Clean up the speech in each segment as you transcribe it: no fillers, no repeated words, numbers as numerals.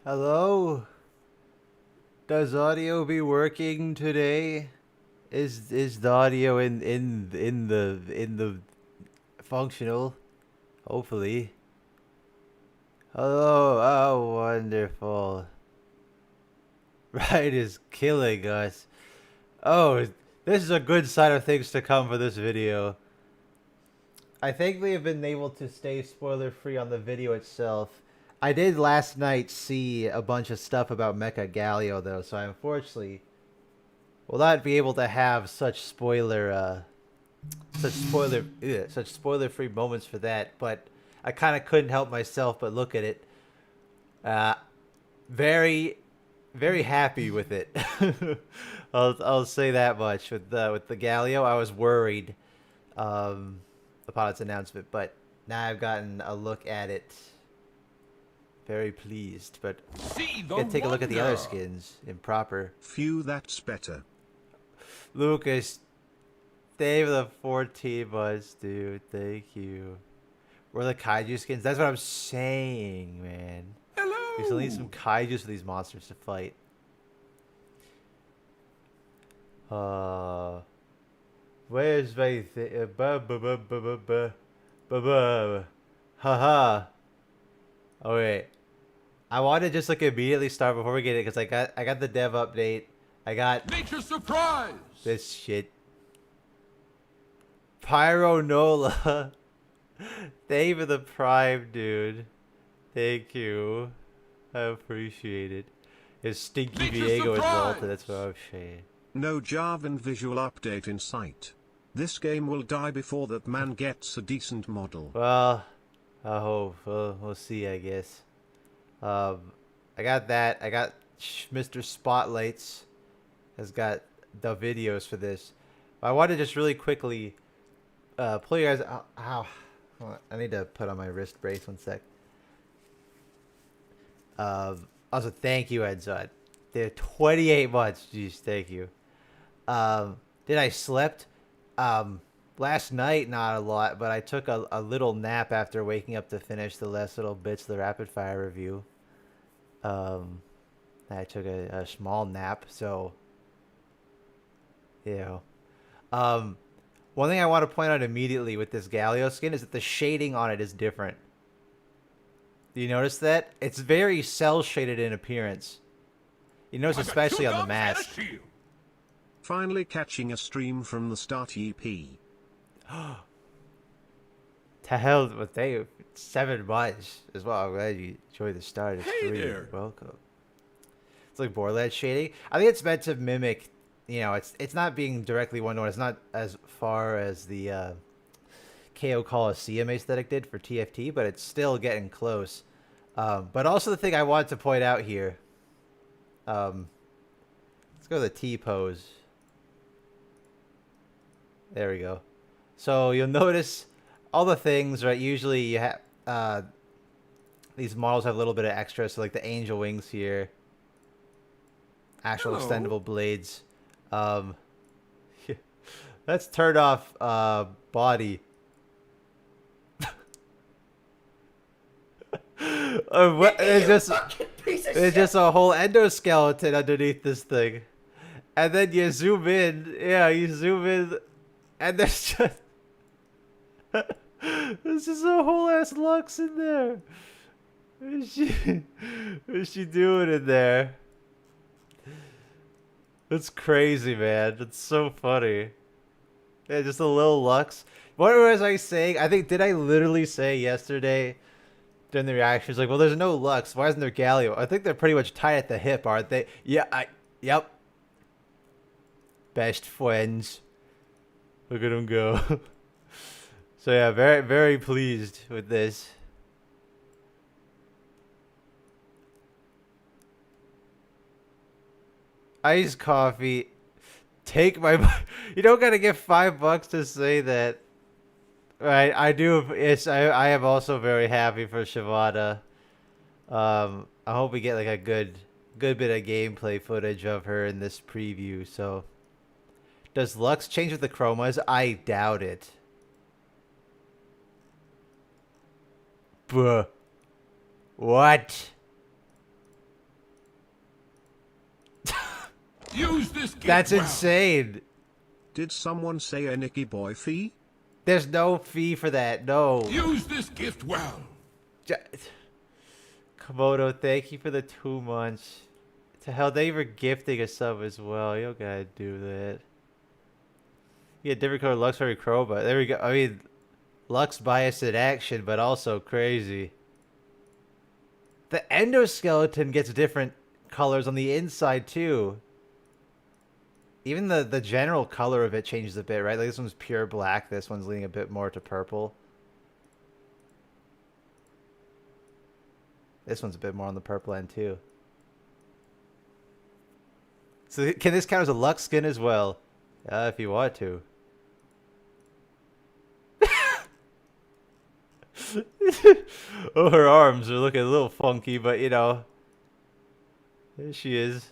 Hello? Does audio be working today? Is the audio in the functional? Hopefully. Hello. Oh, wonderful. Right is killing us. Oh, this is a good sign of things to come for this video. I think we have been able to stay spoiler free on the video itself. I did last night see a bunch of stuff about Mecha Galio though, so I unfortunately will not be able to have such spoiler free moments for that. But I kind of couldn't help myself but look at it. Uh, very, very happy with it. I'll say that much with the Galio. I was worried upon its announcement, but now I've gotten a look at it. Very pleased, but gotta take a look at the other skins in proper. Phew, that's better. Lucas, Dave the 14 months, dude. Thank you. Where are the kaiju skins? That's what I'm saying, man. Hello. We still need some kaijus for these monsters to fight. Where's my thing? Haha. Oh wait. I want to just like immediately start before we get it because I got the dev update. I got Nature surprise. this shit. Pyro Nola. Dave of the Prime, dude. Thank you. I appreciate it. Is Stinky Feature Viego surprise! exalted? That's what I'm saying. No Jarvan visual update in sight. This game will die before that man gets a decent model. Well, I hope. We'll see, I guess. I got that. I got Mr. Spotlights has got the videos for this. I want to just really quickly pull you guys. Ow. Hold on. I need to put on my wrist brace 1 sec. Also, thank you, Edzard. They're 28 months. Jeez, thank you. Did I slept? Last night, not a lot, but I took a little nap after waking up to finish the last little bits of the rapid fire review. I took a small nap, so you know. One thing I want to point out immediately with this Galio skin is that the shading on it is different. Do you notice that? It's very cell shaded in appearance. You notice especially on the mask. Finally catching a stream from the start EP. To hell with they 7 months as well. I'm glad you enjoyed the start of the stream. there. Welcome. It's like Borderlands shading. I think it's meant to mimic, you know, it's not being directly one-to-one. It's not as far as the KO Coliseum aesthetic did for TFT, but it's still getting close. But also the thing I wanted to point out here. Let's go to the T pose. There we go. So you'll notice all the things, right? Usually you have these models have a little bit of extra, so like the angel wings here, actual extendable blades. Let's turn off body. There's just a whole endoskeleton underneath this thing, and then you zoom in. Yeah, you zoom in, and there's just there's just a whole ass Lux in there. What's she doing in there? That's crazy, man. That's so funny. Yeah, just a little Lux. What was I saying? I think, did I literally say yesterday during the reactions, like, well, there's no Lux. Why isn't there Galio? I think they're pretty much tied at the hip, aren't they? Yeah, yep. Best friends. Look at them go. So yeah, very, very pleased with this. Iced coffee. Take my. You don't gotta get $5 to say that. Right, I do. It's I am also very happy for Shyvana. I hope we get like a good bit of gameplay footage of her in this preview. So, does Lux change with the chromas? I doubt it. Bruh. What? Use this gift That's well. insane. Did someone say a Nicky Boy fee? There's no fee for that. No. Use this gift well. Komodo, thank you for the 2 months. To hell, they were gifting a sub as well. You don't gotta do that. Yeah, different color Lux for Crow, but there we go. I mean, Lux biased in action, but also crazy. The endoskeleton gets different colors on the inside too. Even the general color of it changes a bit, right? Like this one's pure black. This one's leaning a bit more to purple. This one's a bit more on the purple end too. So can this count as a Lux skin as well? If you want to. Oh, her arms are looking a little funky, but you know. There she is.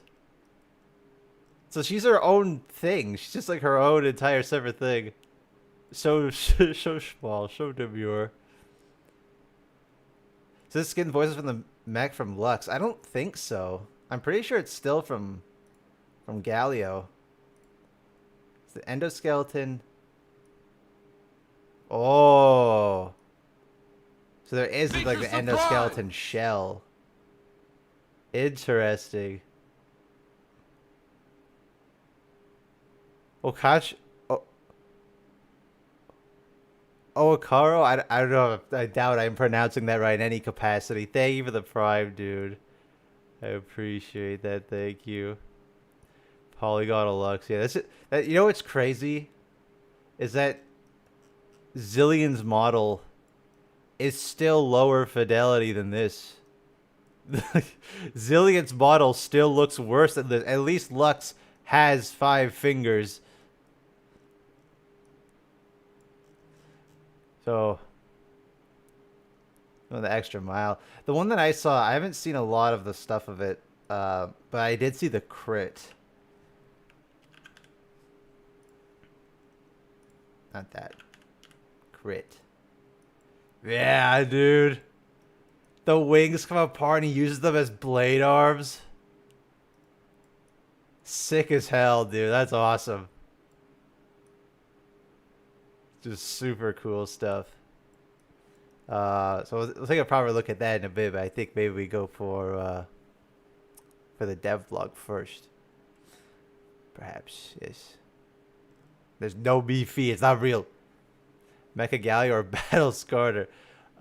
So she's her own thing. She's just like her own entire separate thing. So small, so demure. So this skin voices from the mech from Lux? I don't think so. I'm pretty sure it's still from Galio. It's the endoskeleton. Oh. So there is like the endoskeleton shell. Interesting. Oh, Okaro? I don't know. I doubt I'm pronouncing that right in any capacity. Thank you for the prime, dude. I appreciate that. Thank you. Polygon Deluxe. Yeah, that's it. You know what's crazy? Is that Zillion's model is still lower fidelity than this. Zillion's model still looks worse than this. At least Lux has 5 fingers. So, the extra mile. The one that I saw, I haven't seen a lot of the stuff of it, but I did see the crit. Not that. Crit. Yeah, dude. The wings come apart and he uses them as blade arms. Sick as hell, dude. That's awesome. Just super cool stuff. So we'll take a proper look at that in a bit, but I think maybe we go for the dev vlog first. Perhaps, yes. There's no BF. It's not real. Mecha Galley or Battle Scarter.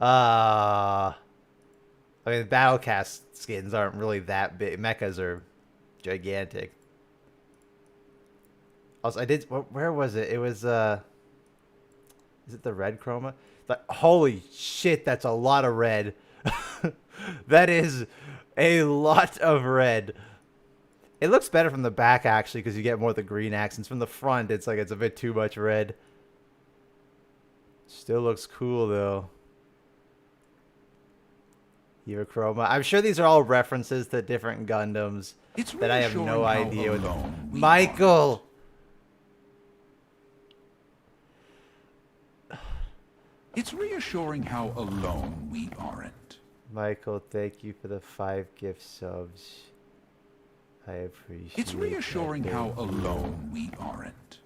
I mean, Battlecast skins aren't really that big. Mechas are gigantic. Also, I did. Where was it? It was. Is it the red chroma? Like, holy shit, that's a lot of red. That is a lot of red. It looks better from the back, actually, because you get more of the green accents. From the front, it's like it's a bit too much red. Still looks cool, though. Eva Chroma. I'm sure these are all references to different Gundams that I have no idea what. Michael! It's reassuring how alone we aren't. Michael, thank you for the 5 gift subs. I appreciate it. It's reassuring how alone we aren't.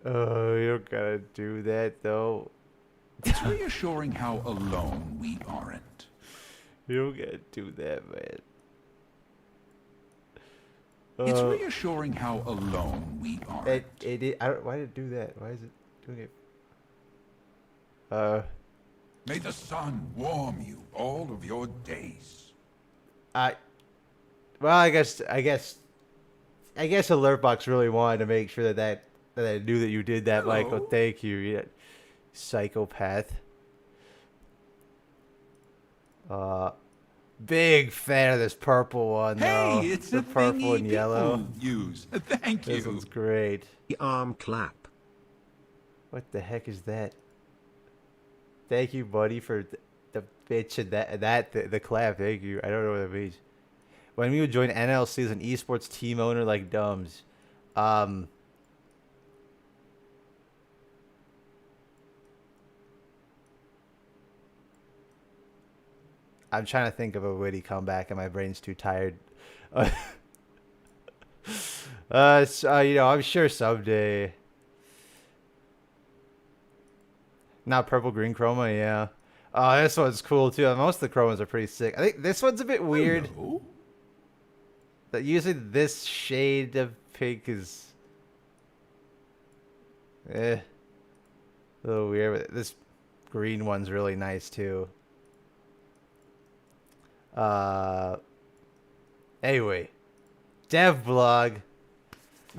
Oh, you're gonna do that, though. It's reassuring how alone we aren't. You're gonna do that, man. It's reassuring how alone we aren't. Why did it do that? Why is it doing it? May the sun warm you all of your days. Well, I guess Alertbox really wanted to make sure that I knew that you did that, Hello. Michael. Thank you, you psychopath. Big fan of this purple one, though. Hey, it's the the purple thingy and yellow. people use. Thank This you. one's great. The arm clap. What the heck is that? Thank you, buddy, for the bitch and the clap. Thank you. I don't know what that means. When we would join NLC as an esports team owner like Dumbs. I'm trying to think of a witty comeback, and my brain's too tired. I'm sure someday. Not purple green chroma, yeah. Oh, this one's cool too. Most of the chromas are pretty sick. I think this one's a bit weird. Hello? That usually this shade of pink is a little weird, but this green one's really nice too. Anyway, dev vlog.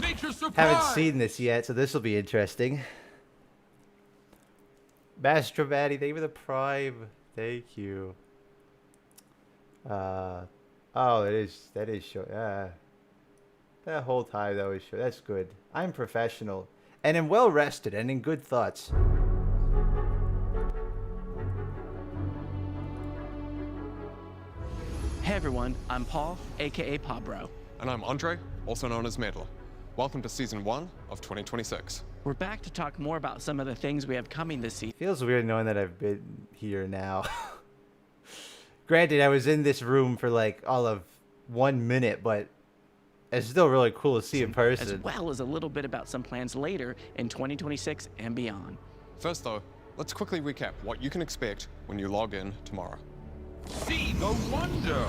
Nature surprise. Haven't seen this yet, so this will be interesting. Mastromatty, thank you for the prime. Thank you. Oh, that is show. That whole time that was show. That's good. I'm professional, and am well rested and in good thoughts. Hey everyone, I'm Paul, aka Pabro. And I'm Andre, also known as Mandler. Welcome to Season 1 of 2026. We're back to talk more about some of the things we have coming this season. Feels weird knowing that I've been here now. Granted, I was in this room for like all of 1 minute, but it's still really cool to see in As person. well as a little bit about some plans later in 2026 and beyond. First though, let's quickly recap what you can expect when you log in tomorrow. See the wonder.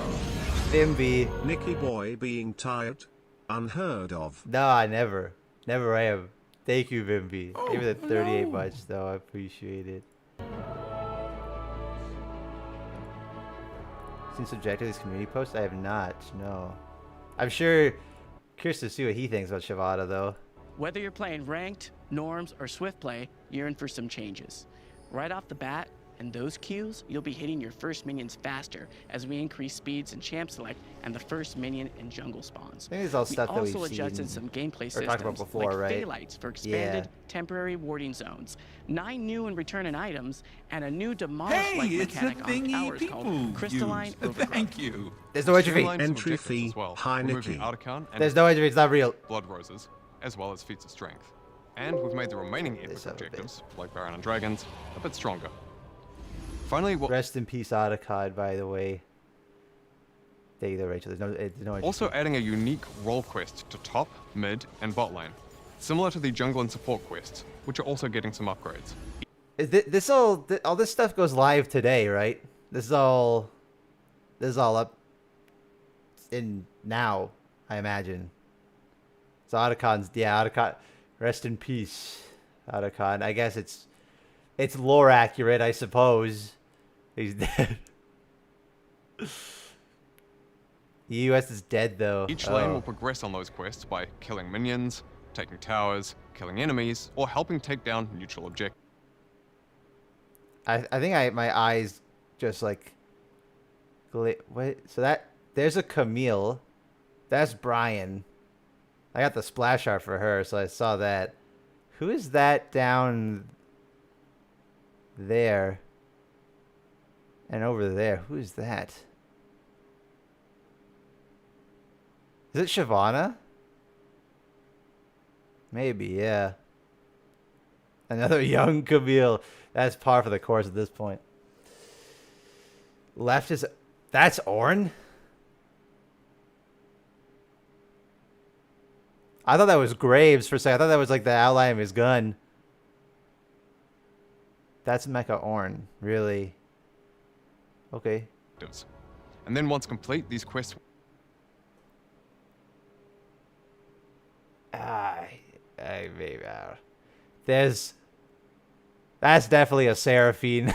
Thimby. Nicky Boy being tired? Unheard of. No, I never. Never am. Thank you, Vimby. Oh, Give it a 38 hello. much, though. I appreciate it. Seen subject to these community posts? I have not, no. I'm sure, curious to see what he thinks about Shyvana, though. Whether you're playing ranked, norms, or swift play, you're in for some changes. Right off the bat, in those queues, you'll be hitting your first minions faster as we increase speeds in champ select and the first minion and jungle spawns. I think this is all We stuff that we've also adjusted seen some gameplay or talked about systems before, like right? Phalites for expanded Yeah. temporary warding zones, 9 new and returning items, and a new demolish Hey, like it's a mechanic on thingy towers people called Crystalline use. Overgrowth. Thank you. There's no entry fee. Streamlined some Entry objectives fee, as well, high removing Nicky. Artican and There's no entry fee. It's not real. blood roses, as well as feats of strength. And we've made the remaining epic son of a bitch. objectives, like Baron and Dragons, a bit stronger. Finally, Rest in peace, Otacon, by the way. Thank you, though, Rachel. There's no entry also fee. adding a unique role quest to top, mid, and bot lane, similar to the jungle and support quests, which are also getting some upgrades. Is all this stuff goes live today, right? This is all up in now, I imagine. So Otacon's, yeah, Otacon, rest in peace, Otacon. I guess it's lore accurate, I suppose. He's dead. The US is dead though. Each lane Oh. will progress on those quests by killing minions, taking towers, killing enemies, or helping take down neutral objectives. I think my eyes just like wait, so there's a Camille. That's Brian. I got the splash art for her, so I saw that. Who is that down there? And over there, who is that? Is it Shyvana? Maybe, yeah. Another young Camille. That's par for the course at this point. Left is... That's Ornn? I thought that was Graves for a second. I thought that was like the outline of his gun. That's Mecha Ornn. Really? Okay. And then once complete, these quests Maybe. That's definitely a Seraphine.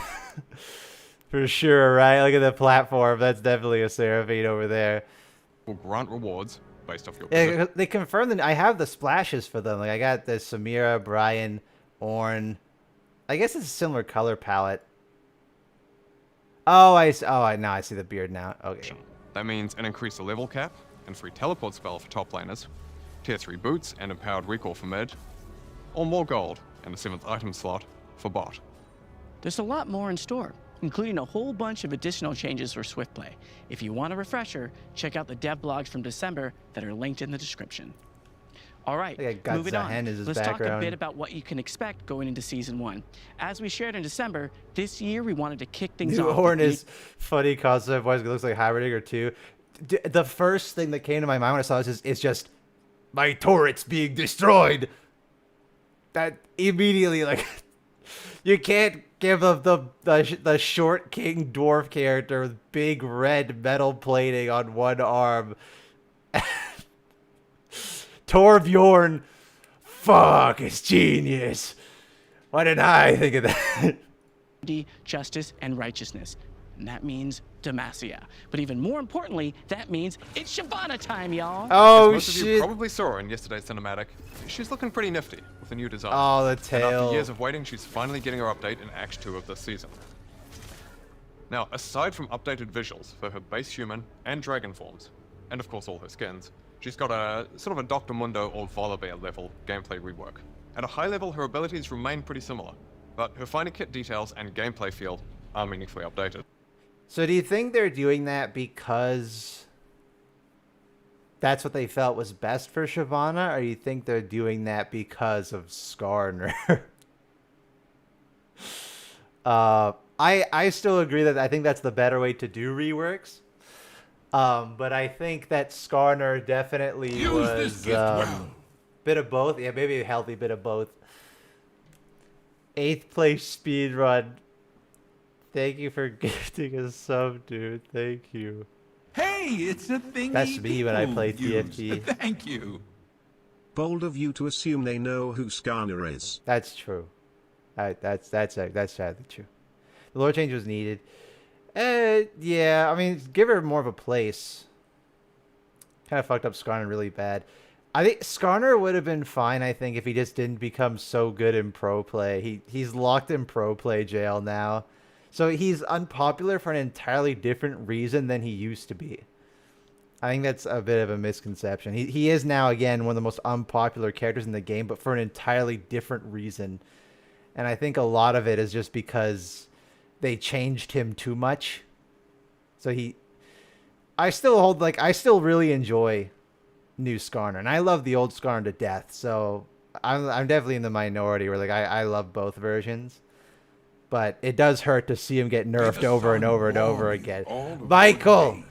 For sure, right? Look at the platform. That's definitely a Seraphine over there. will grant rewards based off your Yeah, position. they confirmed that I have the splashes for them. Like I got the Samira, Brian, Ornn. I guess it's a similar color palette. Oh, I see the beard now. Okay. That means an increased level cap and free teleport spell for top laners, tier 3 boots and empowered recall for mid, or more gold and a 7th item slot for bot. There's a lot more in store, including a whole bunch of additional changes for Swift Play. If you want a refresher, check out the dev blogs from December that are linked in the description. All right, I got moving on. Zahen as his Let's talk a background. bit about what you can expect going into Season 1. As we shared in December, this year we wanted to kick things New off. Ornn with is funny concept wise. It looks like Hibernator too. The first thing that came to my mind when I saw this is just my turrets being destroyed. That immediately like you can't give the short king dwarf character with big red metal plating on one arm. Torbjorn, fuck, it's genius. Why didn't I think of that? justice, and righteousness. And that means Demacia. But even more importantly, that means it's Shyvana time, y'all. Oh As most of you shit! probably saw in yesterday's cinematic, she's looking pretty nifty with a new design. Oh, the And tail. after years of waiting, she's finally getting her update in Act 2 of this season. Now, aside from updated visuals for her base human and dragon forms, and of course all her skins, she's got a sort of a Dr. Mundo or Volibear level gameplay rework. At a high level, her abilities remain pretty similar, but her finer kit details and gameplay feel are meaningfully updated. So do you think they're doing that because that's what they felt was best for Shyvana, or you think they're doing that because of Skarner? I still agree that I think that's the better way to do reworks. But I think that Skarner definitely Use this was gift well. bit of both. Yeah, maybe a healthy bit of both. 8th place speed run. Thank you for gifting a sub, dude. Thank you. Hey, it's a thing. That's me when I play TFT. Thank you. Bold of you to assume they know who Skarner is. That's true. That's sadly true. The lore change was needed. Yeah, I mean, give her more of a place. Kind of fucked up Skarner really bad. I think Skarner would have been fine, I think, if he just didn't become so good in pro play. He's locked in pro play jail now. So he's unpopular for an entirely different reason than he used to be. I think that's a bit of a misconception. He is now, again, one of the most unpopular characters in the game, but for an entirely different reason. And I think a lot of it is just because they changed him too much. So I still really enjoy new Skarner, and I love the old Skarner to death. So I'm definitely in the minority where I love both versions. But it does hurt to see him get nerfed over and over and over again. Michael!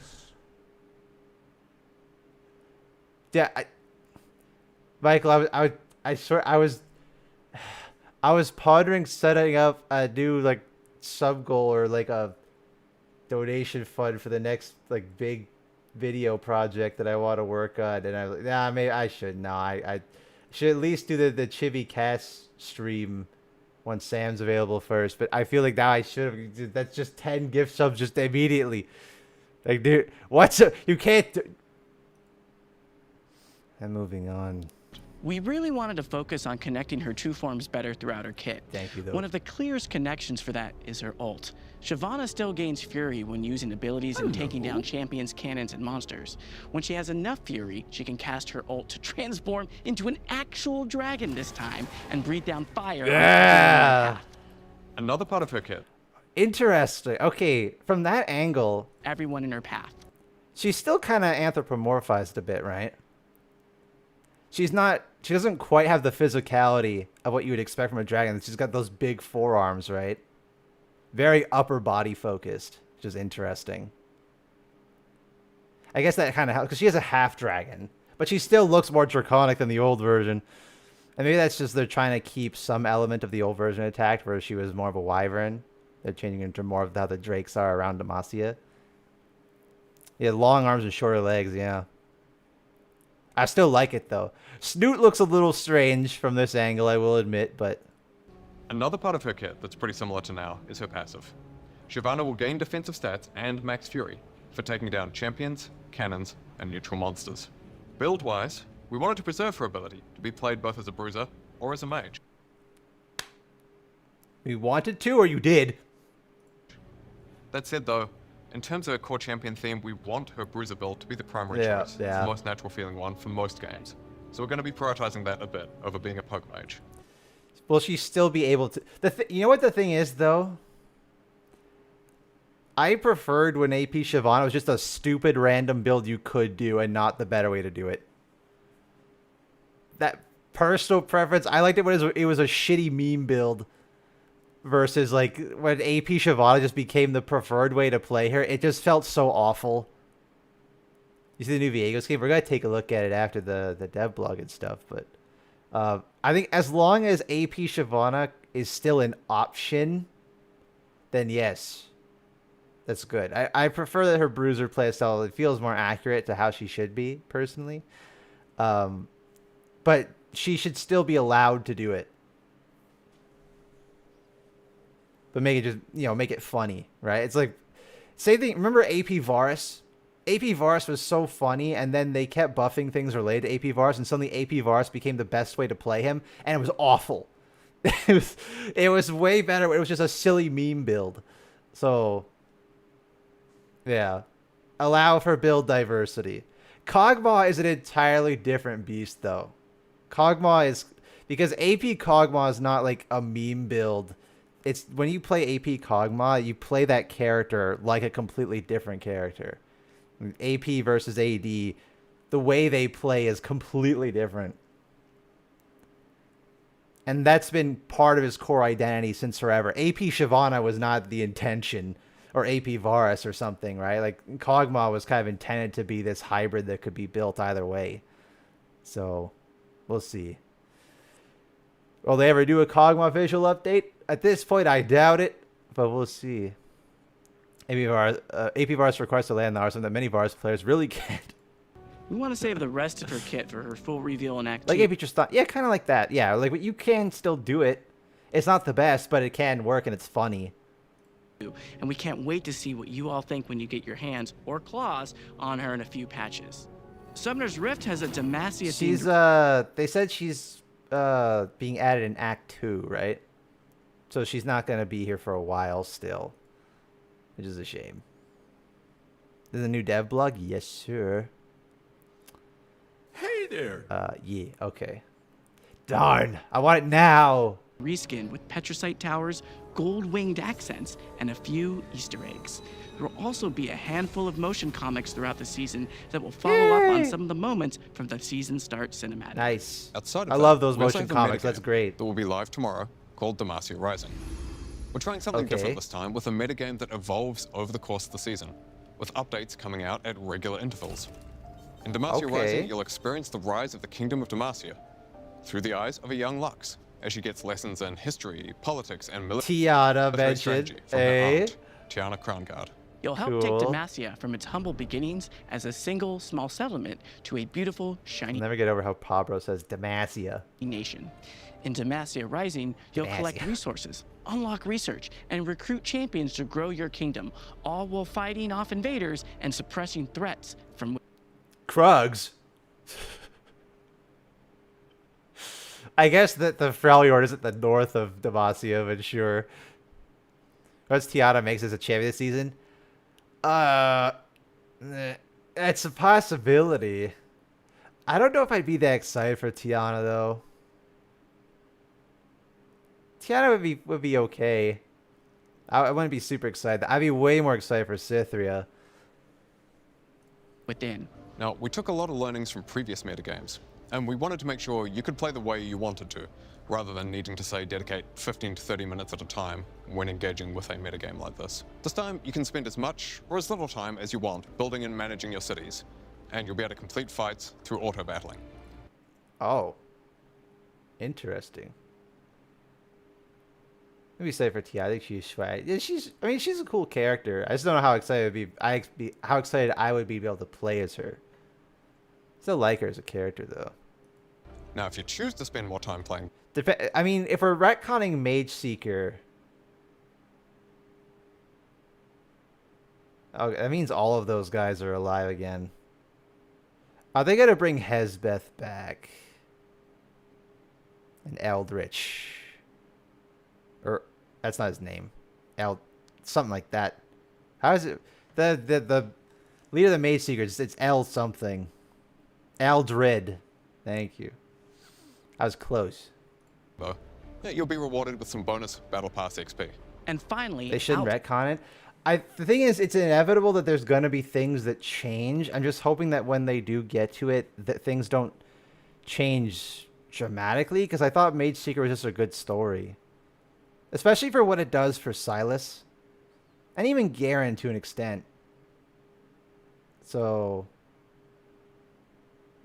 Yeah, Michael, I was pondering setting up a new sub goal or a donation fund for the next big video project that I want to work on, and I was like, nah, maybe I should. No, I should at least do the Chibi Cast stream when Sam's available first. But I feel like now I should have. That's just 10 gift subs just immediately. Like, dude, you can't. And moving on. We really wanted to focus on connecting her two forms better throughout her kit. Thank you, though. One of the clearest connections for that is her ult. Shyvana still gains fury when using abilities and taking down champions, cannons, and monsters. When she has enough fury, she can cast her ult to transform into an actual dragon this time and breathe down fire. Yeah! Another part of her kit. Interesting. Okay, from that angle, Everyone in her path. she's still kind of anthropomorphized a bit, right? She doesn't quite have the physicality of what you would expect from a dragon. She's got those big forearms, right? Very upper body focused, which is interesting. I guess that kind of helps, because she has a half dragon, but she still looks more draconic than the old version. And maybe that's just they're trying to keep some element of the old version intact, where she was more of a wyvern. They're changing into more of how the drakes are around Demacia. Yeah, long arms and shorter legs, yeah. I still like it, though. Snoot looks a little strange from this angle, I will admit, but... Another part of her kit that's pretty similar to now is her passive. Shyvana will gain defensive stats and max fury for taking down champions, cannons, and neutral monsters. Build-wise, we wanted to preserve her ability to be played both as a bruiser or as a mage. You wanted to, or you did? That said though, in terms of her core champion theme, we want her bruiser build to be the primary Yeah, choice. It's yeah. the most natural feeling one for most games. So we're going to be prioritizing that a bit over being a poke mage. Will she still be able to... You know what the thing is, though? I preferred when AP Shyvana was just a stupid random build you could do and not the better way to do it. That personal preference, I liked it when it was a shitty meme build versus when AP Shyvana just became the preferred way to play her. It just felt so awful. You see the new Viegos game? We're going to take a look at it after the dev blog and stuff, but I think as long as AP Shyvana is still an option, then yes, that's good. I prefer that her bruiser playstyle, it feels more accurate to how she should be, personally. But she should still be allowed to do it. But make it just, make it funny, right? It's like, same thing. Remember AP Varus? AP Varus was so funny, and then they kept buffing things related to AP Varus, and suddenly AP Varus became the best way to play him, and it was awful. It was way better. It was just a silly meme build. So, yeah. Allow for build diversity. Kog'Maw is an entirely different beast, though. Kog'Maw is... Because AP Kog'Maw is not like a meme build. It's when you play AP Kog'Maw, you play that character like a completely different character. AP versus AD, the way they play is completely different. And that's been part of his core identity since forever. AP Shyvana was not the intention, or AP Varus or something, right? Like, Kog'Maw was kind of intended to be this hybrid that could be built either way. So, we'll see. Will they ever do a Kog'Maw visual update? At this point, I doubt it, but we'll see. AP Varus requires to land the Arsenal that many Varus players really can't. We want to save the rest of her kit for her full reveal in Act Like 2. if you just thought, yeah, kind of like that. Yeah, like but you can still do it. It's not the best, but it can work and it's funny. And we can't wait to see what you all think when you get your hands or claws on her in a few patches. Summoner's Rift has a Demacia She's they said she's being added in Act 2, right? So she's not gonna be here for a while still, which is a shame. There's a new dev blog, yes sir. Hey there. Yeah, okay. Darn, I want it now. Reskin with Petricite towers, gold-winged accents, and a few Easter eggs. There will also be a handful of motion comics throughout the season that will follow up on some of the moments from the season start cinematic. Nice. Outside of I that, love those we also motion have a comics. That's metagame great. That will be live tomorrow, called Demacia Rising. We're trying something Okay. different this time with a metagame that evolves over the course of the season, with updates coming out at regular intervals. In Demacia Okay. Rising, you'll experience the rise of the Kingdom of Demacia through the eyes of a young Lux, as she gets lessons in history, politics, and military Tiana mentioned. strategy from her Eh? aunt, Tiana Crownguard. You'll help take Cool. Demacia from its humble beginnings as a single small settlement to a beautiful, shiny I'll never get over how Pablo says Demacia. nation. In Demacia Rising, you'll collect Demacia. resources, unlock research, and recruit champions to grow your kingdom, all while fighting off invaders and suppressing threats from Krugs. I guess that the Freljord is at the north of Demacia, but sure. What's Tiana makes as a champion this season? It's a possibility. I don't know if I'd be that excited for Tiana though. Tiana would be okay. I wouldn't be super excited. I'd be way more excited for Cythria. within. Now, we took a lot of learnings from previous metagames, and we wanted to make sure you could play the way you wanted to, rather than needing to, say, dedicate 15 to 30 minutes at a time when engaging with a metagame like this. This time, you can spend as much or as little time as you want building and managing your cities, and you'll be able to complete fights through auto-battling. Oh. Interesting. Maybe say for Tia, I think she's swag. Yeah, I mean, she's a cool character. I just don't know how excited how excited I would be to be able to play as her. Still like her as a character though. Now, if you choose to spend more time playing, I mean, if we're retconning Mage Seeker, oh, that means all of those guys are alive again. Are they gonna bring Hezbeth back? And Eldritch. Or that's not his name. Something like that. How is it? The leader of the Mage Seekers, it's L something. Eldred. Thank you. I was close. though, yeah, you'll be rewarded with some bonus Battle Pass XP. And finally, They shouldn't out- retcon it. The thing is, it's inevitable that there's gonna be things that change. I'm just hoping that when they do get to it, that things don't change dramatically. Because I thought Mage Seeker was just a good story, especially for what it does for Silas, and even Garen to an extent. So,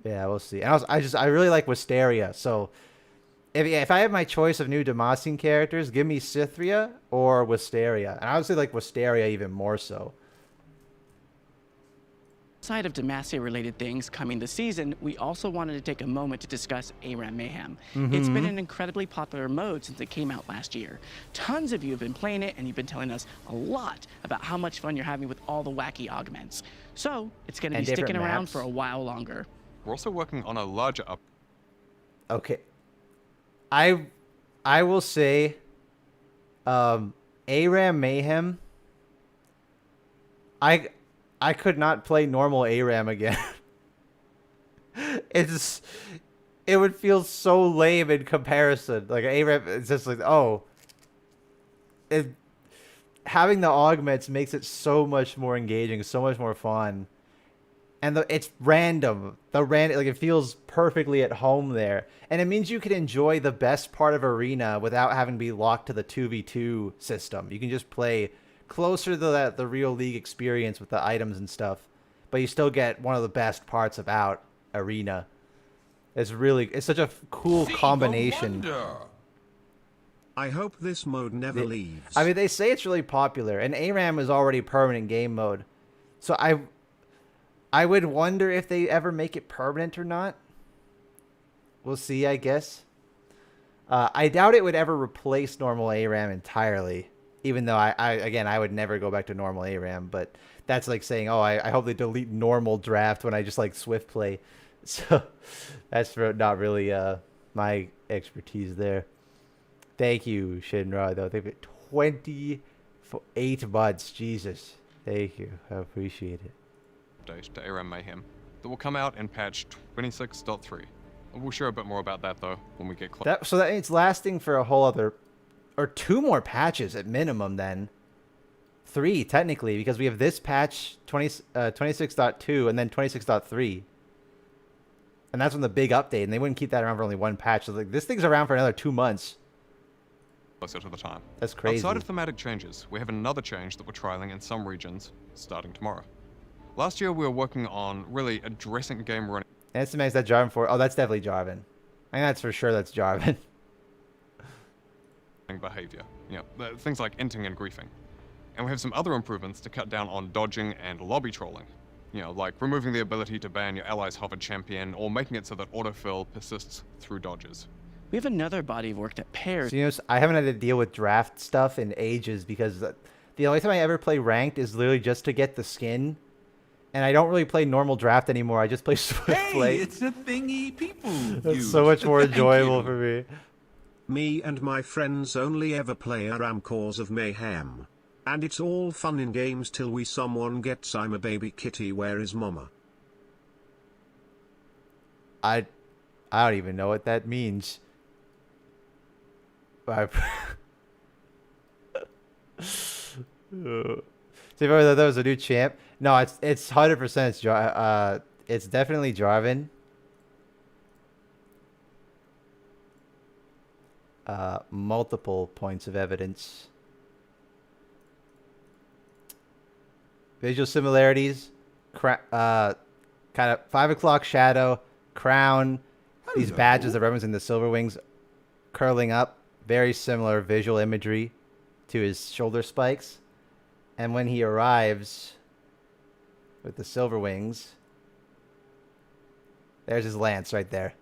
yeah, we'll see. And I really like Wisteria. So, if I have my choice of new Demacian characters, give me Cythria or Wisteria. And I obviously like Wisteria even more so. Outside of Demacia-related things coming this season, we also wanted to take a moment to discuss ARAM Mayhem. It's been an incredibly popular mode since it came out last year. Tons of you have been playing it, and you've been telling us a lot about how much fun you're having with all the wacky augments. So, it's going to be And different sticking around maps. for a while longer. We're also working on a larger Okay. I will say ARAM Mayhem, I could not play normal ARAM again. It would feel so lame in comparison. Like ARAM, it's just like, oh, having the augments makes it so much more engaging, so much more fun. And it's random. Like it feels perfectly at home there. And it means you can enjoy the best part of Arena without having to be locked to the 2v2 system. You can just play closer to the real League experience with the items and stuff. But you still get one of the best parts about Arena. It's such a cool See the combination. wonder. I hope this mode never leaves. I mean, they say it's really popular, and ARAM is already permanent game mode. So I would wonder if they ever make it permanent or not. We'll see, I guess. I doubt it would ever replace normal ARAM entirely. Even though again, I would never go back to normal ARAM. But that's like saying, oh, I hope they delete normal draft when I just like Swift play. So that's not really my expertise there. Thank you, Shinra, though. They've been 28 months. Jesus. Thank you. I appreciate it. Update to ARAM Mayhem that will come out in patch 26.3. We'll share a bit more about that though when we get close. So that it's lasting for a whole other, or 2 more patches at minimum then. 3 technically, because we have this patch 26.2 and then 26.3. And that's when the big update, and they wouldn't keep that around for only 1 patch. So like, this thing's around for another 2 months. Closer to the time. That's crazy. Outside of thematic changes, we have another change that we're trialing in some regions starting tomorrow. Last year we were working on really addressing game running Is that Jarvan for? Oh, that's definitely Jarvan. I think that's for sure that's Jarvan. behavior. Things like inting and griefing. And we have some other improvements to cut down on dodging and lobby trolling. Like removing the ability to ban your ally's hovered champion or making it so that autofill persists through dodges. We have another body of work that pairs. So, I haven't had to deal with draft stuff in ages because the only time I ever play ranked is literally just to get the skin. And I don't really play normal draft anymore. I just play Swift play. Hey, it's a thingy people That's use. so much more Thank enjoyable you. for me. Me and my friends only ever play ARAM Cause of Mayhem. And it's all fun in games till someone gets I'm a baby kitty, where is mama? I don't even know what that means. See, if I thought that was a new champ. No, it's 100%. It's definitely Jarvan. Multiple points of evidence. Visual similarities. Kind of 5 o'clock shadow, crown. These Hello. badges that represent the Silver Wings curling up. Very similar visual imagery to his shoulder spikes. And when he arrives with the Silver Wings, there's his lance right there.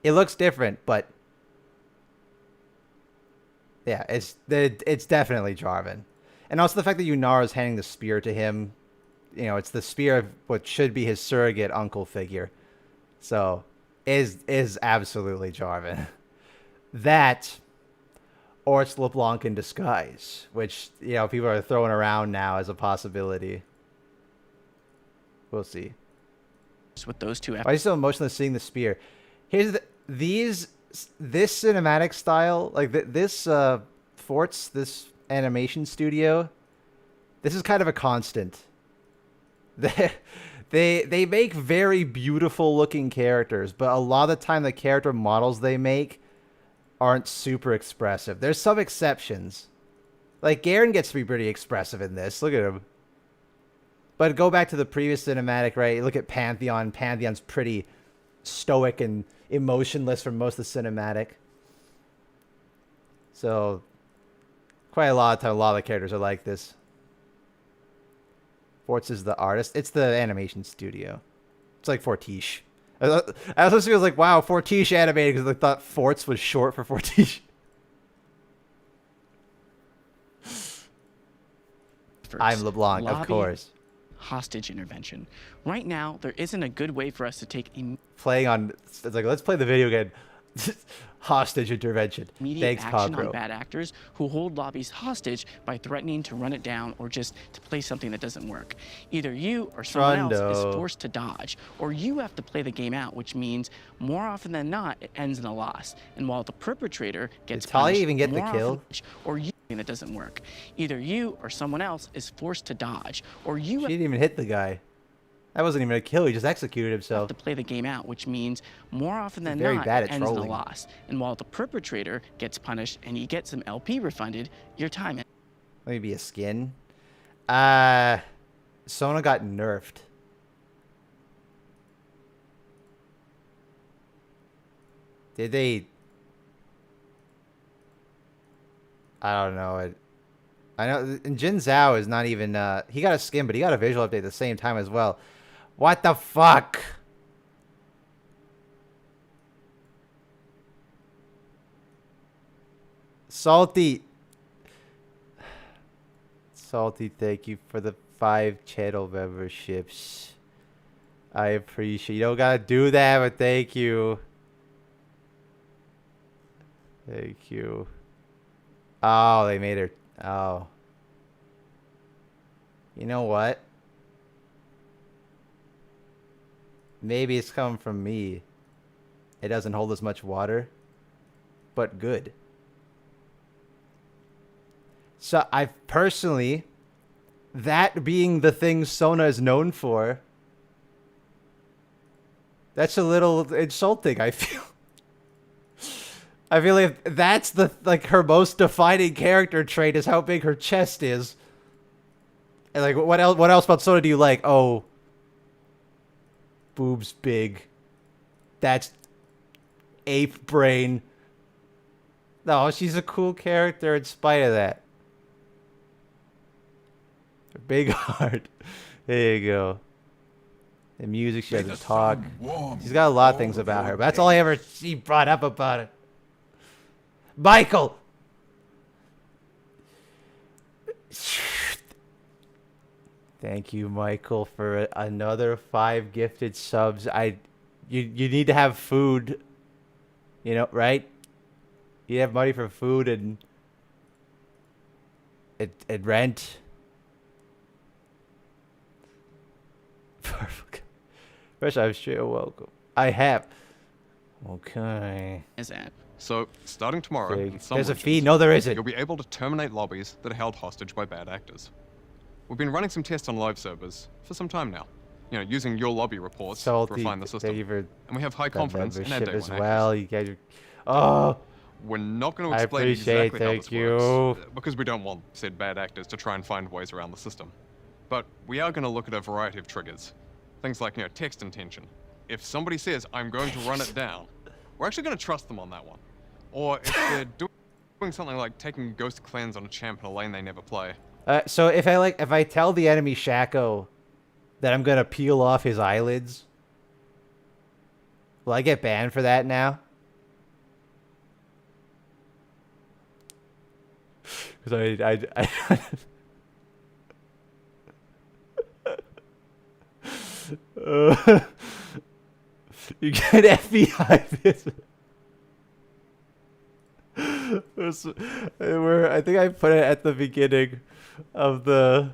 It looks different, but yeah, it's definitely Jarvan. And also the fact that Yunara is handing the spear to him, it's the spear of what should be his surrogate uncle figure. So, is absolutely Jarvan. That, or it's LeBlanc in disguise, which, people are throwing around now as a possibility. We'll see. with those two. Why are you so emotional seeing the spear? Here's this cinematic style, like this Forts, this animation studio. This is kind of a constant. They make very beautiful looking characters, but a lot of the time the character models they make aren't super expressive. There's some exceptions. Like Garen gets to be pretty expressive in this. Look at him. But go back to the previous cinematic, right? Look at Pantheon. Pantheon's pretty stoic and emotionless for most of the cinematic. So, quite a lot of time, a lot of the characters are like this. Forts is the artist. It's the animation studio. It's like Fortiche. I also was like, wow, Fortiche animated because I thought Forts was short for Fortiche. I'm LeBlanc, of course. Hostage intervention. Right now, there isn't a good way for us to take Playing on, it's like, let's play the video again. Hostage intervention. immediate Thanks, action Cogro. on bad actors who hold lobbies hostage by threatening to run it down or just to play something that doesn't work. Either you or someone else is Trundo. forced to dodge, or you have to play the game out, which means more often than not, it ends in a loss. And while the perpetrator gets Did Talia punished, even get the more kill? often- or you that doesn't work. Either you or someone else is forced to dodge, or you She didn't even hit the guy. That wasn't even a kill. He just executed himself. to play the game out, which means more often than Very not, bad it at ends in a trolling. loss. And while the perpetrator gets punished and you get some LP refunded, your time Maybe a skin. Sona got nerfed. Did they? I don't know. I know and Jin Zhao is not even. He got a skin, but he got a visual update at the same time as well. What the fuck? Salty. Salty, thank you for the 5 channel memberships. I appreciate you. Don't gotta do that, but thank you. Thank you. Oh, they made her. Oh. You know what? Maybe it's coming from me. It doesn't hold as much water, but good. So I personally, that being the thing Sona is known for, that's a little insulting, I feel. I feel like that's the her most defining character trait is how big her chest is. And like what else about Sona do you like? Oh, boobs big. That's ape brain. No, she's a cool character in spite of that. Big heart. There you go. The music, she May doesn't the talk. sun warm She's got a lot of all things of about your her, but that's all I ever see brought up about it. Michael! Thank you, Michael, for another 5 gifted subs. You need to have food, you know, right? You have money for food and rent. First, I'm sure welcome. I have. Okay. Is that? So, starting tomorrow, Okay, in some there's a regions, fee. No, there isn't. you'll be able to terminate lobbies that are held hostage by bad actors. We've been running some tests on live servers for some time now. You know, using your lobby reports to Salty, refine the system. thank you for And we have high that confidence in our membership day as one well. You guys are... Oh, We're not going to I explain appreciate it, exactly how this thank you. works, because we don't want said bad actors to try and find ways around the system. But we are going to look at a variety of triggers. Things like, you know, text intention. If somebody says, I'm going to run it down, we're actually going to trust them on that one. Or if they're doing something like taking Ghost Cleanse on a champ in a lane they never play. so if I tell the enemy Shaco that I'm gonna peel off his eyelids, will I get banned for that now? Because I you get FBI visit. I think I put it at the beginning of the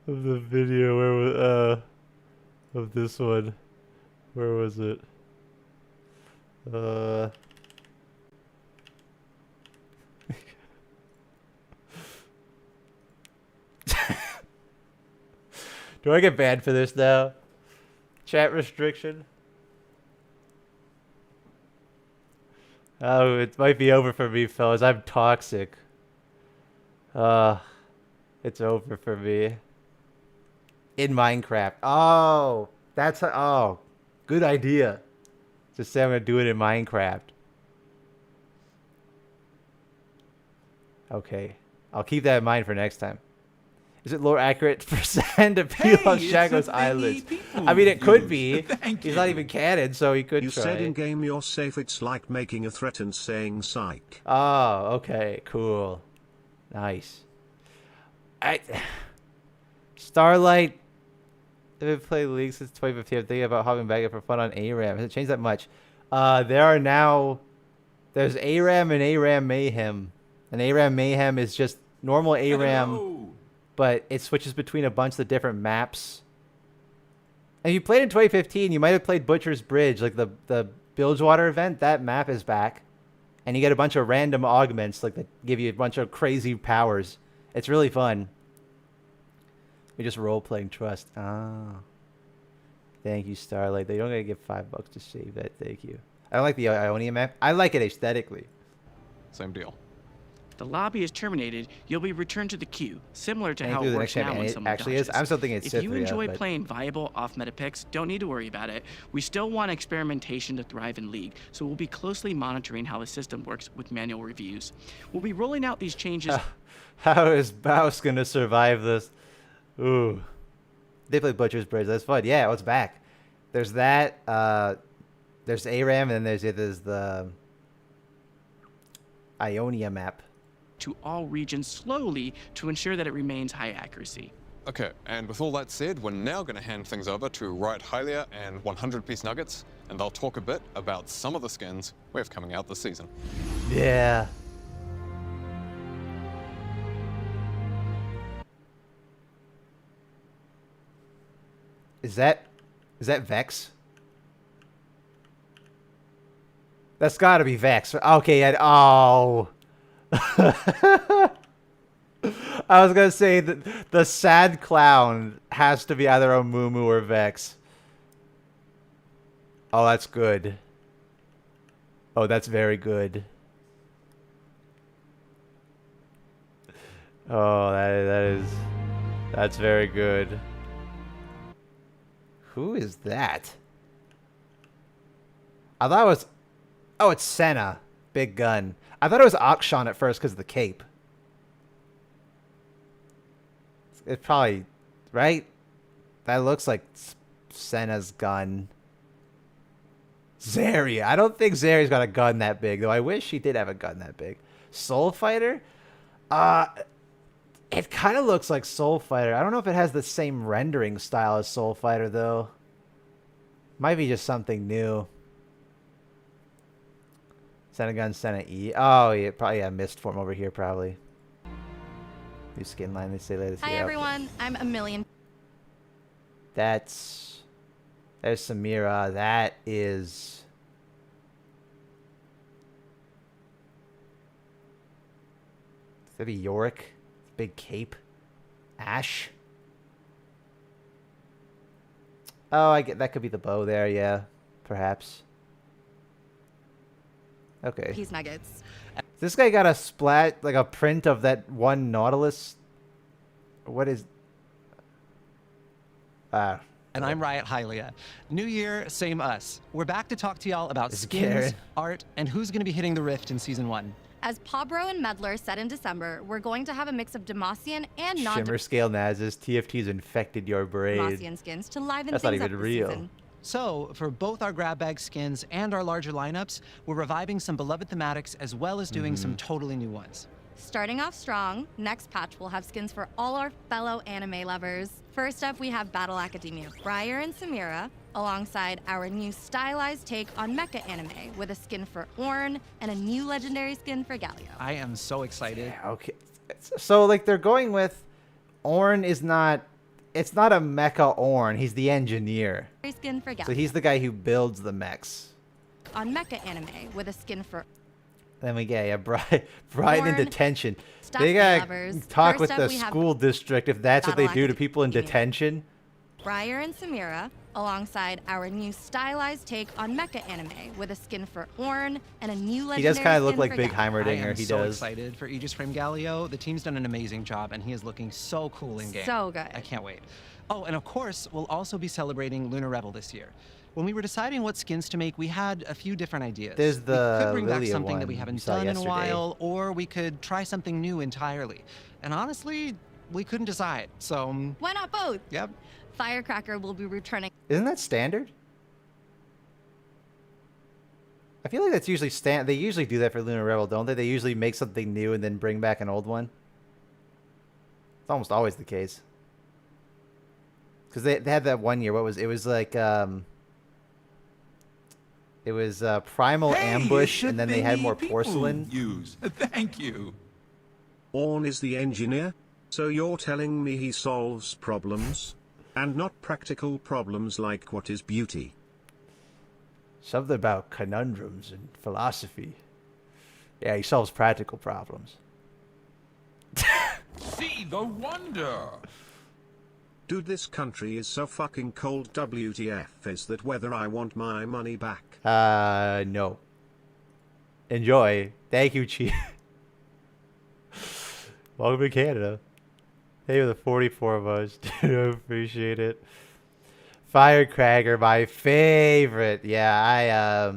video. Where was of this one? Where was it? Do I get banned for this now? Chat restriction? Oh, it might be over for me, fellas. I'm toxic. It's over for me. In Minecraft. Oh, oh, good idea. Just say I'm gonna do it in Minecraft. Okay, I'll keep that in mind for next time. Is it more accurate percent to peel off it's Shaco's a thingy eyelids? people I mean, it could use. be. Thank He's not you. even canon, so he could You try. said in game you're safe, it's like making a threat and saying psych. Oh, okay, cool. Nice. Starlight. I've been playing League since 2015. I'm thinking about hopping back in for fun on ARAM. Has it changed that much? There's ARAM and ARAM Mayhem. And ARAM Mayhem is just normal ARAM, Hello. but it switches between a bunch of different maps. And if you played in 2015, you might have played Butcher's Bridge, like the Bilgewater event. That map is back. And you get a bunch of random augments like that give you a bunch of crazy powers. It's really fun. We just role-playing Trust. Oh. Thank you, Starlight. They don't gotta give $5 to save that. Thank you. I don't like the Ionia map. I like it aesthetically. Same deal. The lobby is terminated, you'll be returned to the queue, similar to Can you how do it the works next time? now And when it someone actually is. dodges. I'm still thinking it's If you Cythria, enjoy but- playing viable off-meta picks, don't need to worry about it. We still want experimentation to thrive in League, so we'll be closely monitoring how the system works with manual reviews. We'll be rolling out these changes. How is Baus gonna survive this? Ooh. They play Butcher's Bridge. That's fun. Yeah, it's back. There's that. There's ARAM, and then there's the Ionia map. To all regions slowly to ensure that it remains high accuracy. Okay, and with all that said, we're now going to hand things over to Riot Hylia and 100 Piece Nuggets, and they'll talk a bit about some of the skins we have coming out this season. Yeah. Is that Vex? That's got to be Vex. Okay, oh. I was gonna say that the sad clown has to be either a Mumu or Vex. Oh, that's good. Oh, that's very good. Oh, that's very good. Who is that? I thought it was... Oh, it's Senna. Big gun. I thought it was Akshan at first because of the cape. It's probably... Right? That looks like Senna's gun. Zarya. I don't think Zarya's got a gun that big, though. I wish she did have a gun that big. Soul Fighter? It kind of looks like Soul Fighter. I don't know if it has the same rendering style as Soul Fighter, though. Might be just something new. Senna gun, Senna E. Oh, yeah, probably a mist form over here, probably. New skin line, they say latest. Hi, everyone. I'm a million. There's Samira. That is... Does that be Yorick? Big cape. Ash. Oh, I get that could be the bow there, yeah. Perhaps. Okay. Peace nuggets. This guy got a splat, like a print of that one Nautilus. What is... And I'm Riot Hylia. New year, same us. We're back to talk to y'all about This is skins, Karen. art, and who's going to be hitting the Rift in Season 1. As Pabro and Medler said in December, we're going to have a mix of Demacian and Shimmer Scale Nazis. TFT's infected your brain. non-Demacian skins to liven That's not things up even this real. season. So, for both our grab bag skins and our larger lineups, we're reviving some beloved thematics as well as doing some totally new ones. Starting off strong, next patch will have skins for all our fellow anime lovers. First up, we have Battle Academia, Briar and Samira, alongside our new stylized take on mecha anime with a skin for Ornn and a new legendary skin for Galio. I am so excited. Yeah, okay. So, like, they're going with... Ornn is not... It's not a mecha Ornn. He's the engineer. Skin for Galio. So he's the guy who builds the mechs. On mecha anime with a skin for Then we get, yeah, Brian in Ornn, detention. Stuff They gotta lovers. talk First with up, the we have school district if that's what they Battle do to people in Academia. detention. Briar and Samira, alongside our new stylized take on mecha anime with a skin for Ornn and a new legendary He does kind of look skin like for Big Galio. I Heimerdinger. am He so does. excited for Aegis Frame Galio. The team's done an amazing job, and he is looking so cool in game. So good. I can't wait. Oh, and of course, we'll also be celebrating Lunar Rebel this year. When we were deciding what skins to make, we had a few different ideas. There's we the could bring back Lilia something that one we you haven't saw done in a yesterday. while, or we could try something new entirely. And honestly, we couldn't decide. So, Why not both? yep. Firecracker will be returning Isn't that standard? I feel like that's usually They usually do that for Lunar Rebel, don't they? They usually make something new and then bring back an old one. It's almost always the case. Because they had that one year. What was it? Was like it was Primal Hey, Ambush, it's and then the they had thingy more people porcelain. Use. Thank you. Ornn is the engineer? So you're telling me he solves problems? And not practical problems like what is beauty? Something about conundrums and philosophy. Yeah, he solves practical problems. See the wonder. Dude, this country is so fucking cold. WTF is that whether I want my money back? No. Enjoy. Thank you, Chief. Welcome to Canada. Hey, the 44 of us. I appreciate it. Firecracker, my favorite. Yeah,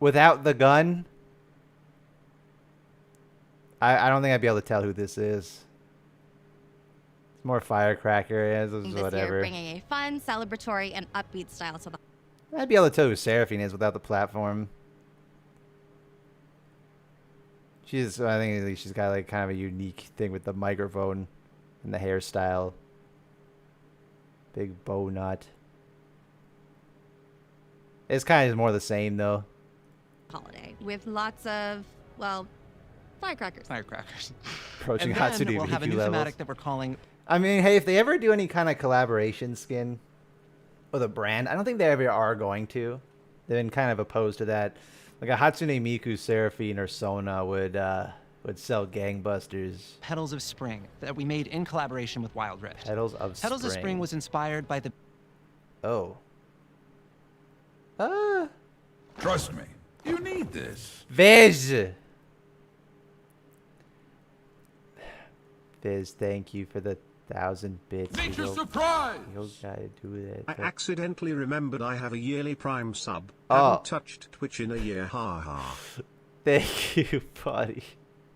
without the gun, I don't think I'd be able to tell who this is. It's more Firecracker. Yeah, this is this whatever. year, bringing a fun, celebratory, and upbeat style to the I'd be able to tell who Seraphine is without the platform. I think she's got like kind of a unique thing with the microphone and the hairstyle. Big bow knot. It's kind of more the same though. holiday with lots of, well, firecrackers. Firecrackers. Approaching And Hatsune then we'll have a Miku new levels. thematic that we're calling I mean, hey, if they ever do any kind of collaboration skin with a brand, I don't think they ever are going to. They've been kind of opposed to that. Like a Hatsune Miku, Seraphine, or Sona would sell gangbusters. Petals of Spring that we made in collaboration with Wild Rift. Petals of Spring. Petals of Spring was inspired by the Oh. Trust me, you need this. Viz. Viz, thank you for the 1,000 bits. Nature You surprise! gotta do that. I accidentally remembered I have a yearly Prime sub. Oh. Haven't touched Twitch in a year, ha ha. Thank you, buddy.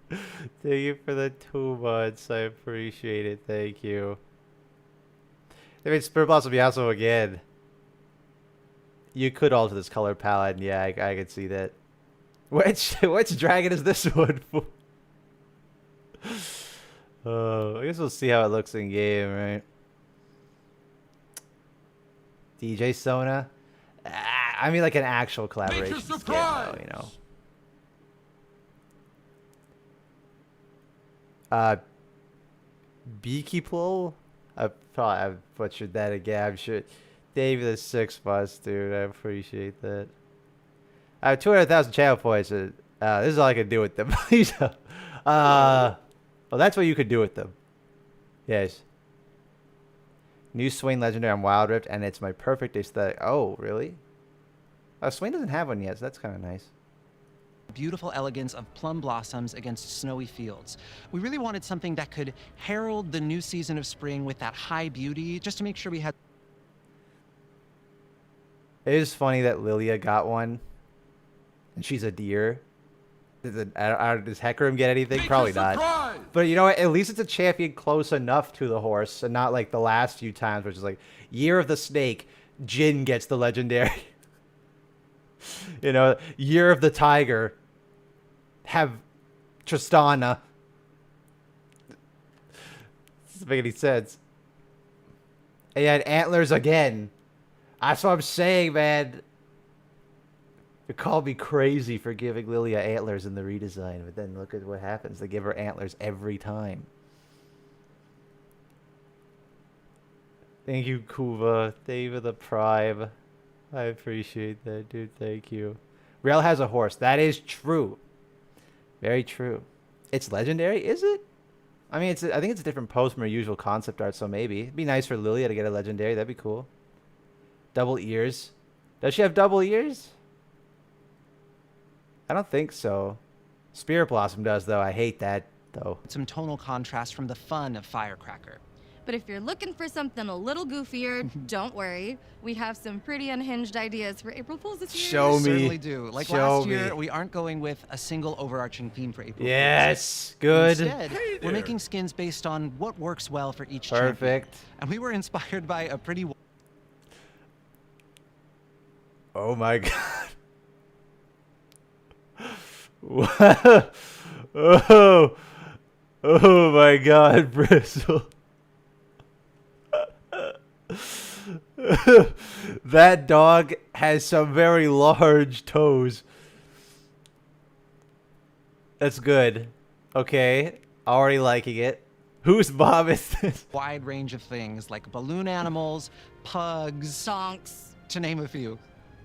Thank you for the 2 months. I appreciate it. Thank you. I mean, Spirit Blossom Yasuo again. You could alter this color palette, and yeah, I could see that. Which dragon is this one for? I guess we'll see how it looks in game, right? DJ Sona? I mean, like an actual collaboration skin, though, you know. Beekeeple? I've butchered that again, I'm sure. Dave the 6 months, dude. I appreciate that. I have 200,000 channel points. This is all I can do with them. Please. Well, that's what you could do with them. Yes. New Swain Legendary on Wild Rift, and it's my perfect aesthetic. Oh, really? Swain doesn't have one yet, so that's kind of nice. beautiful elegance of plum blossoms against snowy fields. We really wanted something that could herald the new season of spring with that high beauty, just to make sure we had. It is funny that Lilia got one, and she's a deer. Does Hecarim get anything? Probably not. But you know what? At least it's a champion close enough to the horse, and not like the last few times, which is like Year of the Snake, Jin gets the legendary. You know, Year of the Tiger, have Tristana. Doesn't make any sense. And you had Antlers again. That's what I'm saying, man. You called me crazy for giving Lilia antlers in the redesign, but then look at what happens. They give her antlers every time. Thank you, Kuva. Thank you for the Prime. I appreciate that, dude. Thank you. Rail has a horse. That is true. Very true. It's legendary, is it? I mean, I think it's a different pose from her usual concept art, so maybe. It'd be nice for Lilia to get a legendary. That'd be cool. Double ears. Does she have double ears? I don't think so. Spirit Blossom does, though. I hate that, though. Some tonal contrast from the fun of Firecracker. But if you're looking for something a little goofier, don't worry. We have some pretty unhinged ideas for April Fools this year. Show me. Certainly do. Like Show last year, me. we aren't going with a single overarching theme for April Fools. Yes. Good. Instead, we're making skins based on what works well for each champion. Perfect. And we were inspired by a pretty. Oh my god. Wow. Oh my god, Bristle. That dog has some very large toes. That's good. Okay. Already liking it. Whose mom is this? Wide range of things like balloon animals, pugs, Stonks. to name a few.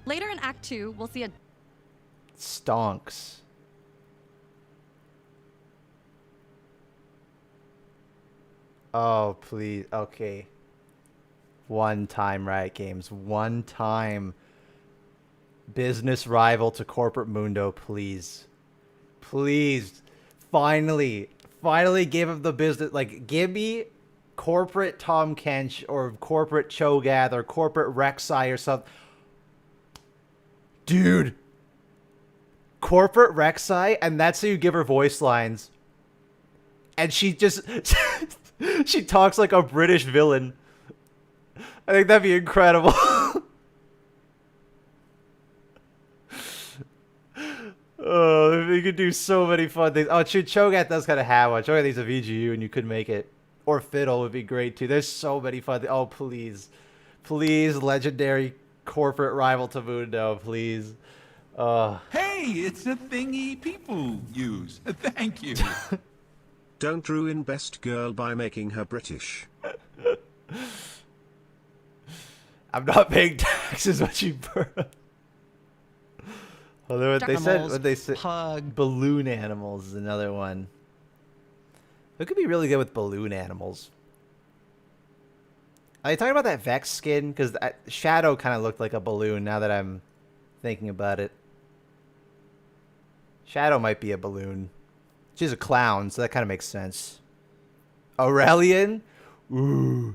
Later in Act 2, we'll see a Stonks. Oh, please. Okay. One time, Riot Games. One time. Business rival to Corporate Mundo, please. Please. Finally. Finally give him the business. Like, give me Corporate Tom Kench or Corporate Cho'Gath or Corporate Rek'Sai or something. Dude. Corporate Rek'Sai, and that's how you give her voice lines. and she just she talks like a British villain. I think that'd be incredible. Oh, you could do so many fun things. Oh, shoot, Cho'Gath does kind of have one. Cho'Gath needs a VGU, and you could make it. Or Fiddle would be great, too. There's so many fun things. Oh, please. Please, legendary corporate rival to Mundo, please. Hey, it's a thingy people use. Thank you. Don't ruin Best Girl by making her British. I'm not paying taxes when she burns. Although what they said, Pug. balloon animals is another one. It could be really good with balloon animals. Are you talking about that Vex skin? Because Shadow kind of looked like a balloon now that I'm thinking about it. Shadow might be a balloon. She's a clown, so that kind of makes sense. Aurelion? Ooh.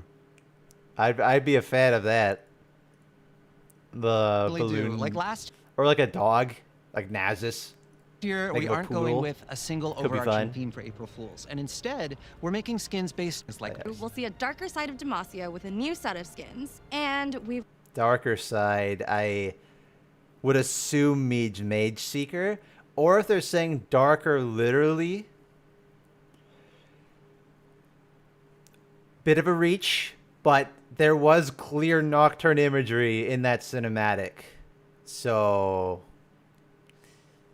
I'd be a fan of that. The Really do. balloon. Like last Or like a dog. Like Nasus. year, Like we a aren't going poodle. with a single Could be overarching fun. theme for April Fools, and instead, we're making skins based like We'll see a darker side of Demacia with a new set of skins, and we've Darker side, I would assume Mage Seeker. Or if they're saying darker literally, bit of a reach, but there was clear Nocturne imagery in that cinematic. So,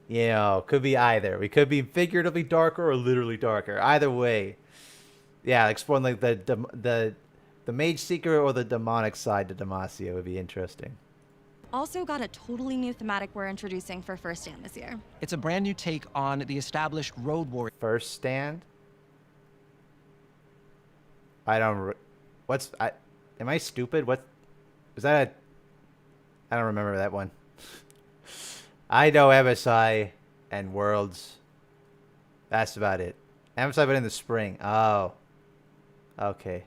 you know, could be either. We could be figuratively darker or literally darker. Either way, yeah, exploring like the Mage Seeker or the demonic side to Demacia would be interesting. also got a totally new thematic we're introducing for First Stand this year. It's a brand new take on the established Road Warrior. First stand. I don't. Am I stupid? What was that? I don't remember that one. I know MSI and Worlds. That's about it. MSI, but in the spring. Oh. Okay.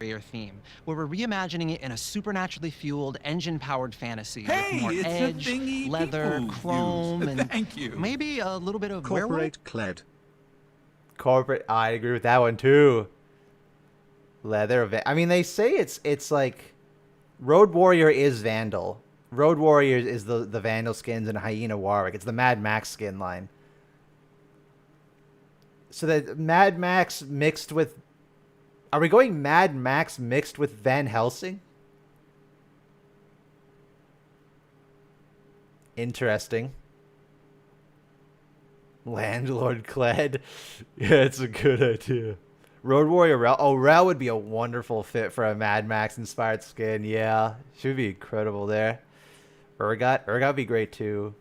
Theme, where we're reimagining it in a supernaturally fueled, engine-powered fantasy Hey, with more it's a edge, thingy leather, people chrome, use. and Thank you. maybe a little bit of werewolf. Corporate Kled. Corporate. I agree with that one too. Leather. I mean, they say it's like Road Warrior is Vandal. Road Warrior is the Vandal skins and Hyena Warwick. It's the Mad Max skin line. So that Mad Max mixed with. Are we going Mad Max mixed with Van Helsing? Interesting. Landlord Kled. Yeah, it's a good idea. Road Warrior Rel. Oh, Rel would be a wonderful fit for a Mad Max inspired skin. Yeah, should be incredible there. Urgot would be great too.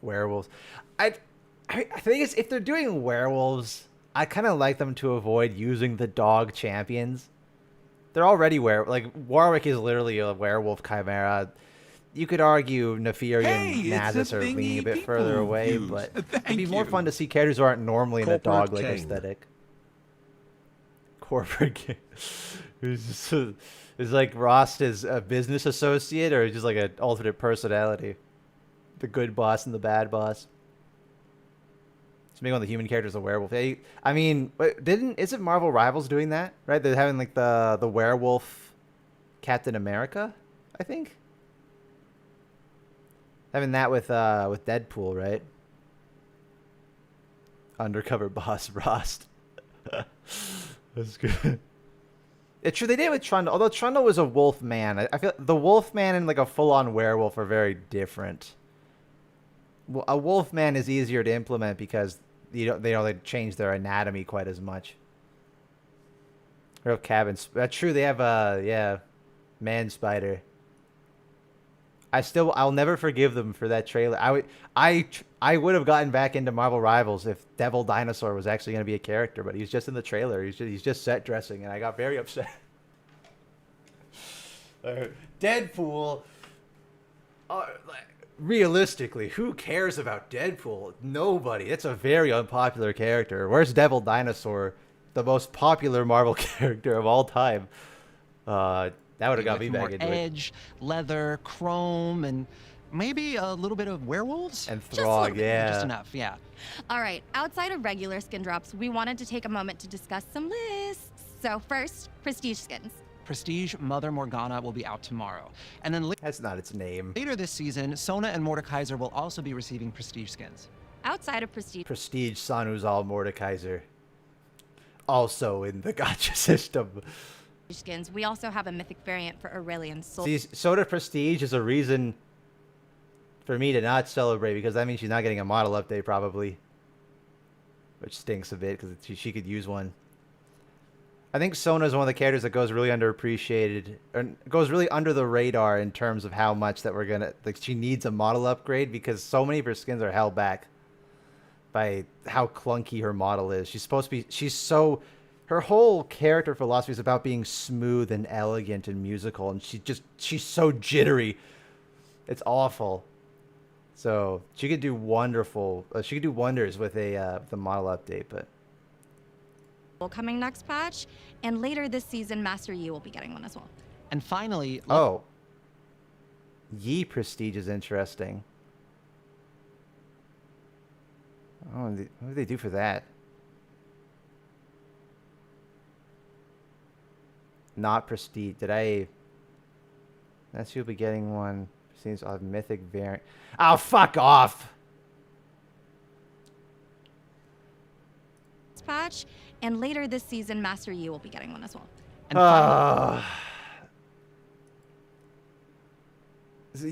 Werewolves. I think it's if they're doing werewolves, I kind of like them to avoid using the dog champions. They're already like Warwick is literally a werewolf chimera. You could argue Neferi and Nasus are leaning a bit further away, but it'd be more fun to see characters who aren't normally in a Corporate dog-like King. aesthetic. Corporate King. Is like Rost is a business associate, or just like an alternate personality? The good boss and the bad boss. Just make one of the human characters a werewolf. I mean, isn't Marvel Rivals doing that? Right? They're having like the werewolf Captain America, I think. Having that with Deadpool, right? Undercover boss Rost. That's good. It's true they did it with Trundle. Although Trundle was a wolf man, I feel the wolf man and like a full-on werewolf are very different. A wolf man is easier to implement because they don't change their anatomy quite as much. Real cabins. That's true. They have man spider. I'll never forgive them for that trailer. I would have gotten back into Marvel Rivals if Devil Dinosaur was actually going to be a character, but he's just in the trailer. He's just set dressing, and I got very upset. Deadpool. Realistically, who cares about Deadpool? Nobody. It's a very unpopular character. Where's Devil Dinosaur, the most popular Marvel character of all time? That would have got me with back more into it. edge, leather, chrome, and Maybe a little bit of werewolves? And Just a Throg, little bit, yeah. Just enough, yeah. All right, outside of regular skin drops, we wanted to take a moment to discuss some lists. So first, prestige skins. Prestige Mother Morgana will be out tomorrow. And then That's not its name. later this season, Sona and Mordekaiser will also be receiving prestige skins. Outside of prestige Prestige Sanuzal Mordekaiser. Also in the gacha system. skins, we also have a mythic variant for Aurelian Soul. See, Soda Prestige is a reason for me to not celebrate, because that means she's not getting a model update probably. Which stinks a bit, because she could use one. I think Sona is one of the characters that goes really underappreciated, or goes really under the radar in terms of how much that we're gonna, like, she needs a model upgrade, because so many of her skins are held back by how clunky her model is. She's supposed to be, her whole character philosophy is about being smooth and elegant and musical, and she's so jittery. It's awful. So she could do she could do wonders with the model update, but Coming next patch, and later this season, Master Yi will be getting one as well. And finally, oh, Yi Prestige is interesting. Oh, what do they do for that? Not Prestige. That's you'll be getting one. Seems odd mythic variant. Oh, fuck off! Patch, and later this season, Master Yi will be getting one as well. and finally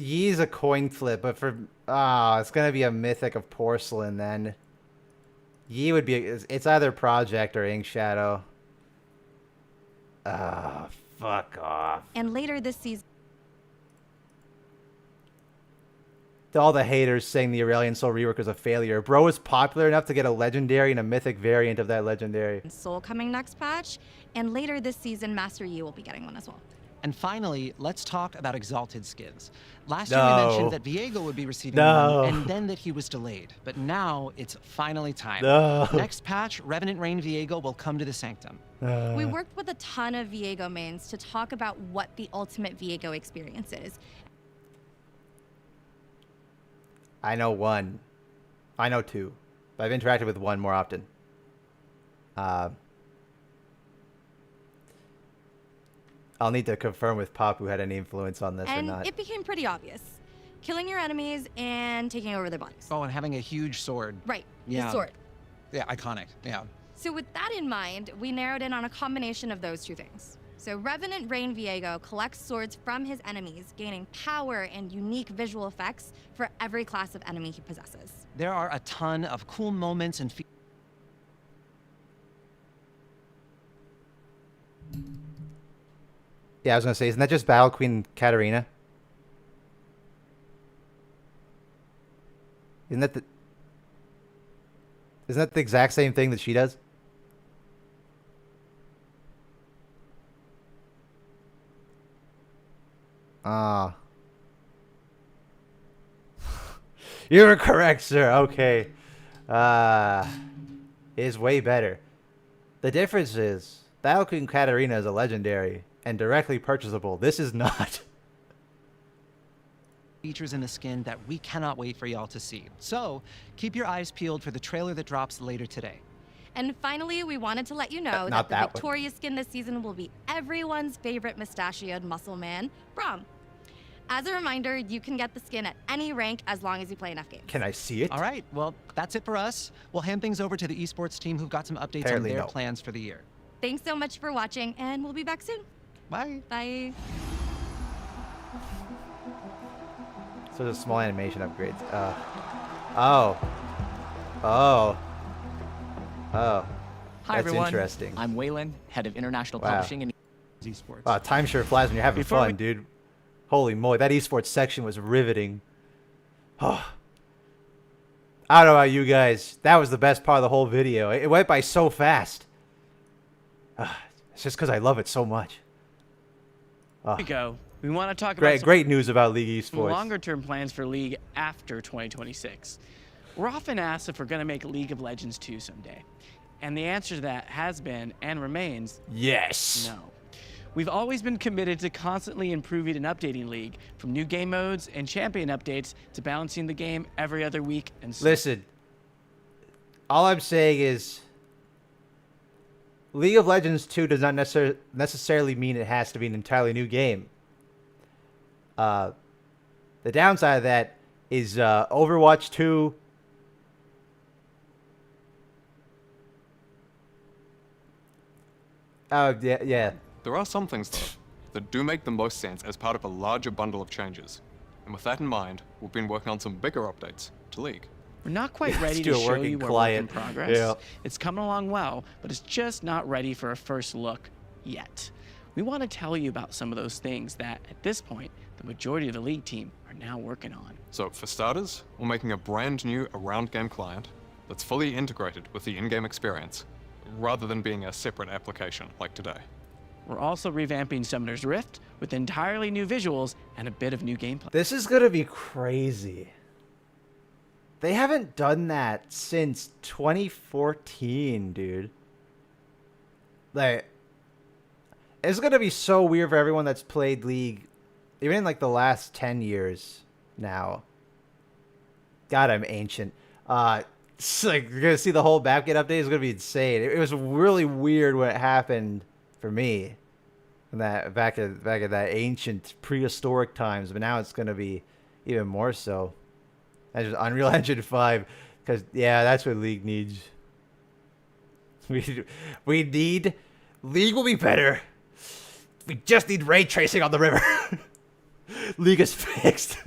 Yi's a coin flip, but it's gonna be a mythic of porcelain then. Yi would be, it's either Project or Ink Shadow. Fuck off. And later this season, To all the haters saying the Aurelian Soul rework was a failure, bro is popular enough to get a legendary and a mythic variant of that legendary. Soul coming next patch, and later this season, Master Yi will be getting one as well. And finally, let's talk about Exalted skins. Last year No. we mentioned that Viego would be receiving No. one, and then that he was delayed. But now it's finally time. No. Next patch, Revenant Rain Viego will come to the Sanctum. We worked with a ton of Viego mains to talk about what the ultimate Viego experience is. I know one. I know two. But I've interacted with one more often. I'll need to confirm with Pop who had any influence on this or And not. it became pretty obvious. Killing your enemies and taking over their bodies. Oh, and having a huge sword. Right, Yeah. the sword. Yeah, iconic. Yeah. So with that in mind, we narrowed in on a combination of those two things. So Revenant Rain Viego collects swords from his enemies, gaining power and unique visual effects for every class of enemy he possesses. There are a ton of cool moments and Yeah, I was gonna say, isn't that just Battle Queen Katarina? Isn't that the exact same thing that she does? Ah. You were correct, sir. Okay. Is way better. The difference is Battle Queen Katarina is a legendary and directly purchasable. This is not. features in the skin that we cannot wait for y'all to see. So keep your eyes peeled for the trailer that drops later today. And finally, we wanted to let you know Not that the that one. Victoria skin this season will be everyone's favorite mustachioed muscle man, Braum. As a reminder, you can get the skin at any rank as long as you play enough games. Can I see it? All right, well, that's it for us. We'll hand things over to the esports team who've got some updates Apparently on their no. plans for the year. Thanks so much for watching, and we'll be back soon. Bye. Bye. So there's small animation upgrades. Oh. Oh. Hi That's everyone. interesting. I'm Waylon, head of international Wow. publishing and esports. Wow, time sure flies when you're having Before fun, we- dude. Holy moly, that esports section was riveting. Oh. I don't know about you guys. That was the best part of the whole video. It went by so fast. It's just because I love it so much. Here we go. We want to talk about Great, some great news about League Esports. longer-term plans for League after 2026. We're often asked if we're going to make League of Legends 2 someday. And the answer to that has been and remains Yes. no. We've always been committed to constantly improving and updating League, from new game modes and champion updates to balancing the game every other week and so. Listen, all I'm saying is League of Legends 2 does not necessarily mean it has to be an entirely new game. The downside of that is Overwatch 2. Yeah. There are some things, though, that do make the most sense as part of a larger bundle of changes. And with that in mind, we've been working on some bigger updates to League. We're not quite ready do to a show working you our work in client. progress. Yeah. It's coming along well, but it's just not ready for a first look yet. We want to tell you about some of those things that, at this point, the majority of the League team are now working on. So, for starters, we're making a brand new around-game client that's fully integrated with the in-game experience, rather than being a separate application like today. We're also revamping Summoner's Rift with entirely new visuals and a bit of new gameplay. This is going to be crazy. They haven't done that since 2014, dude. Like, it's going to be so weird for everyone that's played League, even in like the last 10 years now. God, I'm ancient. It's like, you're going to see the whole Bapkit update. It's going to be insane. It was really weird what happened for me in that back at that ancient prehistoric times, but now it's going to be even more so. That's just Unreal Engine 5, because yeah, that's what League needs. We need League will be better. We just need ray tracing on the river. League is fixed.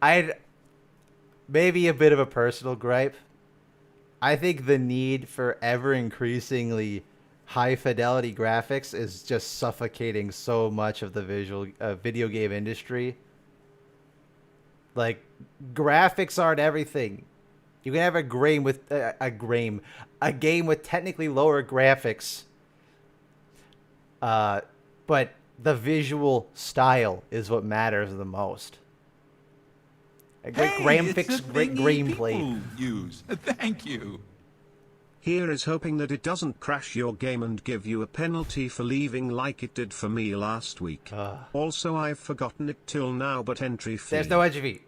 I'd maybe a bit of a personal gripe. I think the need for ever increasingly high fidelity graphics is just suffocating so much of the video game industry. Like, graphics aren't everything. You can have a game with technically lower graphics, but the visual style is what matters the most. A great graphics, great gameplay. Use. Thank you. Here is hoping that it doesn't crash your game and give you a penalty for leaving like it did for me last week. Also, I've forgotten it till now, but entry fee. There's no entry fee.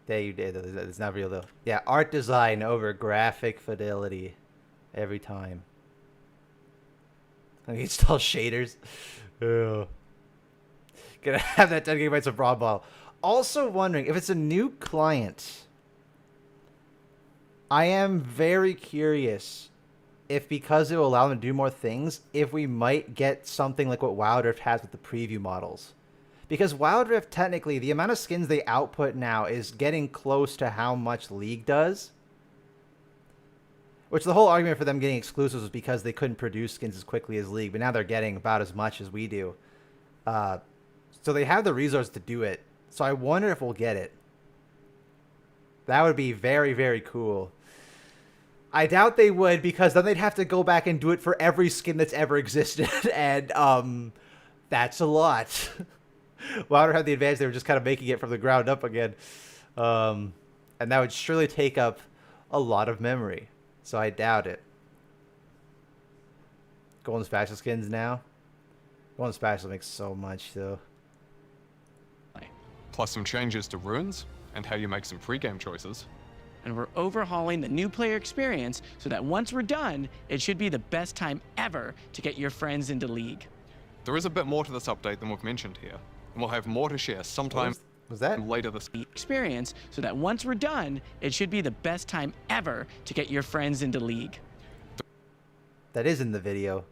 Yeah, you did. It's not real though. Yeah, art design over graphic fidelity every time. I mean, install shaders. Ugh. Gonna have that 10 gigabytes of broad ball. Also wondering if it's a new client. I am very curious if, because it will allow them to do more things, if we might get something like what Wild Rift has with the preview models. Because Wild Rift, technically, the amount of skins they output now is getting close to how much League does. Which the whole argument for them getting exclusives was because they couldn't produce skins as quickly as League, but now they're getting about as much as we do. So they have the resources to do it. So I wonder if we'll get it. That would be very, very cool. I doubt they would, because then they'd have to go back and do it for every skin that's ever existed, and that's a lot. Wilder had the advantage; they were just kind of making it from the ground up again, and that would surely take up a lot of memory. So I doubt it. Golden Spatula skins now. Golden Spatula makes so much though. Plus some changes to runes and how you make some pre-game choices. And we're overhauling the new player experience so that once we're done, it should be the best time ever to get your friends into League. There is a bit more to this update than we've mentioned here, and we'll have more to share sometime Was that? later this Experience so that once we're done, it should be the best time ever to get your friends into League. That is in the video.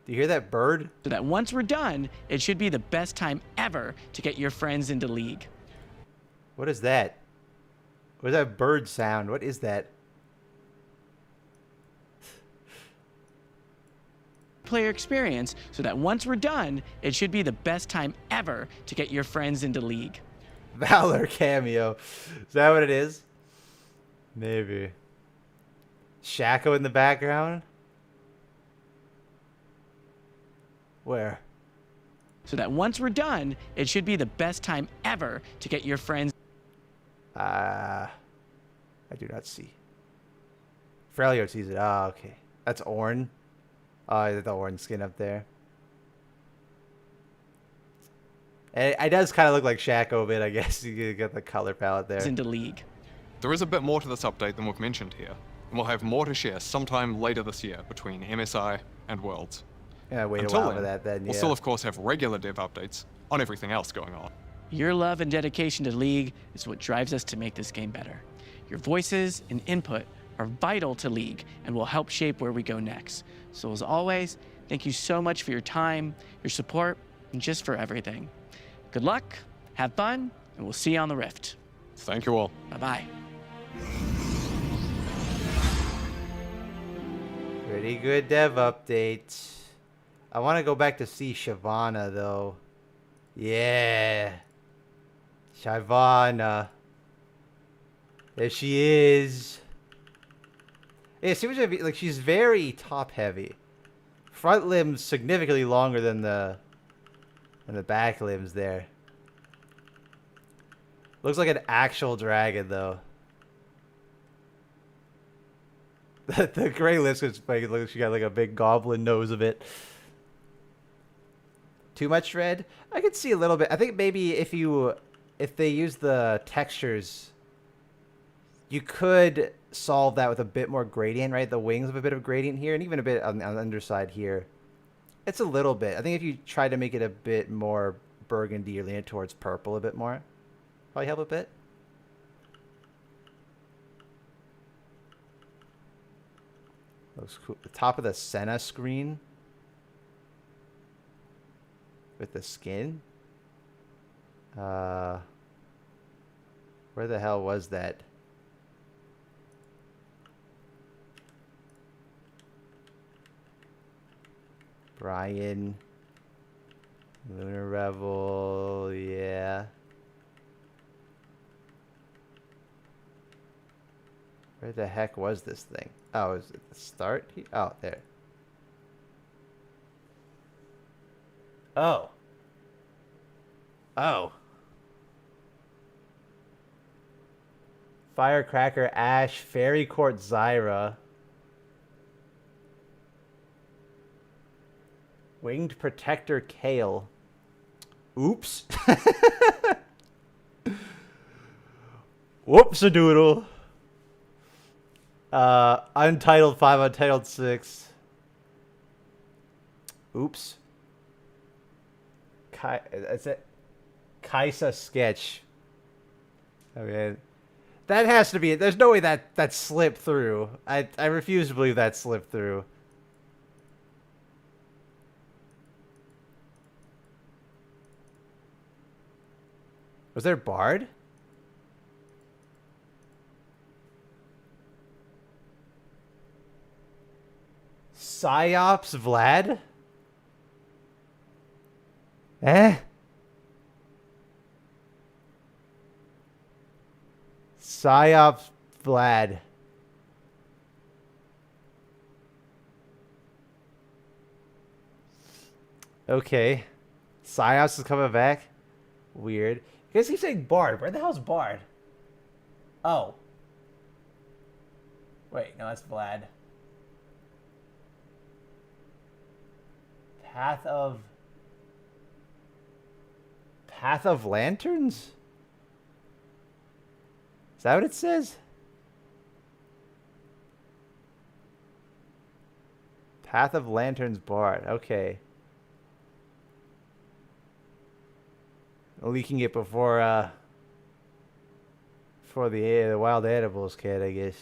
Do you hear that bird? So that once we're done, it should be the best time ever to get your friends into League. What is that? What is that bird sound? What is that? Player experience so that once we're done, it should be the best time ever to get your friends into League. Valor cameo. Is that what it is? Maybe. Shaco in the background? Where? So that once we're done, it should be the best time ever to get your friends. I do not see. Frelio sees it. Oh, okay. That's Ornn. Oh, the Ornn skin up there. And it does kind of look like Shaco a bit, I guess. You get the color palette there. Into League. There is a bit more to this update than we've mentioned here, and we'll have more to share sometime later this year between MSI and Worlds. Yeah, wait Until a while then, for that then, yeah. we'll still of course have regular dev updates on everything else going on. Your love and dedication to League is what drives us to make this game better. Your voices and input are vital to League and will help shape where we go next. So as always, thank you so much for your time, your support, and just for everything. Good luck, have fun, and we'll see you on the Rift. Thank you all. Bye-bye. Pretty good dev update. I want to go back to see Shyvana, though. Yeah. Shyvana. There she is. Yeah, seems like she's very top heavy. Front limbs significantly longer than the back limbs there. Looks like an actual dragon, though. The gray lips looks like she got like a big goblin nose of it. Too much red? I could see a little bit. I think maybe if they use the textures, you could solve that with a bit more gradient, right? The wings have a bit of gradient here, and even a bit on the underside here. It's a little bit. I think if you try to make it a bit more burgundy or lean it towards purple a bit more, probably help a bit. Looks cool. The top of the Senna screen with the skin. Where the hell was that? Brian. Lunar Revel, yeah. Where the heck was this thing? Oh, is it the start? Oh, there. Oh. Oh. Firecracker, Ash, Fairy Court, Zyra. Winged Protector, Kale. Oops. Whoops-a-doodle. Untitled 5, Untitled 6. Oops. Is it Kaisa sketch? Okay. That has to be it. There's no way that slipped through. I refuse to believe that slipped through. Was there Bard? Psyops Vlad? Eh? Psyops Vlad. Okay. Psyops is coming back? Weird. You guys keep saying Bard. Where the hell's Bard? Oh. Wait, no, that's Vlad. Path of Lanterns? Is that what it says? Path of Lanterns Bard. Okay. Leaking it before the Wild Animals kid, I guess.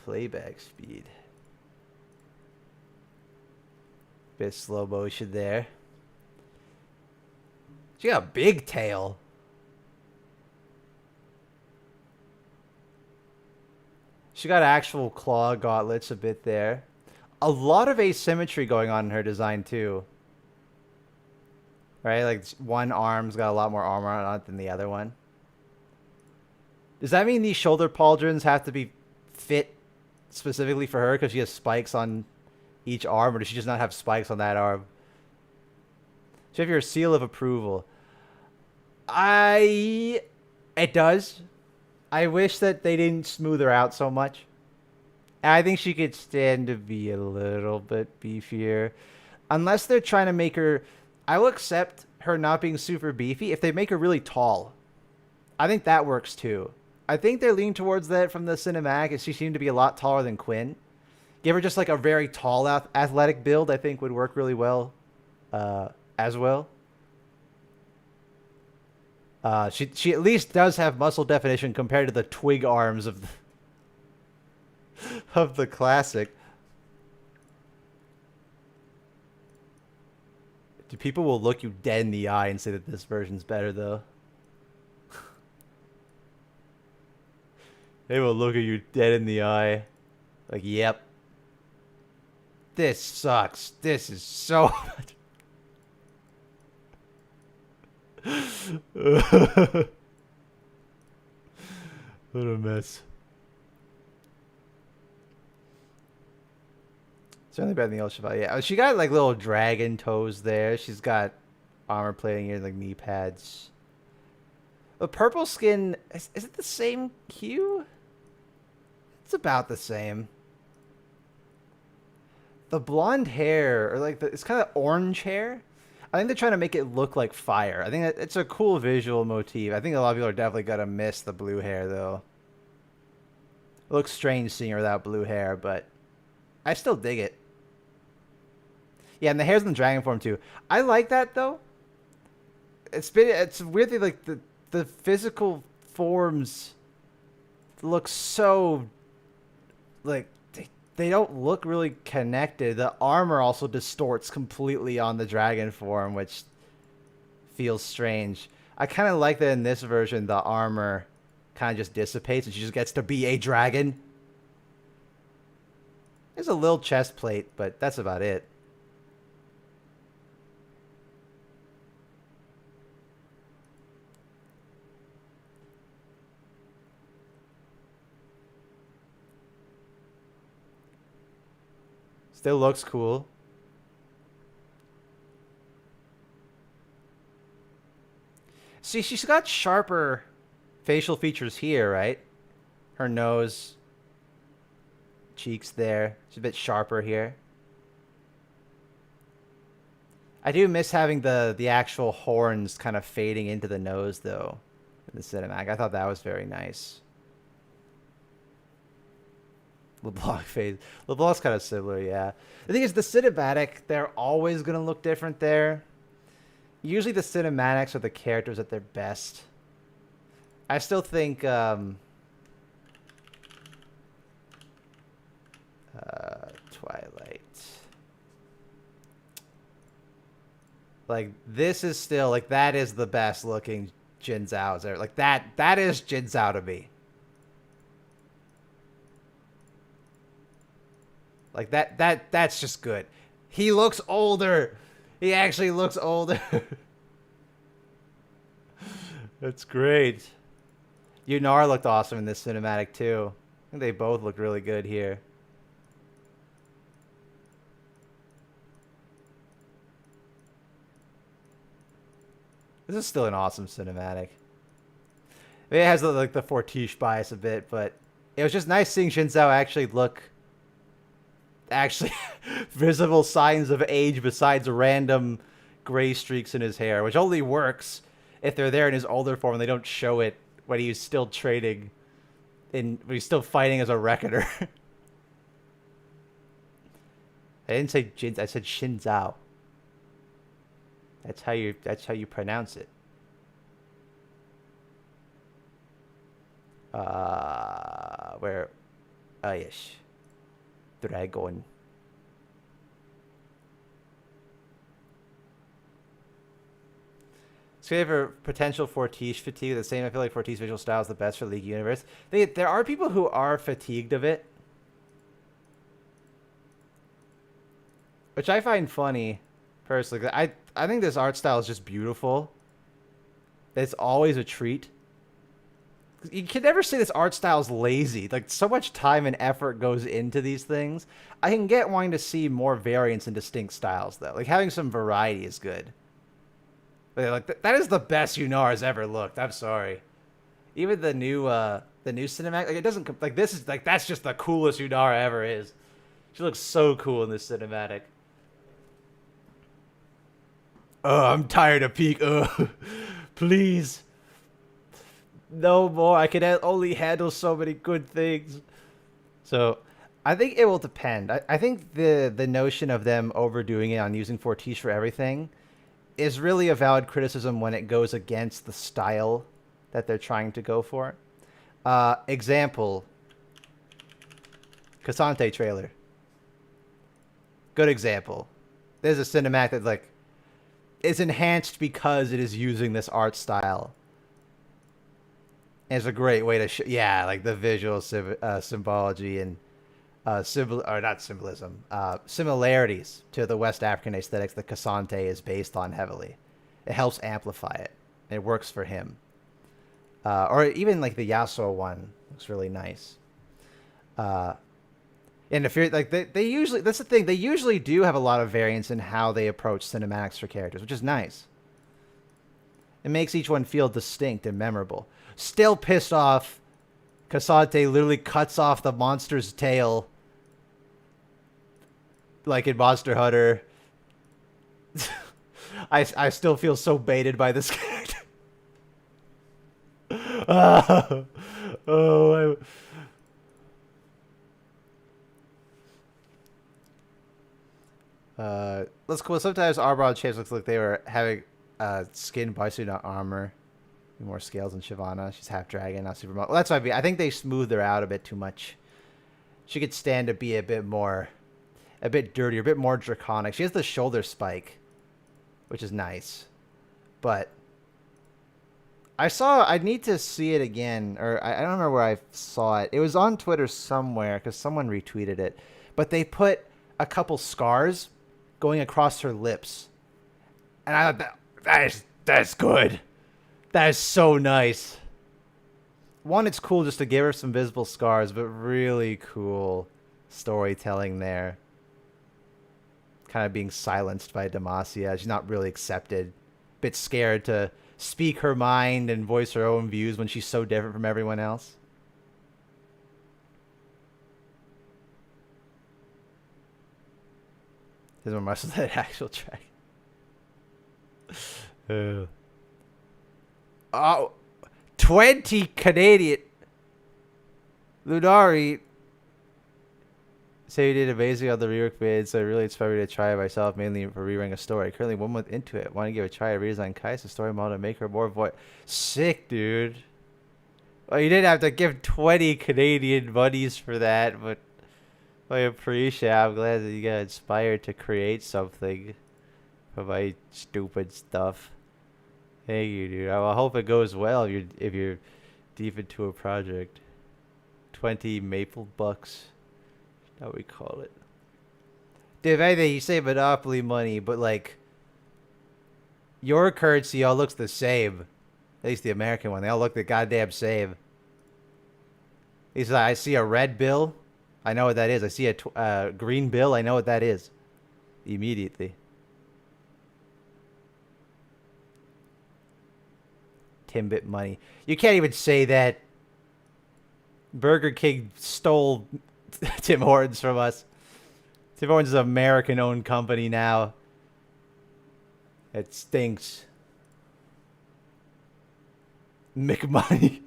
Playback speed. Bit slow motion there. She got a big tail. She got actual claw gauntlets a bit there. A lot of asymmetry going on in her design too. Right? Like one arm's got a lot more armor on it than the other one. Does that mean these shoulder pauldrons have to be fit specifically for her because she has spikes on each arm, or does she just not have spikes on that arm? So you have your seal of approval. It does. I wish that they didn't smooth her out so much. I think she could stand to be a little bit beefier. Unless they're trying to make her... I will accept her not being super beefy if they make her really tall. I think that works too. I think they're leaning towards that from the cinematic, as she seemed to be a lot taller than Quinn. Give her just like a very tall athletic build, I think would work really well as well. She at least does have muscle definition compared to the twig arms of the classic. People will look you dead in the eye and say that this version's better, though. They will look at you dead in the eye. Like, yep. This sucks. This is so much. What a mess. Certainly better than the El Chevalier. Yeah, she got like little dragon toes there. She's got armor plating here, like knee pads. The purple skin, is it the same hue? It's about the same. The blonde hair, or like it's kind of orange hair. I think they're trying to make it look like fire. I think it's a cool visual motif. I think a lot of people are definitely gonna miss the blue hair though. It looks strange seeing her without blue hair, but I still dig it. Yeah, and the hair's in the dragon form too. I like that though. It's weirdly like the physical forms look so like they don't look really connected. The armor also distorts completely on the dragon form, which feels strange. I kind of like that in this version the armor kind of just dissipates and she just gets to be a dragon. There's a little chest plate, but that's about it. Still looks cool. See, she's got sharper facial features here, right? Her nose, cheeks there. She's a bit sharper here. I do miss having the actual horns kind of fading into the nose, though, in the cinematic. I thought that was very nice. LeBlanc phase. LeBlanc's kind of similar, yeah. The thing is, the cinematic, they're always going to look different there. Usually the cinematics are the characters at their best. I still think Twilight. Like, this is still, like, that is the best looking Jin Zhao's there. Like, that is Jin Zhao to me. Like, that's just good. He looks older. He actually looks older. That's great. Yunar looked awesome in this cinematic, too. I think they both look really good here. This is still an awesome cinematic. It has like the Fortiche bias a bit, but it was just nice seeing Jin Zhao actually look... actually visible signs of age besides random gray streaks in his hair, which only works if they're there in his older form and they don't show it when he's still trading when he's still fighting as a reckoner. I didn't say Jin, I said Xin Zhao. That's how you pronounce it. Where yes. Dragon. So for potential Fortiche fatigue, the same. I feel like Fortiche visual style is the best for League Universe. There are people who are fatigued of it, which I find funny, personally. I think this art style is just beautiful. It's always a treat. You can never say this art style is lazy. Like, so much time and effort goes into these things. I can get wanting to see more variants and distinct styles, though. Like, having some variety is good. But, like, that is the best Yunar has ever looked. I'm sorry. Even the new The new cinematic, like it doesn't like this is like that's just the coolest Yunara ever is. She looks so cool in this cinematic. Oh, I'm tired of Peak. Please. No more. I can only handle so many good things. So, I think it will depend. I think the notion of them overdoing it on using Fortiche for everything is really a valid criticism when it goes against the style that they're trying to go for. Example. Cassante trailer. Good example. There's a cinematic that like is enhanced because it is using this art style. And it's a great way to yeah, like the visual symbology and similarities to the West African aesthetics that Cassante is based on heavily. It helps amplify it. It works for him. Or even like the Yasuo one looks really nice. And if you're like they usually, that's the thing, they usually do have a lot of variance in how they approach cinematics for characters, which is nice. It makes each one feel distinct and memorable. Still pissed off Cassante literally cuts off the monster's tail like in Monster Hunter. I still feel so baited by this character. That's cool. Sometimes Arbor shapes looks like they were having skin bison armor. More scales than Shyvana. She's half dragon, not super. Well, that's what I think they smoothed her out a bit too much. She could stand to be a bit dirtier, a bit more draconic. She has the shoulder spike, which is nice. But I need to see it again, or I don't remember where I saw it. It was on Twitter somewhere because someone retweeted it. But they put a couple scars going across her lips, and I thought that's good. That is so nice. One, it's cool just to give her some visible scars, but really cool storytelling there. Kind of being silenced by Demacia. She's not really accepted. Bit scared to speak her mind and voice her own views when she's so different from everyone else. There's more muscle than actual track. Oh, 20 Canadian. Lunari say you did amazing on the rework vid, so I really inspired me to try it myself, mainly for rewriting a story. Currently 1 month into it. Want to give a try to redesign Kai'Sa's story model to make her more sick, dude. Well, you didn't have to give 20 Canadian monies for that, but I appreciate it. I'm glad that you got inspired to create something from my stupid stuff. Thank you, dude. I hope it goes well if you're deep into a project. 20 maple bucks. That's what we call it. Dude, if anything, you say Monopoly money, but like your currency all looks the same. At least the American one. They all look the goddamn same. He's like, I see a red bill. I know what that is. I see a green bill. I know what that is. Immediately. Timbit money. You can't even say that Burger King stole Tim Hortons from us. Tim Hortons is an American-owned company now. It stinks. McMoney.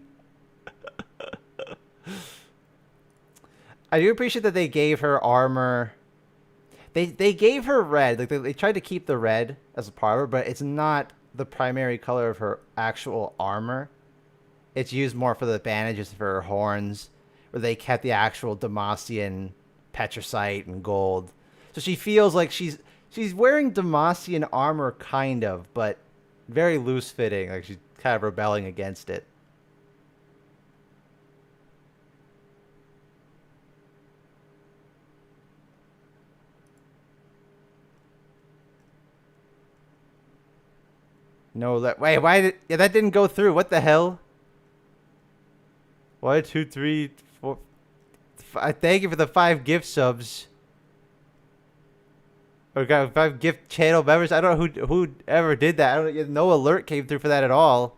I do appreciate that they gave her armor. They gave her red. Like they tried to keep the red as a part of her, but it's not the primary color of her actual armor. It's used more for the bandages for her horns, where they kept the actual Demacian petricite and gold. So she feels like she's wearing Demacian armor kind of, but very loose fitting. Like she's kind of rebelling against it. No, that wait, why did that didn't go through? What the hell? 1, 2, 3, 4. Thank you for the 5 gift subs. Or got 5 gift channel members. I don't know who ever did that. No alert came through for that at all.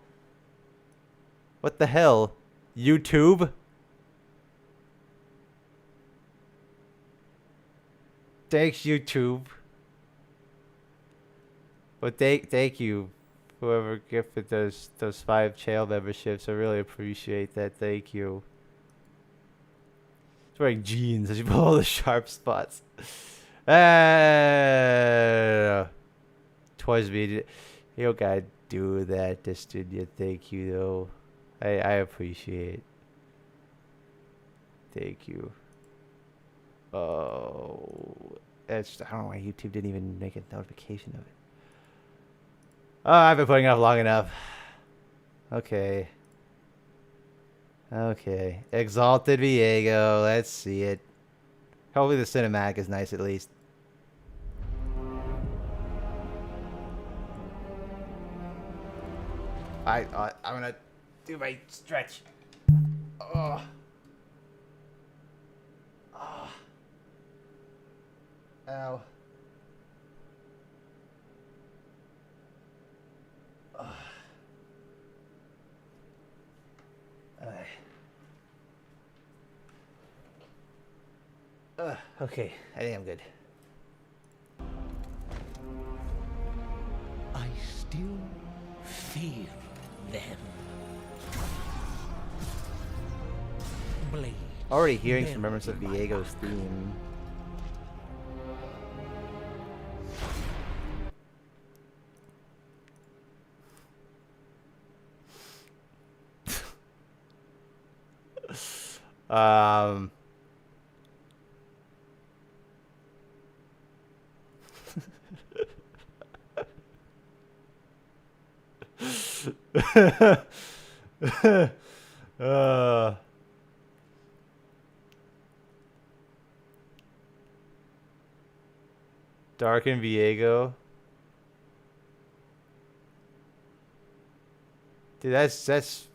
What the hell? YouTube. Thanks, YouTube. Well, thank you, whoever gifted those 5 channel memberships. I really appreciate that. Thank you. He's wearing jeans as you pull all the sharp spots. Twice me. You don't gotta do that, Distunia. Thank you, though. I appreciate. Thank you. Oh, that's, I don't know why YouTube didn't even make a notification of it. Oh, I've been putting it up long enough. Okay. Okay. Exalted Viego. Let's see it. Hopefully the cinematic is nice at least. I'm gonna do my stretch. Oh. Oh. Ow. Okay, I think I'm good. I still feel them. Blade. Already hearing some remnants of Viego's theme. Dark and Viego. Dude, that's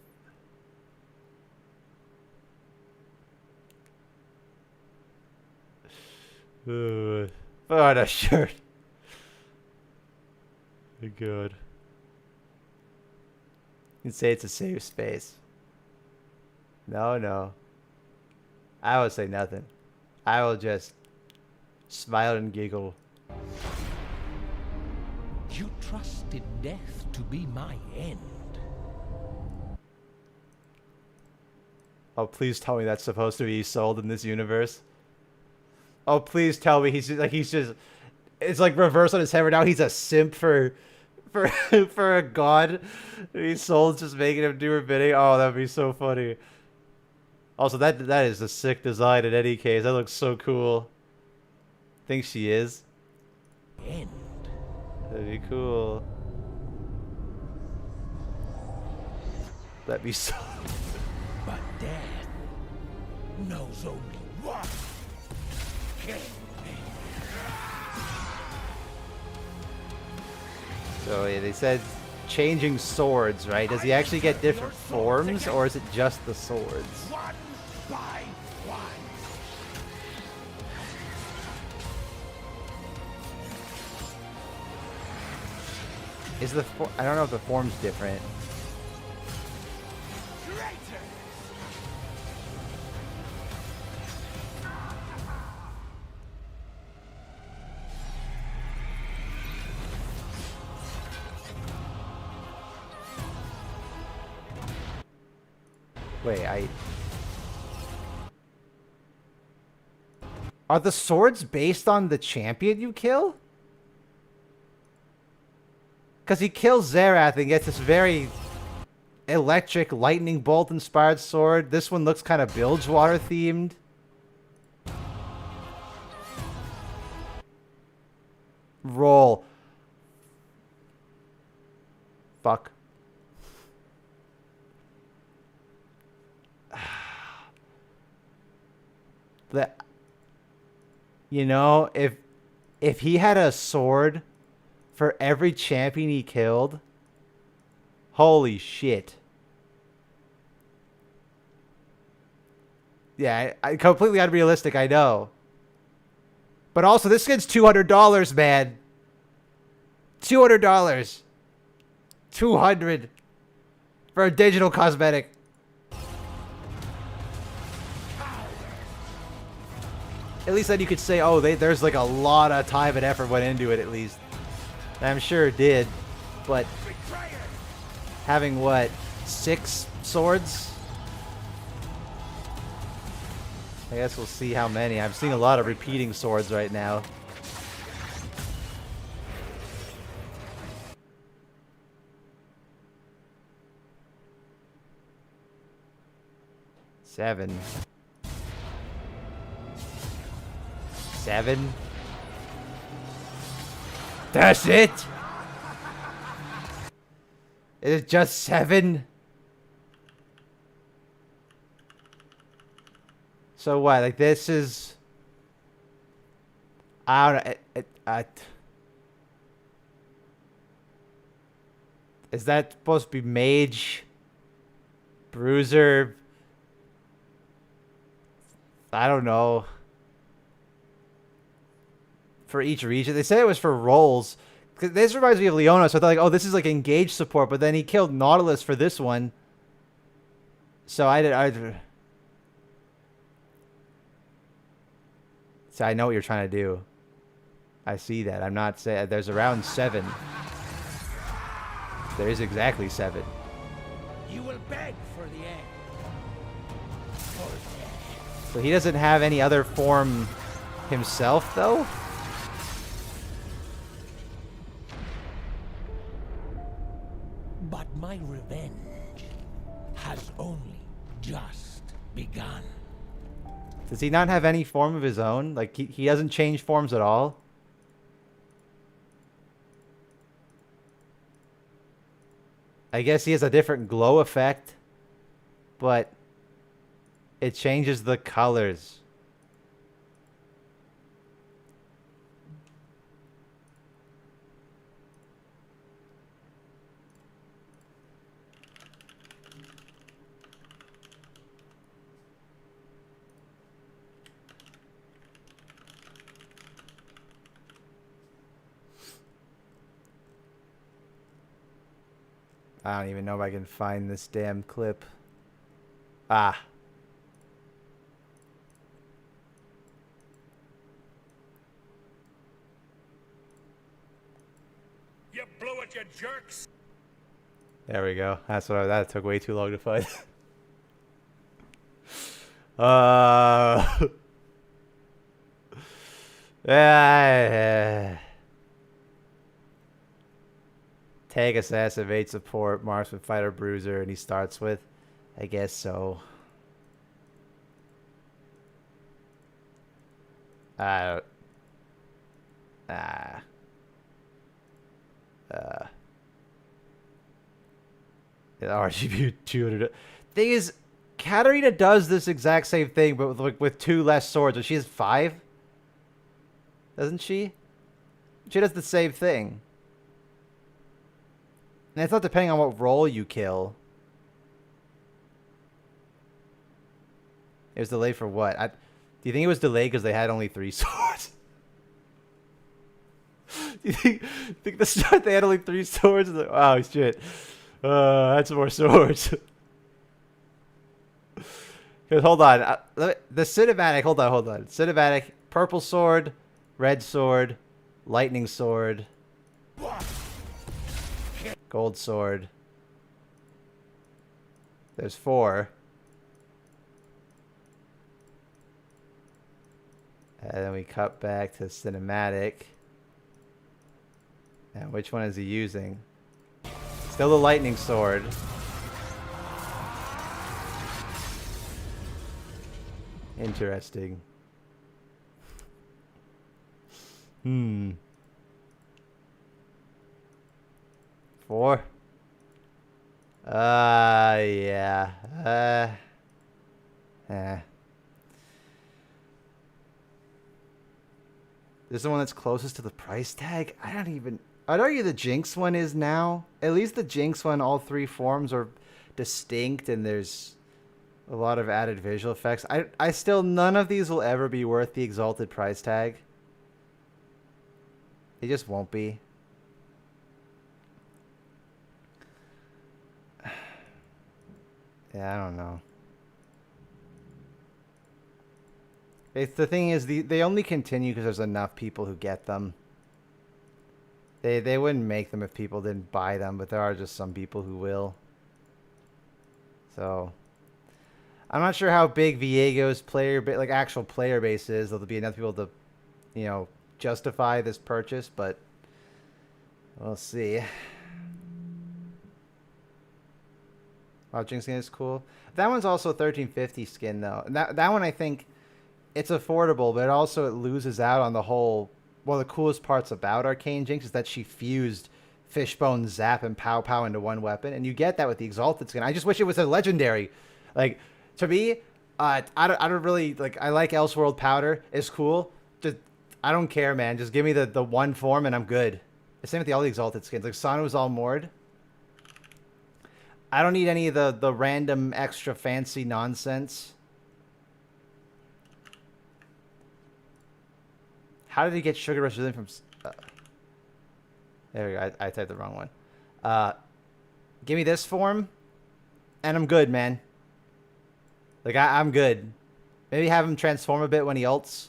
oh, that shirt. Good. You can say it's a safe space. No. I will say nothing. I will just smile and giggle. You trusted death to be my end. Oh, please tell me that's supposed to be sold in this universe. Oh, please tell me he's just it's like reverse on his head right now. He's a simp for a god. He's sold just making him do her bidding. Oh, that'd be so funny. Also, that is a sick design in any case. That looks so cool. Think she is. End. That'd be cool. That'd be so. But death knows only one. Kill me. So yeah, they said changing swords, right? Does he actually get different forms, or is it just the swords? One by one. Is the I don't know if the form's different. Wait, are the swords based on the champion you kill? Because he kills Xerath and gets this very electric lightning bolt inspired sword. This one looks kind of Bilgewater themed. Roll. Fuck. That, you know, if he had a sword for every champion he killed, holy shit. Yeah, I completely unrealistic, I know. But also, this skin's $200, man. $200. $200 for a digital cosmetic. at least then you could say, oh, there's like a lot of time and effort went into it at least. And I'm sure it did, but having what, 6 swords? I guess we'll see how many. I'm seeing a lot of repeating swords right now. Seven. That's it? It is just 7? So what? Like this is... I don't know. Is that supposed to be mage? Bruiser? I don't know. For each region. They said it was for roles. This reminds me of Leona, so I thought like, oh, this is like engaged support, but then he killed Nautilus for this one. So so I know what you're trying to do. I see that. I'm not saying there's around 7. There is exactly 7. You will beg for the end. So he doesn't have any other form himself, though? But my revenge has only just begun. Does he not have any form of his own? Like, he doesn't change forms at all? I guess he has a different glow effect, but it changes the colors. I don't even know if I can find this damn clip. Ah. You blew it, you jerks! There we go. That took way too long to find. Yeah. Tag assassin, evade support, marksman, fighter, bruiser, and he starts with, I guess so. RGB 200. Thing is, Katarina does this exact same thing, but with 2 less swords. But she has 5, doesn't she? She does the same thing. And it's not depending on what role you kill. It was delayed for what? Do you think it was delayed because they had only 3 swords? Do you think the start they had only 3 swords? Like, oh shit. That's more swords. Because hold on. The cinematic, hold on. Cinematic, purple sword, red sword, lightning sword. Gold sword. There's 4. And then we cut back to cinematic. And which one is he using? Still the lightning sword. Interesting. 4. Yeah. This is the one that's closest to the price tag? I'd argue the Jinx one is now. At least the Jinx one, all 3 forms are distinct and there's a lot of added visual effects. I still, none of these will ever be worth the exalted price tag. They just won't be. Yeah, I don't know. The thing is, they only continue because there's enough people who get them. They wouldn't make them if people didn't buy them, but there are just some people who will. So I'm not sure how big Viego's actual player base is. There'll be enough people to, justify this purchase, but we'll see. Wow, Jinx skin is cool. That one's also 1350 skin though. And that one I think it's affordable, but also it loses out on the whole. One of the coolest parts about Arcane Jinx is that she fused Fishbone, Zap, and Pow Pow into one weapon, and you get that with the Exalted skin. I just wish it was a legendary. Like, to me, I don't really like. I like Elseworld Powder. It's cool. Just I don't care, man. Just give me the one form and I'm good. The same with all the Exalted skins. Like Sana's all moored. I don't need any of the random extra fancy nonsense. How did he get Sugar Rush Resilient from... there we go. I typed the wrong one. Give me this form, and I'm good, man. Like, I'm good. Maybe have him transform a bit when he ults.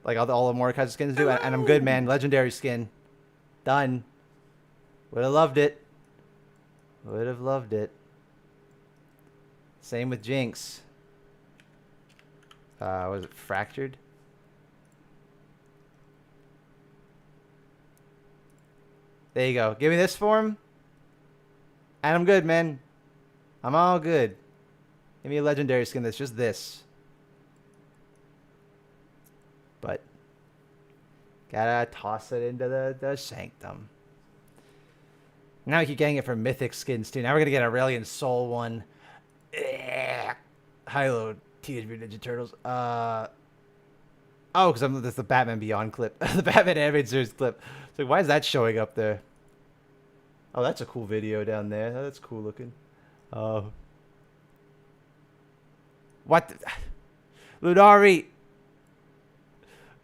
Like all the Mordekaiser skins do. And I'm good, man. Legendary skin. Done. Would have loved it. Would have loved it. Same with Jinx. Was it Fractured? There you go. Give me this form. And I'm good, man. I'm all good. Give me a legendary skin that's just this. But gotta toss it into the Sanctum. Now we keep getting it for mythic skins too. Now we're gonna get Aurelion Soul one. Hilo Teenage Mutant Ninja Turtles. Oh, because that's the Batman Beyond clip. The Batman Animated Series clip. So why is that showing up there? Oh, that's a cool video down there. Oh, that's cool looking. What? Lunari!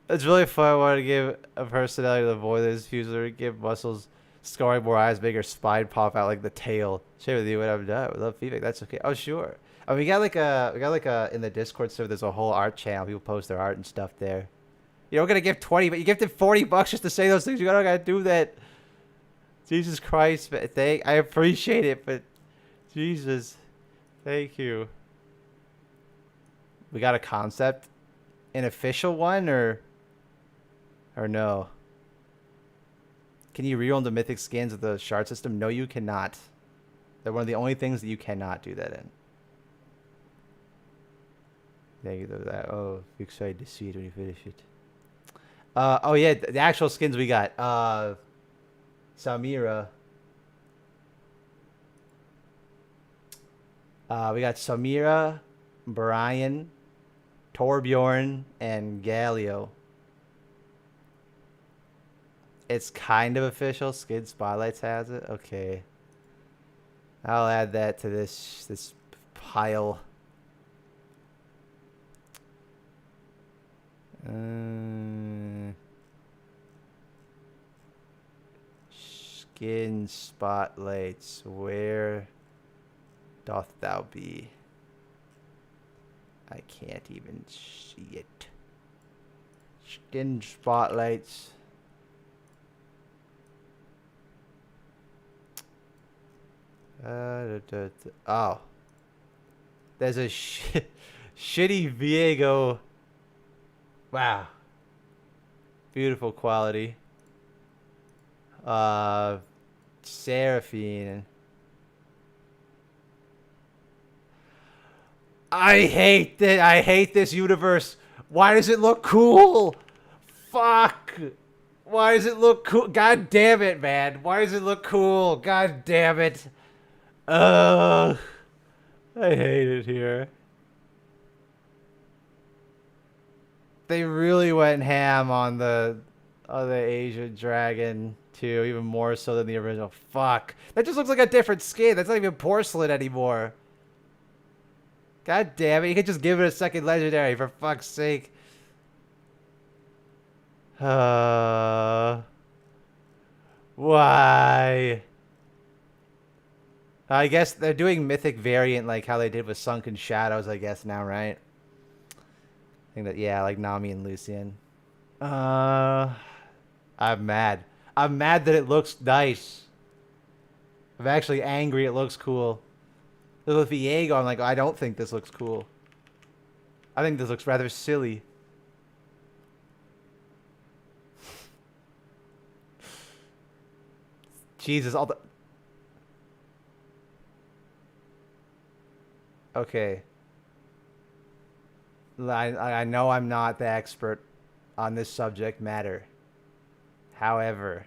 It's really fun. I want to give a personality to the Boilers Fuser, give muscles scoring more eyes, bigger spine pop out like the tail. Share with you what I've done. We love feedback. That's okay. Oh, sure. Oh, we got like a in the Discord server. There's a whole art channel. People post their art and stuff there. You don't gotta give 20, but you gifted $40 just to say those things. You don't gotta do that. Jesus Christ, I appreciate it, but Jesus, thank you. We got a concept, an official one, or no? Can you reroll the mythic skins of the shard system? No, you cannot. They're one of the only things that you cannot do that in. Thank you for that. Oh, excited to see it when you finish it. Oh yeah, the actual skins we got. Samira. We got Samira, Brian, Torbjorn, and Galio. It's kind of official. Skid Spotlights has it. Okay. I'll add that to this pile. Skin Spotlights, where doth thou be? I can't even see it. Skin Spotlights. Oh. There's a shitty Viego. Wow. Beautiful quality. Seraphine. I hate that. I hate this universe. Why does it look cool? Fuck. Why does it look cool? God damn it, man. Why does it look cool? God damn it. Ugh. I hate it here. They really went ham on the Asian dragon too, even more so than the original. Fuck. That just looks like a different skin. That's not even porcelain anymore. God damn it. You could just give it a second legendary, for fuck's sake. Why? I guess they're doing mythic variant like how they did with Sunken Shadows, I guess, now, right? think that, yeah, like Nami and Lucian. I'm mad. I'm mad that it looks nice. I'm actually angry it looks cool. With Viego, I'm like, I don't think this looks cool. I think this looks rather silly. Jesus, all the... Okay. I know I'm not the expert on this subject matter. However,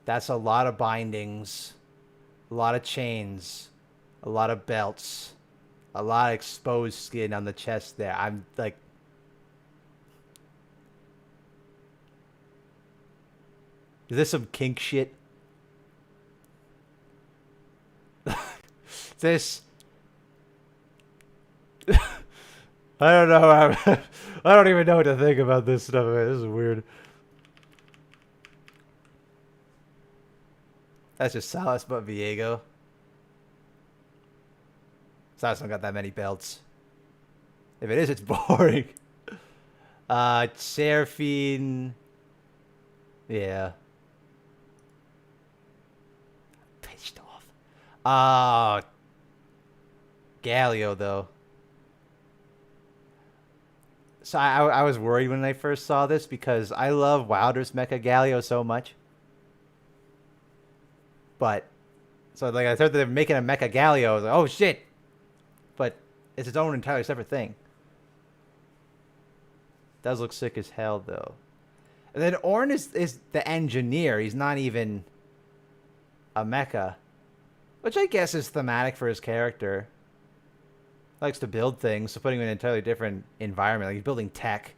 that's a lot of bindings, a lot of chains, a lot of belts, a lot of exposed skin on the chest there. I'm like... Is this some kink shit? This... I don't know. I don't even know what to think about this stuff. This is weird. That's just Salas, but Viego. Salas don't got that many belts. If it is, it's boring. Seraphine. Yeah. Pissed off. Galio, though. So I was worried when I first saw this because I love Wilder's Mecha Galio so much. But, so like I thought they were making a Mecha Galio. I was like, oh shit. But it's its own entirely separate thing. Does look sick as hell though. And then Ornn is the engineer. He's not even a mecha. Which I guess is thematic for his character. Likes to build things, so putting him in an entirely different environment. Like he's building tech.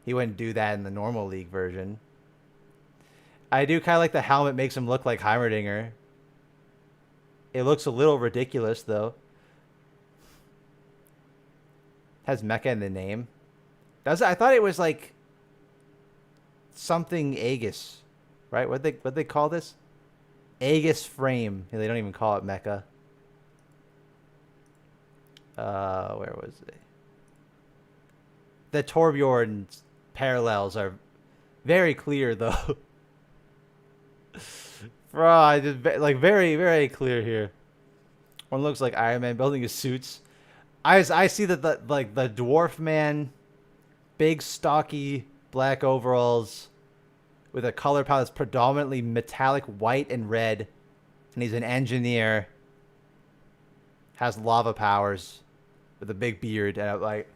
He wouldn't do that in the normal League version. I do kind of like the helmet makes him look like Heimerdinger. It looks a little ridiculous, though. Has mecha in the name. I thought it was like something Aegis, right? What'd they call this? Aegis frame. Yeah, they don't even call it mecha. Where was it? The Torbjorn parallels are very clear, though. Bro, just like very, very clear here. One looks like Iron Man building his suits. I see that the dwarf man, big stocky black overalls, with a color palette that's predominantly metallic white and red, and he's an engineer. Has lava powers, with a big beard, and I'm like,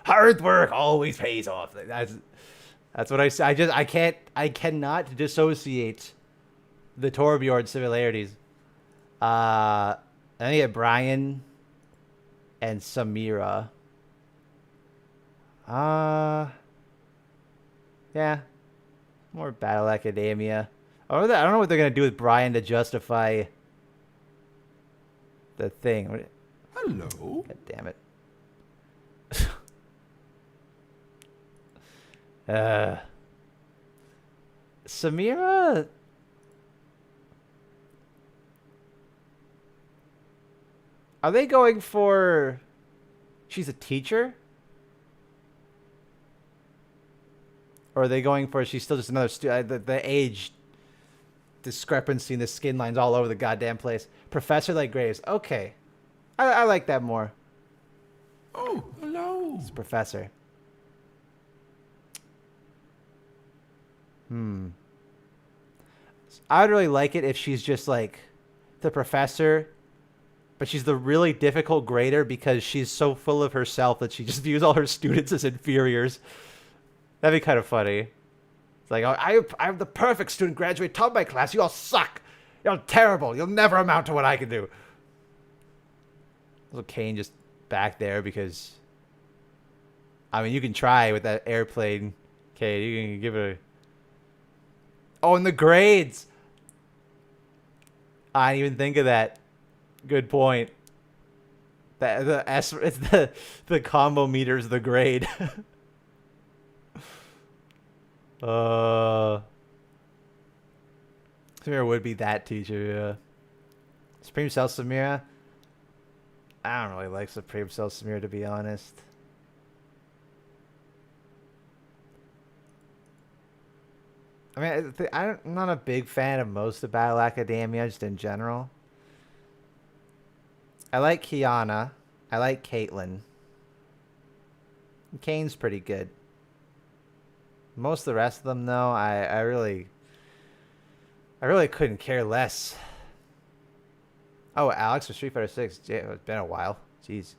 hard work always pays off. That's what I say. I cannot dissociate the Torbjorn similarities. Then you get Brian and Samira. Yeah. More Battle Academia. I don't know what they're going to do with Brian to justify the thing. Hello. God damn it. Samira... Are they going for... She's a teacher? Or are they going for she's still just another student? The age discrepancy in the skin lines all over the goddamn place. Professor like Graves. Okay. I like that more. Oh, hello. It's Professor. I would really like it if she's just like the professor, but she's the really difficult grader because she's so full of herself that she just views all her students as inferiors. That'd be kind of funny. It's like, oh, I'm the perfect student, graduate, top of my class. You all suck. You're terrible. You'll never amount to what I can do. Little Kane just back there because, I mean, you can try with that airplane. Okay, you can give it a... Oh, and the grades. I didn't even think of that. Good point. It's the combo meter is the grade. Samira would be that teacher, yeah. Supreme Cell Samira. I don't really like Supreme Cell Samira, to be honest. I mean, I'm not a big fan of most of Battle Academia, just in general. I like Kiana. I like Caitlyn. Kane's pretty good. Most of the rest of them, though, I really couldn't care less. Oh, Alex for Street Fighter 6. Yeah, it's been a while. Jeez.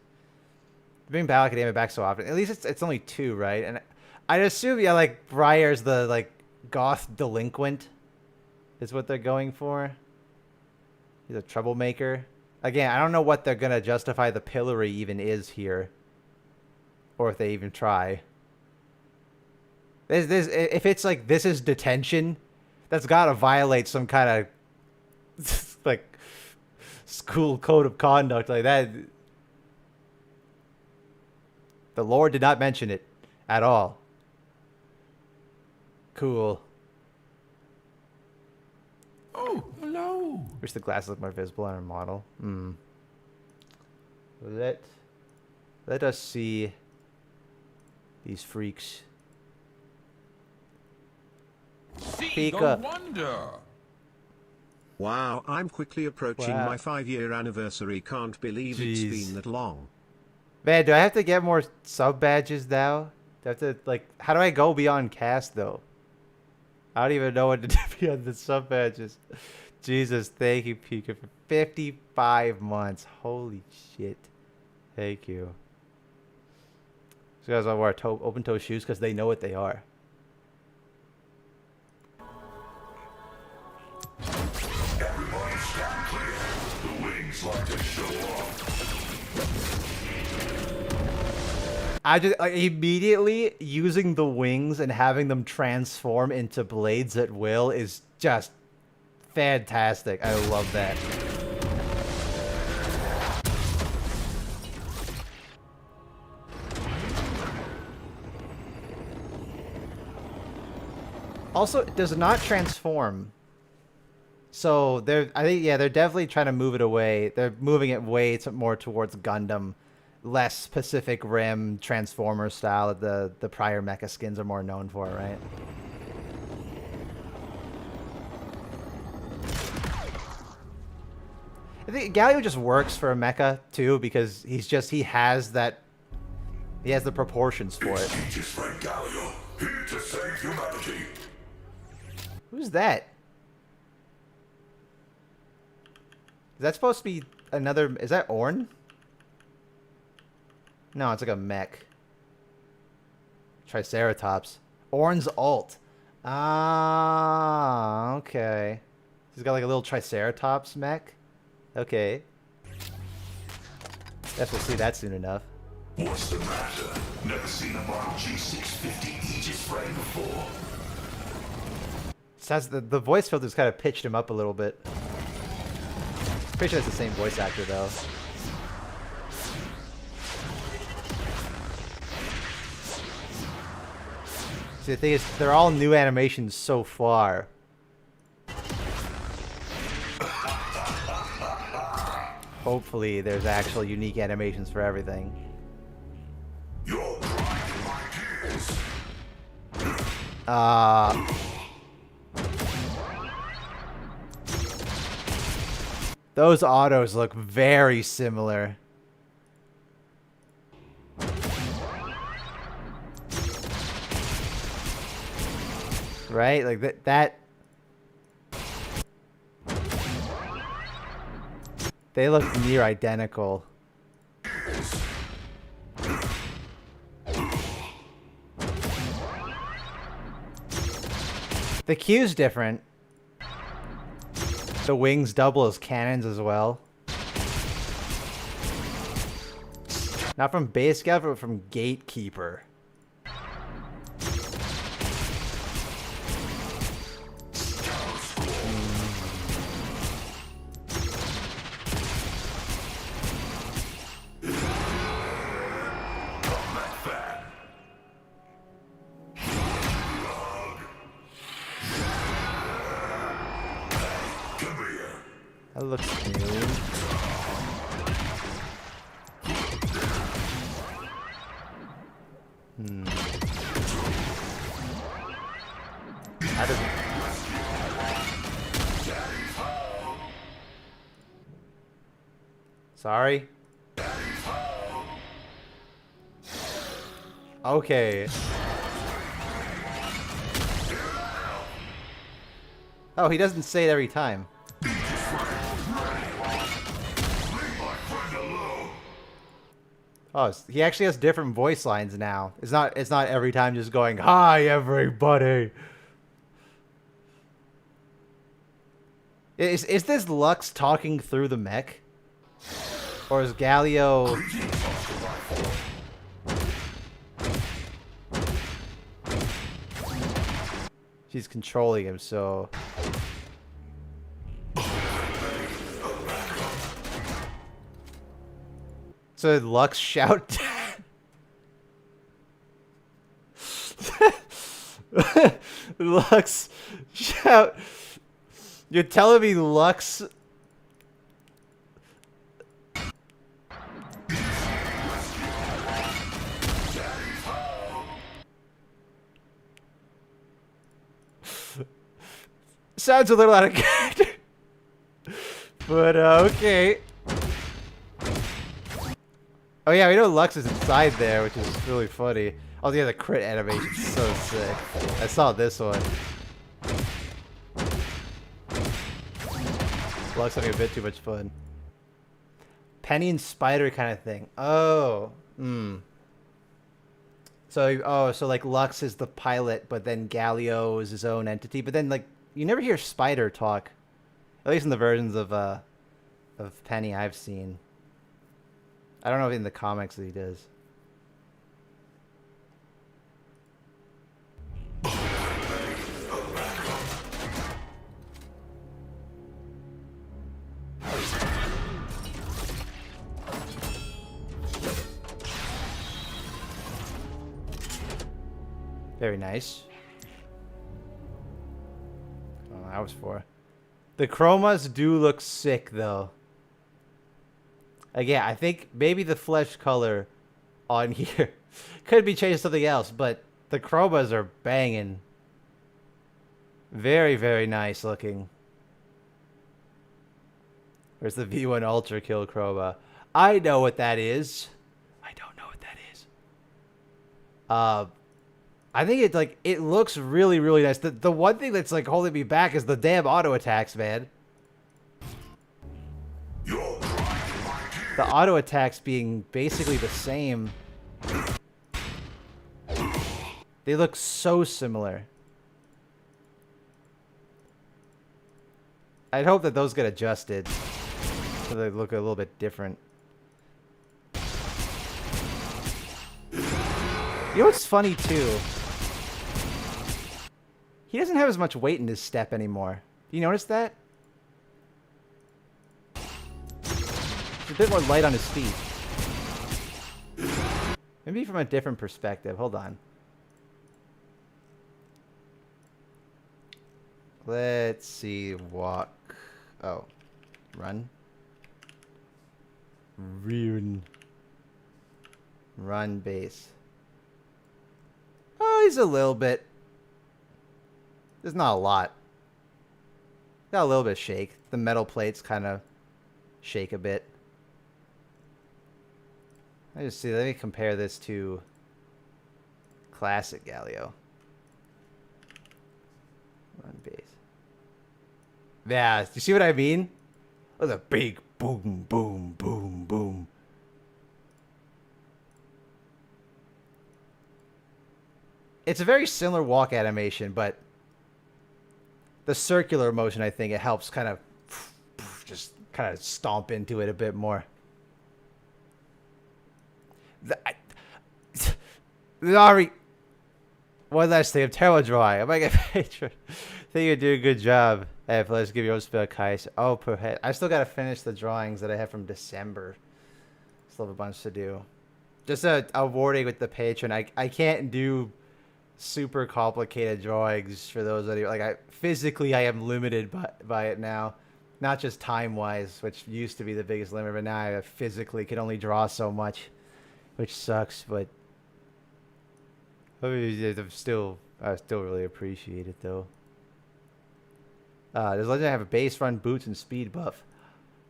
Bring Battle Academia back so often. At least it's only 2, right? And I'd assume, yeah, like, Briar's the, like, goth delinquent is what they're going for. He's a troublemaker. Again, I don't know what they're going to justify the pillory even is here. Or if they even try. If it's like, this is detention, that's got to violate some kind of, like, school code of conduct like that. The Lord did not mention it at all. Cool. Oh, hello. Wish the glasses look more visible on our model. Let us see these freaks. See the Pika. wonder. Wow, I'm quickly approaching Wow. my 5-year anniversary. Can't believe it's Jeez. been that long. Man, do I have to get more sub badges now? Do I have to, like, how do I go beyond cast though? I don't even know what to do beyond the sub badges. Jesus, thank you, Pika, for 55 months. Holy shit. Thank you. So guys, I wear open toe shoes because they know what they are. Everybody stand clear. The wings like to show off. I just like, immediately using the wings and having them transform into blades at will is just fantastic. I love that. Also, it does not transform. So I think, yeah, they're definitely trying to move it away. They're moving it way more towards Gundam, less Pacific Rim Transformer style that the prior mecha skins are more known for, right? I think Galio just works for a mecha too because he has the proportions for it. Teachers Frank Galio, here to save humanity. Who's that? Is that supposed to be another? Is that Ornn? No, it's like a mech. Triceratops. Ornn's ult. Ah, okay. He's got like a little Triceratops mech. Okay. Guess we'll see that soon enough. What's the matter? Never seen a model G650 Aegis frame before. Sounds the voice filter's kind of pitched him up a little bit. Pretty sure it's the same voice actor though. See, the thing is, they're all new animations so far. Hopefully, there's actual unique animations for everything. You're grinding my gears. Those autos look very similar. Right? Like that they look near identical. The Q's different. The wings double as cannons as well. Not from Base Scout, but from Gatekeeper. That looks new. How does Sorry. Okay. Oh, he doesn't say it every time. Oh, he actually has different voice lines now. It's not every time just going, "Hi everybody." Is this Lux talking through the mech? Or is Galio... She's controlling him, so... So did Lux shout... Lux shout... You're telling me Lux... Sounds a little out of character. But, okay. Oh yeah, we know Lux is inside there, which is really funny. Oh yeah, the crit animation's so sick. I saw this one. Lux having a bit too much fun. Penny and Spider kind of thing. Oh. So like Lux is the pilot, but then Galio is his own entity. But then like you never hear Spider talk, at least in the versions of Penny I've seen. I don't know if in the comics that he does. Very nice. Oh, that was for. The chromas do look sick, though. Again, I think maybe the flesh color on here could be changed to something else, but the chromas are banging. Very, very nice looking. Where's the V1 Ultra Kill chroma? I know what that is. I don't know what that is. I think it's like, it looks really, really nice. The one thing that's like holding me back is the damn auto attacks, man. The auto attacks being basically the same. They look so similar. I'd hope that those get adjusted so they look a little bit different. You know what's funny too? He doesn't have as much weight in his step anymore. You notice that? He's a bit more light on his feet. Maybe from a different perspective. Hold on. Let's see. Walk. Oh. Run. Run base. Oh, he's a little bit. There's not a lot. Got a little bit of shake. The metal plates kind of shake a bit. Let me see. Let me compare this to classic Galio. Run base. Yeah, you see what I mean? Oh, the big boom, boom, boom, boom. It's a very similar walk animation, but the circular motion, I think, it helps kind of just kind of stomp into it a bit more. Sorry. One last thing. I'm terrible drawing. I might get patron. I think you do a good job. Hey, let's give you a spell, Kais. Oh, per head. I still got to finish the drawings that I have from December. Still have a bunch to do. Just a warning with the patron. I can't do super complicated drawings for those that like I am limited by it now, not just time wise, which used to be the biggest limit, but now I physically can only draw so much, which sucks. But I mean, I still really appreciate it though. Does Legend have a base run, boots, and speed buff?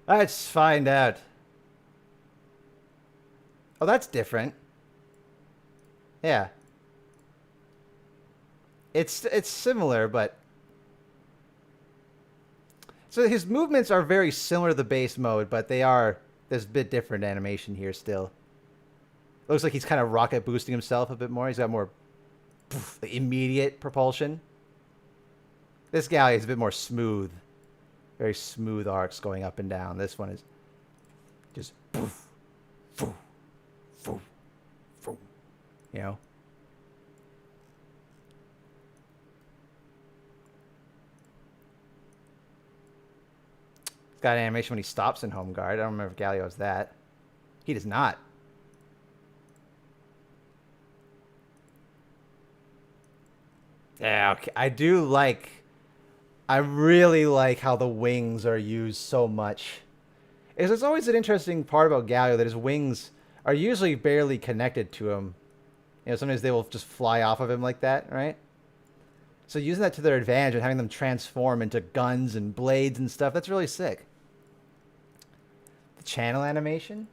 Let's find out. Oh, that's different. Yeah. It's similar, but... So his movements are very similar to the base mode, but there's a bit different animation here still. Looks like he's kind of rocket boosting himself a bit more. He's got more immediate propulsion. This guy is a bit more smooth. Very smooth arcs going up and down. This one is just poof, poof, poof, poof, you know? It's got an animation when he stops in home guard. I don't remember if Galio has that. He does not. Yeah, okay. I really like how the wings are used so much. It's always an interesting part about Galio that his wings are usually barely connected to him. You know, sometimes they will just fly off of him like that, right? So using that to their advantage and having them transform into guns and blades and stuff, that's really sick. The channel animation?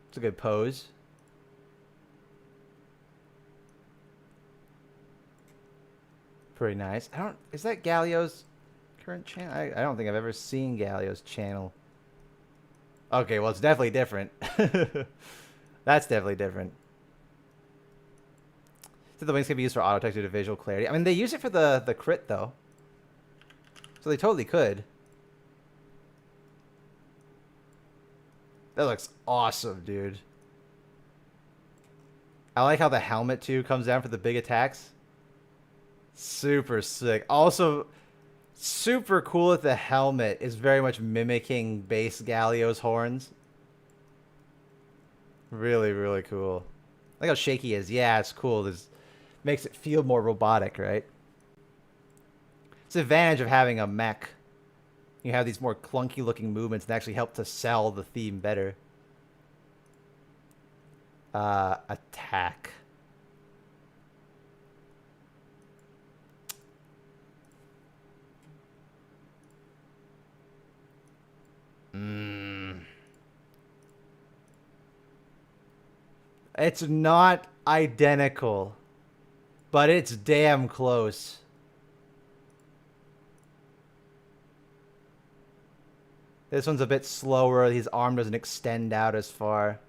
It's a good pose. Pretty nice. Is that Galio's current channel? I don't think I've ever seen Galio's channel. Okay, well, it's definitely different. That's definitely different. So the wings can be used for auto text due to visual clarity. I mean, they use it for the crit, though. So they totally could. That looks awesome, dude. I like how the helmet, too, comes down for the big attacks. Super sick. Also, super cool that the helmet is very much mimicking base Galio's horns. Really, really cool. I like how shaky he is. Yeah, it's cool. This makes it feel more robotic, right? It's the advantage of having a mech. You have these more clunky looking movements that actually help to sell the theme better. Attack. It's not identical, but it's damn close. This one's a bit slower. His arm doesn't extend out as far.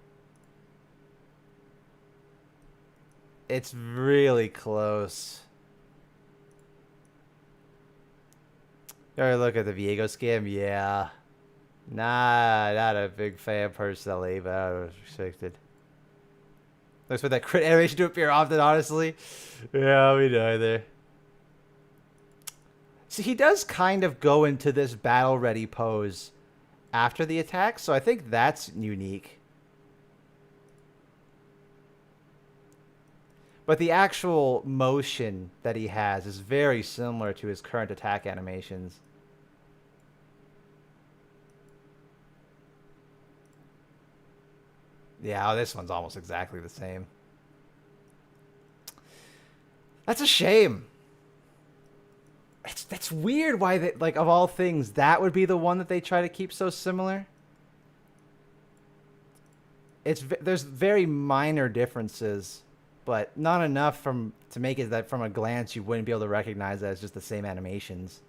It's really close. You already look at the Viego scam? Yeah. Nah, not a big fan personally, but I was expected. Looks for that crit animation to appear often, honestly. Yeah, me neither. See, he does kind of go into this battle-ready pose after the attack, so I think that's unique. But the actual motion that he has is very similar to his current attack animations. Yeah, oh, this one's almost exactly the same. That's a shame. That's weird why they, like, of all things, that would be the one that they try to keep so similar. There's very minor differences, but not enough to make it that from a glance you wouldn't be able to recognize that it's just the same animations.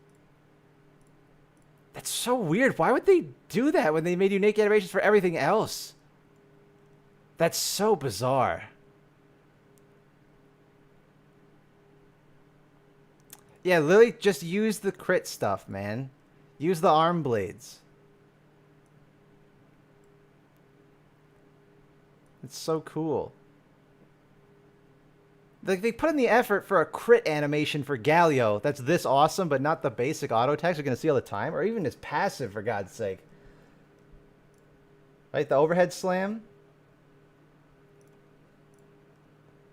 That's so weird. Why would they do that when they made unique animations for everything else? That's so bizarre. Yeah, Lily, just use the crit stuff, man. Use the arm blades. It's so cool. Like, they put in the effort for a crit animation for Galio that's this awesome, but not the basic auto attacks you're going to see all the time, or even his passive, for God's sake. Right, the overhead slam?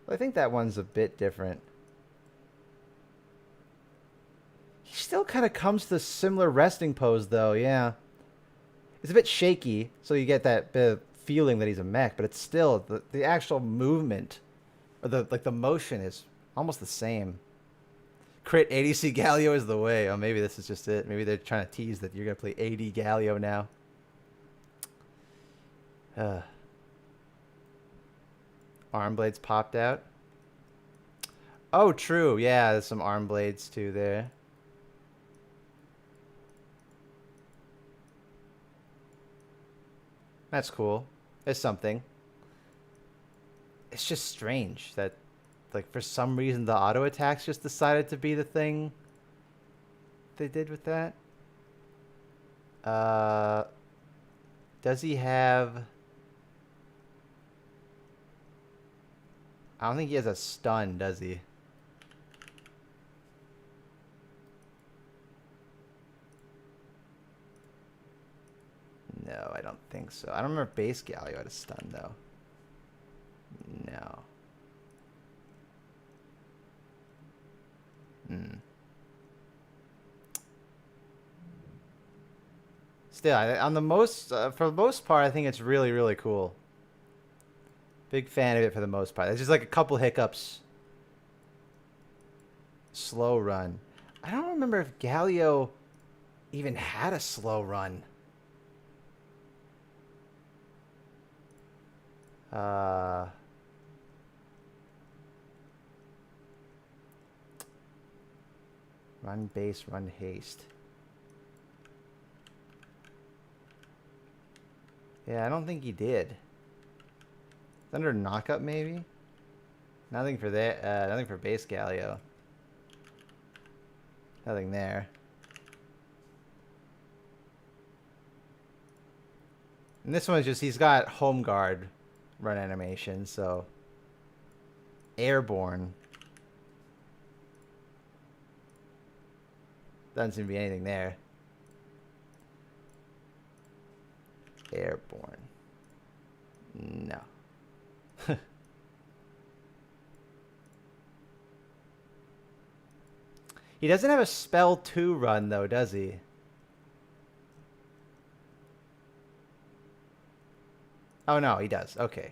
I think that one's a bit different. He still kind of comes to the similar resting pose, though, yeah. It's a bit shaky, so you get that bit of feeling that he's a mech, but it's still, the actual movement, or the motion is almost the same. Crit ADC Galio is the way. Oh, maybe this is just it. Maybe they're trying to tease that you're going to play AD Galio now. Arm blades popped out. Oh, true. Yeah, there's some arm blades too there. That's cool. It's something. It's just strange that, like, for some reason the auto attacks just decided to be the thing they did with that. Does he have... I don't think he has a stun, does he? No, I don't think so. I don't remember if base Galio had a stun, though. No. Still, on the most, for the most part, I think it's really, really cool. Big fan of it for the most part. It's just like a couple hiccups. Slow run. I don't remember if Galio even had a slow run. Run base, run haste. Yeah, I don't think he did. Thunder knockup maybe? Nothing for that. Nothing for base Galio. Nothing there. And this one's just, he's got home guard run animation, so airborne. Doesn't seem to be anything there. Airborne. No. He doesn't have a spell 2 run though, does he? Oh no, he does. Okay.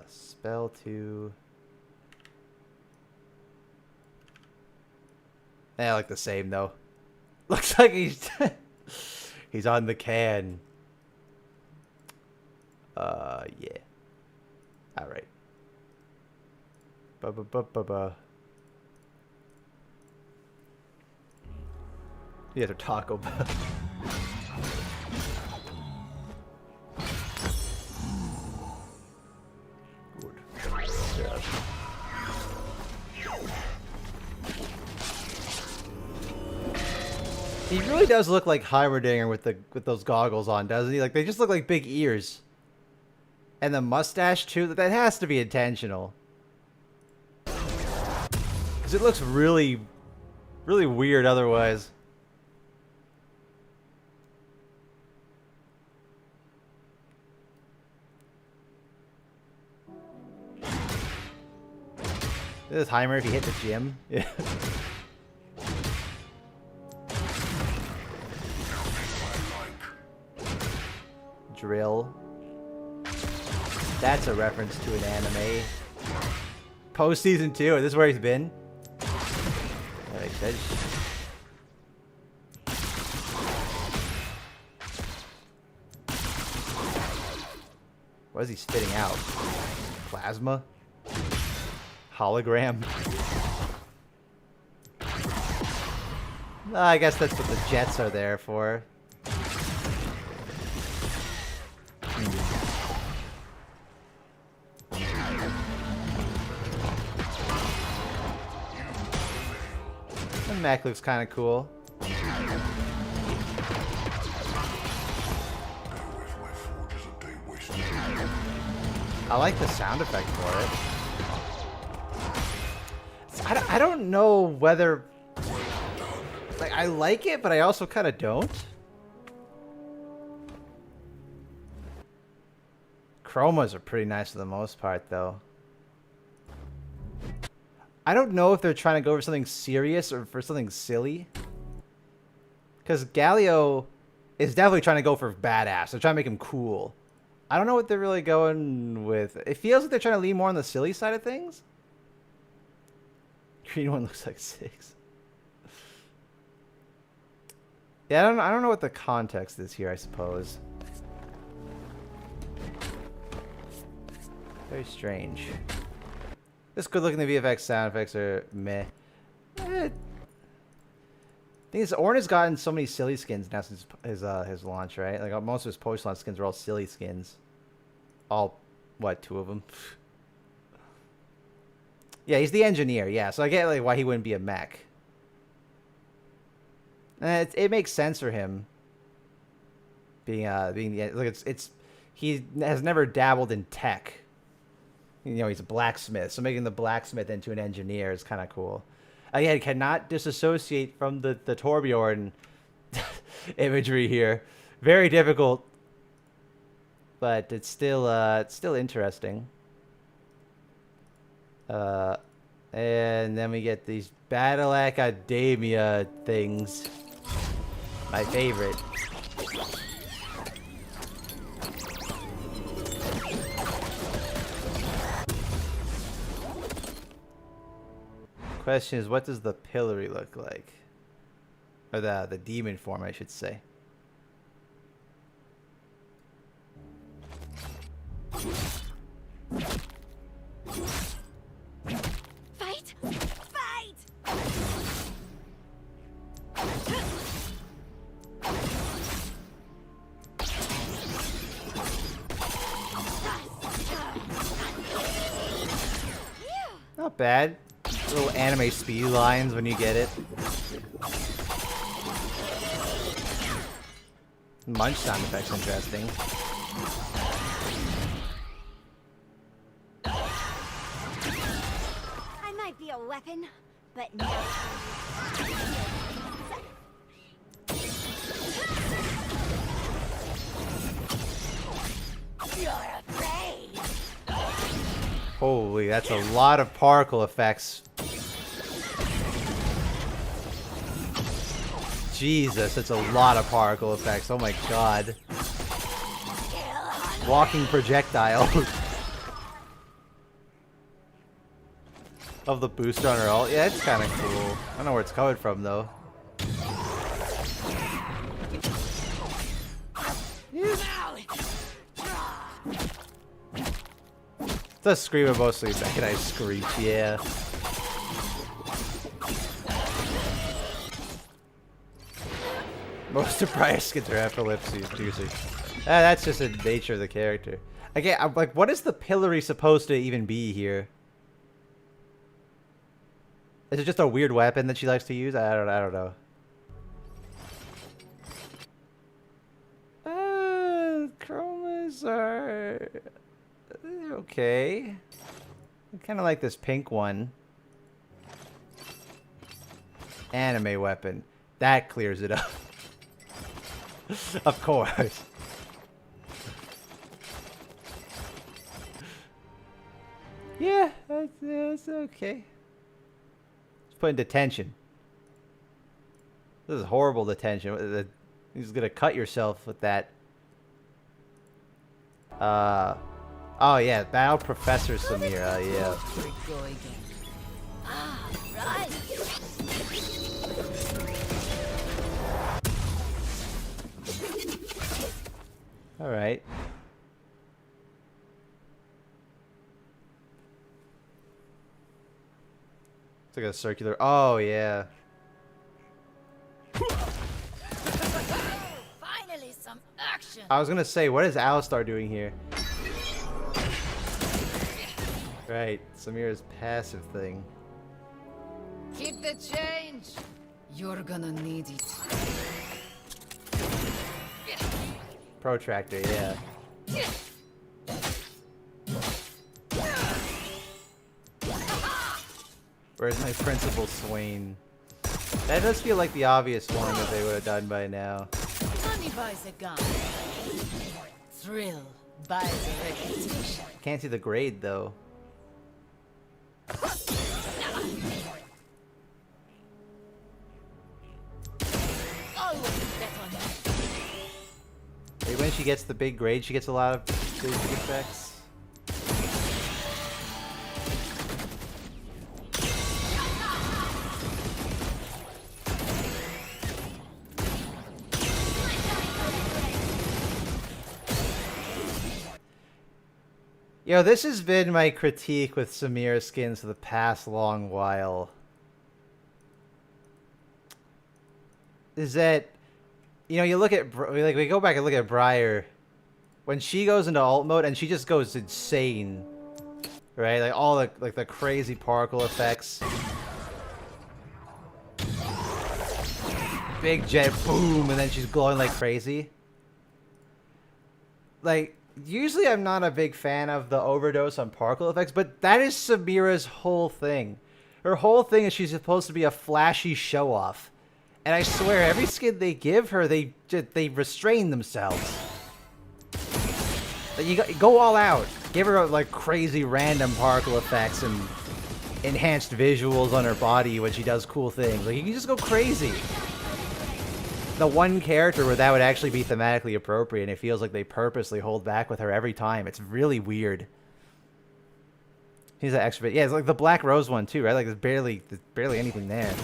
Spell 2. They look the same though. Looks like he's he's on the can. Yeah. All right. Yeah, they're Taco Bell. Good. Yeah. He really does look like Heimerdinger with those goggles on, doesn't he? Like, they just look like big ears. And the mustache too. That has to be intentional. Because it looks really, really weird otherwise. This is Heimer if he hit the gym. Yeah. Drill. That's a reference to an anime. Post season 2. Is this where he's been? That makes sense. What is he spitting out? Plasma? Hologram? I guess that's what the jets are there for. The mech looks kind of cool. I like the sound effect for it. I don't know whether... Like, I like it, but I also kind of don't. Chromas are pretty nice for the most part, though. I don't know if they're trying to go for something serious or for something silly. Because Galio is definitely trying to go for badass. They're trying to make him cool. I don't know what they're really going with. It feels like they're trying to lean more on the silly side of things. Green one looks like 6. Yeah, I don't know what the context is here, I suppose. Very strange. This good looking. The VFX sound effects are meh. Thing is, Ornn has gotten so many silly skins now since his launch, right? Like most of his post-launch skins are all silly skins. All, what, 2 of them? Yeah, he's the engineer. Yeah, so I get like why he wouldn't be a mech. And it makes sense for him being the like he has never dabbled in tech. You know, he's a blacksmith, so making the blacksmith into an engineer is kind of cool. Again, cannot disassociate from the Torbjorn imagery here. Very difficult, but it's still interesting. And then we get these Battle Academia things. My favorite. Question is, what does the pillory look like? Or the demon form, I should say. Fight! Fight! Not bad. Little anime speed lines when you get it. Munch sound effects interesting. I might be a weapon, but no. You're afraid. Holy, that's a lot of particle effects. Jesus, that's a lot of particle effects. Oh my god. Walking projectile. Of the booster on her ult. Yeah, it's kind of cool. I don't know where it's coming from though. It's a scream of mostly mechanized screech, yeah. Most surprise skins are epilepsy inducing. That's just the nature of the character. Again, I'm like, what is the pillory supposed to even be here? Is it just a weird weapon that she likes to use? I don't know. Chromas are okay. I kind of like this pink one. Anime weapon. That clears it up. Of course. Yeah, that's okay. Let's put in detention. This is horrible detention. He's gonna cut yourself with that. Oh yeah, Battle Professor Samira, yeah. All right. It's like a circular. Oh yeah. Finally, some action. I was gonna say, what is Alistar doing here? Right, Samira's passive thing. Keep the change. You're gonna need it. Protractor, yeah. Where's my principal Swain? That does feel like the obvious one that they would have done by now. Money buys a gun. Thrill buys a reputation. Can't see the grade though. Always bet on that. Maybe when she gets the big grade, she gets a lot of basic effects. Yo, this has been my critique with Samira skins for the past long while. Is that, you know, you look at, like, we go back and look at Briar. When she goes into alt mode and she just goes insane. Right? Like, all the, like, the crazy particle effects. Big jet, boom, and then she's glowing like crazy. Like, usually I'm not a big fan of the overdose on particle effects, but that is Samira's whole thing. Her whole thing is she's supposed to be a flashy show-off. And I swear, every skin they give her, they restrain themselves. Like, you go all out. Give her, like, crazy random particle effects and enhanced visuals on her body when she does cool things. Like, you can just go crazy. The one character where that would actually be thematically appropriate, and it feels like they purposely hold back with her every time. It's really weird. He's an extra bit. Yeah, it's like the Black Rose one too, right? Like there's barely anything there.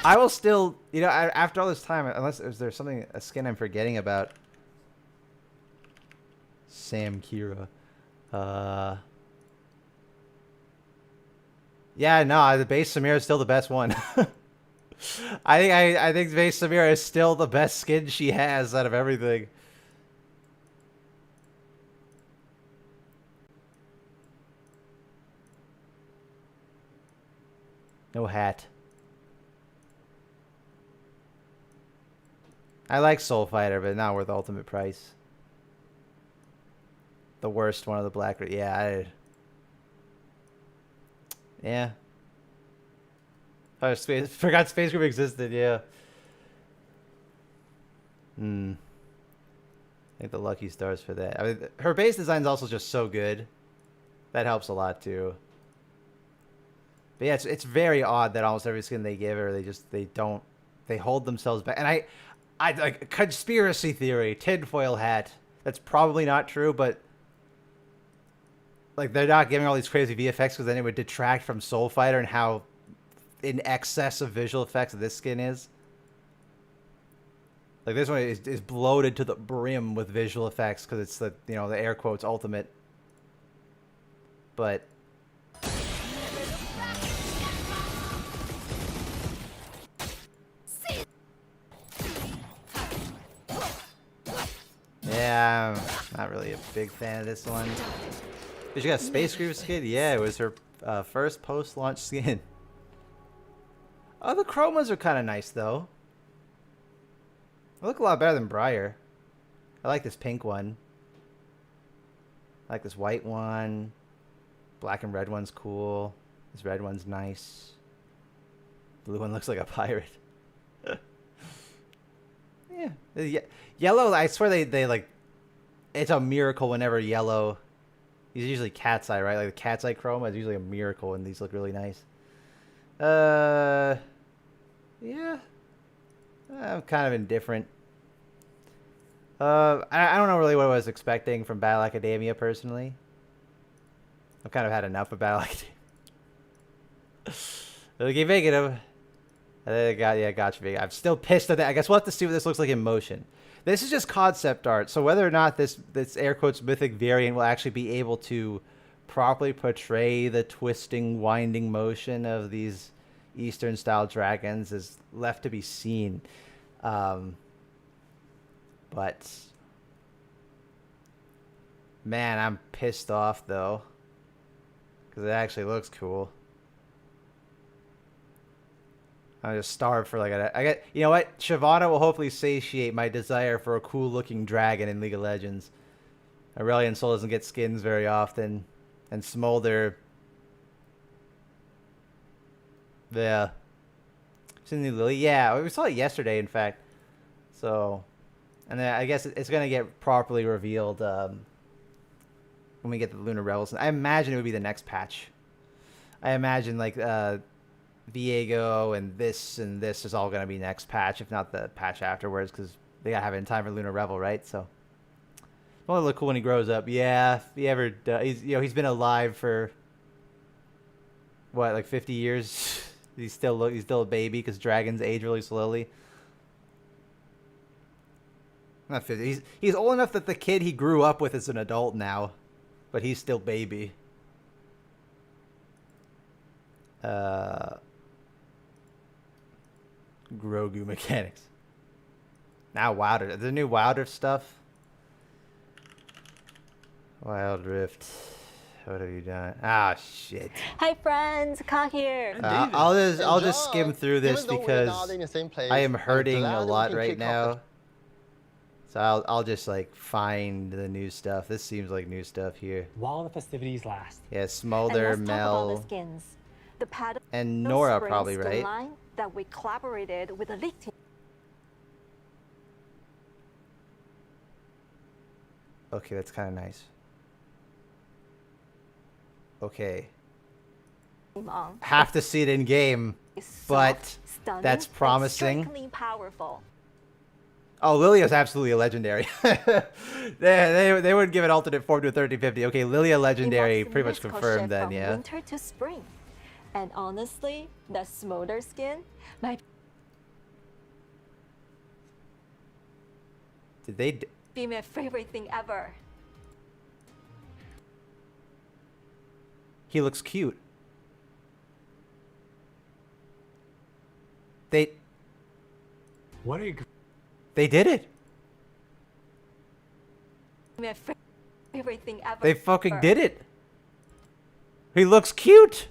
I will still, you know, after all this time, unless there's something, a skin I'm forgetting about. Sam Kira. Yeah, no, the base Samira is still the best one. I think base Samira is still the best skin she has out of everything. No hat. I like Soul Fighter, but not worth ultimate price. The worst one of the black. Yeah, yeah. Oh, forgot Space Group existed, yeah. I think the lucky stars for that. I mean, her base design is also just so good. That helps a lot too. But yeah, it's very odd that almost every skin they give her, they hold themselves back. And I like conspiracy theory, tinfoil hat. That's probably not true, but like they're not giving all these crazy VFX because then it would detract from Soul Fighter and how in excess of visual effects this skin is. Like this one is bloated to the brim with visual effects because it's the, you know, the air quotes ultimate. But yeah, I'm not really a big fan of this one. Did you got a Space Group skin? Yeah, it was her first post-launch skin. Oh, the chromas are kind of nice, though. They look a lot better than Briar. I like this pink one. I like this white one. Black and red one's cool. This red one's nice. Blue one looks like a pirate. Yeah. Yellow, I swear they like... It's a miracle whenever yellow... These are usually cat's eye, right? Like the cat's eye chroma is usually a miracle, and these look really nice. Yeah. I'm kind of indifferent. I don't know really what I was expecting from Battle Academia, personally. I've kind of had enough of Battle Academia. They keep making them. Gotcha. I'm still pissed at that. I guess we'll have to see what this looks like in motion. This is just concept art, so whether or not this air quotes mythic variant will actually be able to properly portray the twisting, winding motion of these Eastern style dragons is left to be seen. But man, I'm pissed off though, because it actually looks cool. I'm just starved for like you know what? Shyvana will hopefully satiate my desire for a cool looking dragon in League of Legends. Aurelion Sol doesn't get skins very often, and Smolder. Yeah. Seen the new Lily? Yeah, we saw it yesterday, in fact. So, and then I guess it's gonna get properly revealed when we get the Lunar Rebels. I imagine it would be the next patch. I imagine like Viego and this is all going to be next patch, if not the patch afterwards, because they gotta have it in time for Lunar Revel, right? So it'll look cool when he grows up. Yeah, if he ever he's been alive for what, like 50 years. he's still a baby because dragons age really slowly. Not 50. He's old enough that the kid he grew up with is an adult now, but he's still baby. Grogu mechanics. Now Wilder. The new Wilder stuff. Wild Rift. What have you done? Ah, shit. Hi friends, Ka here. I'll just skim through this because I am hurting a lot right now. So I'll just like find the new stuff. This seems like new stuff here. While the festivities last. Yeah, Smolder, Mel, and Nora probably, right? That we collaborated with the league team. Okay, that's kind of nice. Okay. Have to see it in game, but that's promising. Powerful. Oh, Lilia's absolutely a legendary. they would give an alternate form to a 1350. Okay, Lilia legendary, pretty much confirmed then, yeah. Winter to spring. And honestly, that Smolder skin might be my favorite thing ever. He looks cute. What are you? They did it. My favorite thing ever. They fucking did it. He looks cute.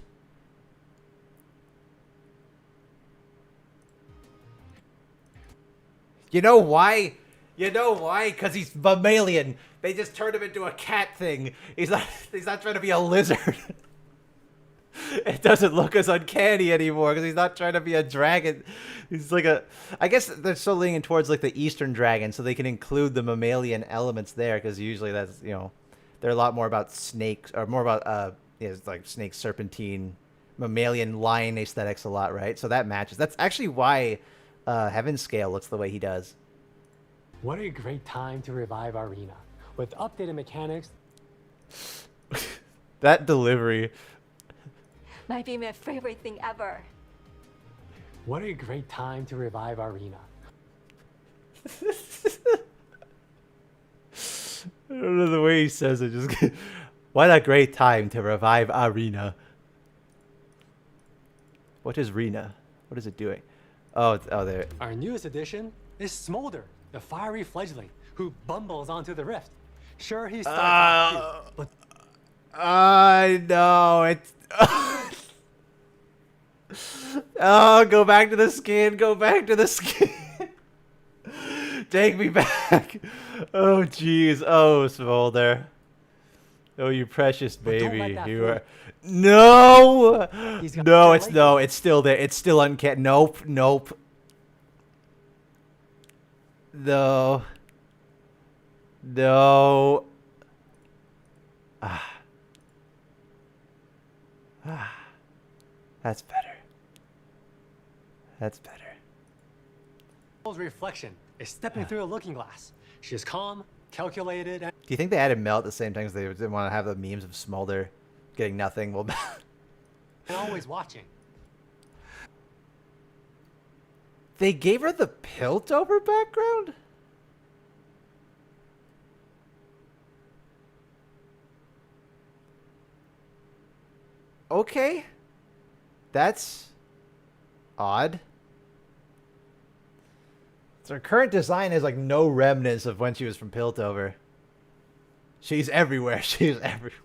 You know why? You know why? Because he's mammalian. They just turned him into a cat thing. He's not trying to be a lizard. It doesn't look as uncanny anymore because he's not trying to be a dragon. He's like I guess they're still leaning towards like the Eastern dragon, so they can include the mammalian elements there because usually that's, you know, they're a lot more about snakes or more about it's like snake, serpentine, mammalian, lion aesthetics a lot, right? So that matches. That's actually why Heaven Scale looks the way he does. What a great time to revive Arena with updated mechanics. That delivery. Might be my favorite thing ever. What a great time to revive Arena. I don't know the way he says it. Just what a great time to revive Arena. What is Rena? What is it doing? Oh, there. Our newest addition is Smolder, the fiery fledgling who bumbles onto the rift. Sure, he starts off cute, but I know it's. Oh, go back to the skin. Go back to the skin. Take me back. Oh, jeez. Oh, Smolder. Oh, you precious baby. You are. No. No, it's no. It's still there. It's still uncanny. Nope. Nope. No. No. That's better. That's better. reflection is stepping through a looking glass. She is calm, calculated, and... Do you think they added Mel at the same time because they didn't want to have the memes of Smolder getting nothing? Well, and always watching. They gave her the Piltover background? Okay. That's odd. So her current design has like no remnants of when she was from Piltover. She's everywhere. She's everywhere.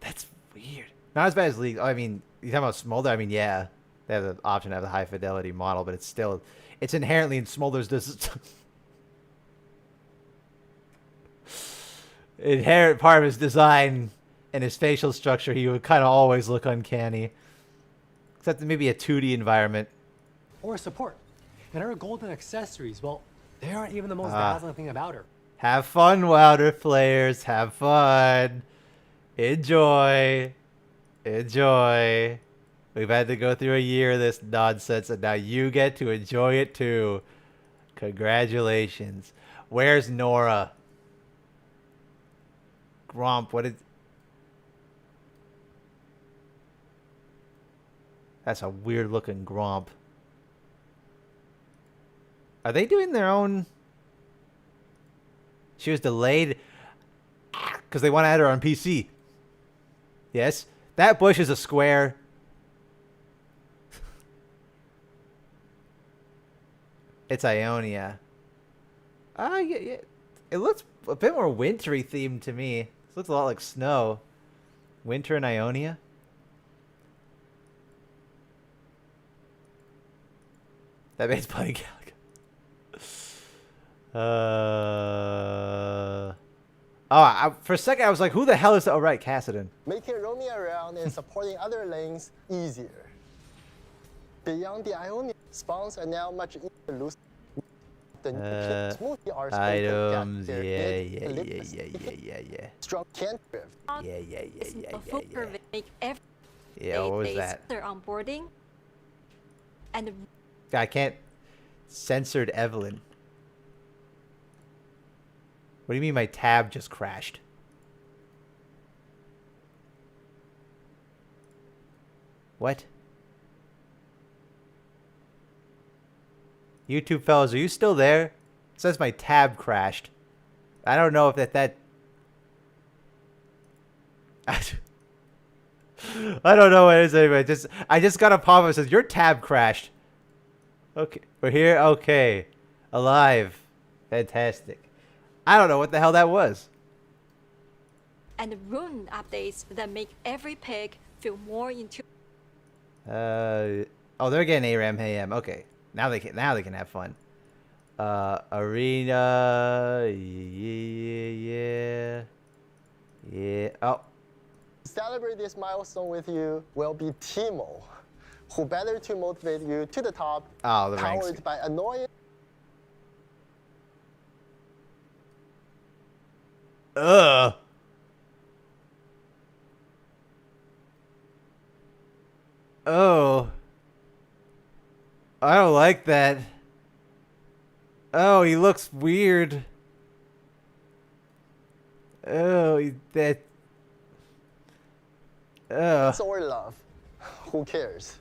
That's weird. Not as bad as League. Oh, I mean, you talking about Smolder? I mean, yeah. They have the option to have the high fidelity model, but it's still, it's inherently in Smolder's inherent part of his design and his facial structure. He would kind of always look uncanny, except maybe a 2D environment. Or support. And her golden accessories, well, they aren't even the most dazzling thing about her. Have fun, Wilder players. Have fun. Enjoy. Enjoy. We've had to go through a year of this nonsense, and now you get to enjoy it too. Congratulations. Where's Nora? Gromp, what is... That's a weird looking Gromp. Are they doing their own... She was delayed because they want to add her on PC. Yes? That bush is a square. It's Ionia. Yeah. It looks a bit more wintry themed to me. It looks a lot like snow. Winter in Ionia. That makes playing Galaga. For a second I was like, who the hell is that? Oh, right, Kassadin. Making roaming around and supporting other lanes easier. Beyond the Ionia, spawns are now much easier to lose. The smoothly are items, yeah. Strong cantrip. Yeah. Yeah, what was that? Their onboarding. And I can't. Censored Evelyn. What do you mean my tab just crashed? What? YouTube fellas, are you still there? It says my tab crashed. I don't know if that I don't know what it is anyway. I just got a pop-up that says your tab crashed. Okay, we're here. Okay, alive, fantastic. I don't know what the hell that was. And rune updates that make every pick feel more into. Oh, they're getting ARAM AM. Okay, now they can have fun. Arena. Yeah. Oh. To celebrate this milestone with you will be Teemo, who better to motivate you to the top. Oh, the powered ranks. by annoying. Ugh. Oh. I don't like that. Oh, he looks weird. Oh, that. Peace or love, who cares?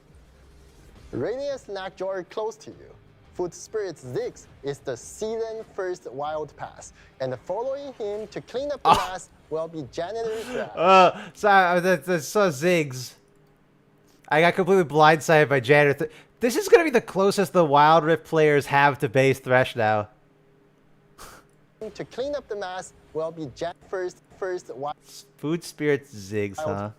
Radiant Snackjar close to you. Food Spirit Ziggs is the season first wild pass, and following him to clean up the mess will be Janitor Thrash. Sorry, I saw Ziggs. I got completely blindsided by Janitor. This is gonna be the closest the Wild Rift players have to base Thresh now. To clean up the mess will be first wild. Food Spirit Ziggs, huh?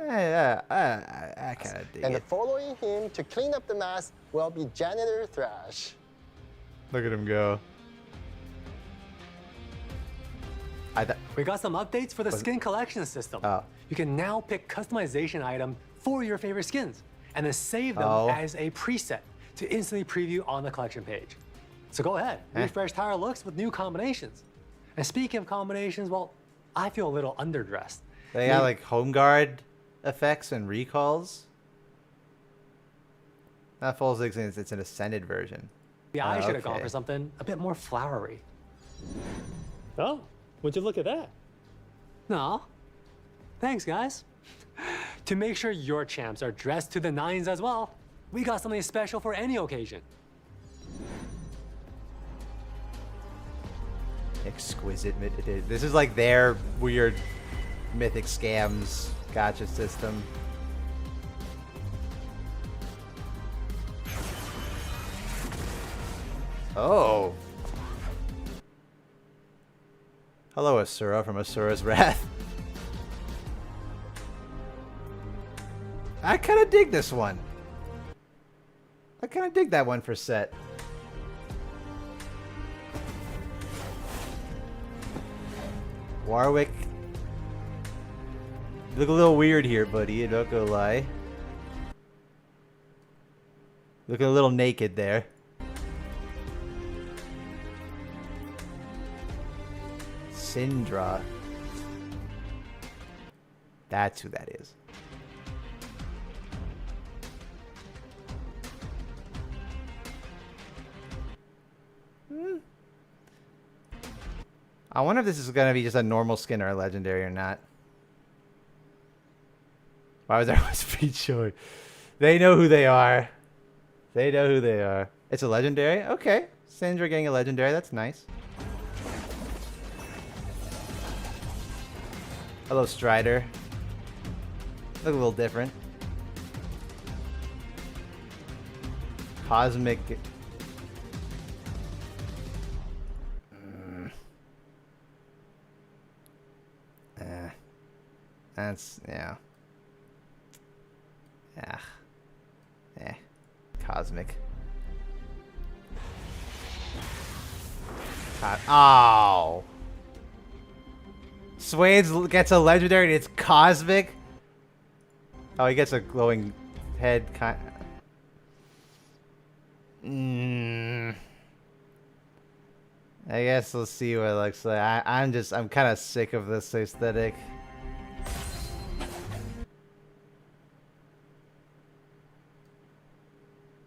I kind of dig and it. following him to clean up the mess will be Janitor Thrash. Look at him go. We got some updates for the skin collection system. Oh. You can now pick customization item for your favorite skins and then save them as a preset to instantly preview on the collection page. So go ahead, refresh how it looks with new combinations. And speaking of combinations, well, I feel a little underdressed. They got like home guard effects and recalls. Not full Ziggs, it's an ascended version. Yeah, I should have gone for something a bit more flowery. Oh, would you look at that? No. Thanks, guys. To make sure your champs are dressed to the nines as well, we got something special for any occasion. Exquisite. This is like their weird Mythic Scams gotcha system. Oh. Hello, Asura from Asura's Wrath. I kind of dig this one. I kind of dig that one for set. Warwick. You look a little weird here, buddy. Don't go lie. Looking a little naked there. Syndra. That's who that is. I wonder if this is gonna be just a normal skin or a legendary or not. Why was everyone speed showing? They know who they are. They know who they are. It's a legendary? Okay. Syndra getting a legendary, that's nice. Hello, Strider. Look a little different. Cosmic. That's, yeah. Yeah. Eh. Cosmic. Oh. Swades gets a legendary and it's Cosmic. Oh, he gets a glowing head. I guess we'll see what it looks like. I'm kind of sick of this aesthetic.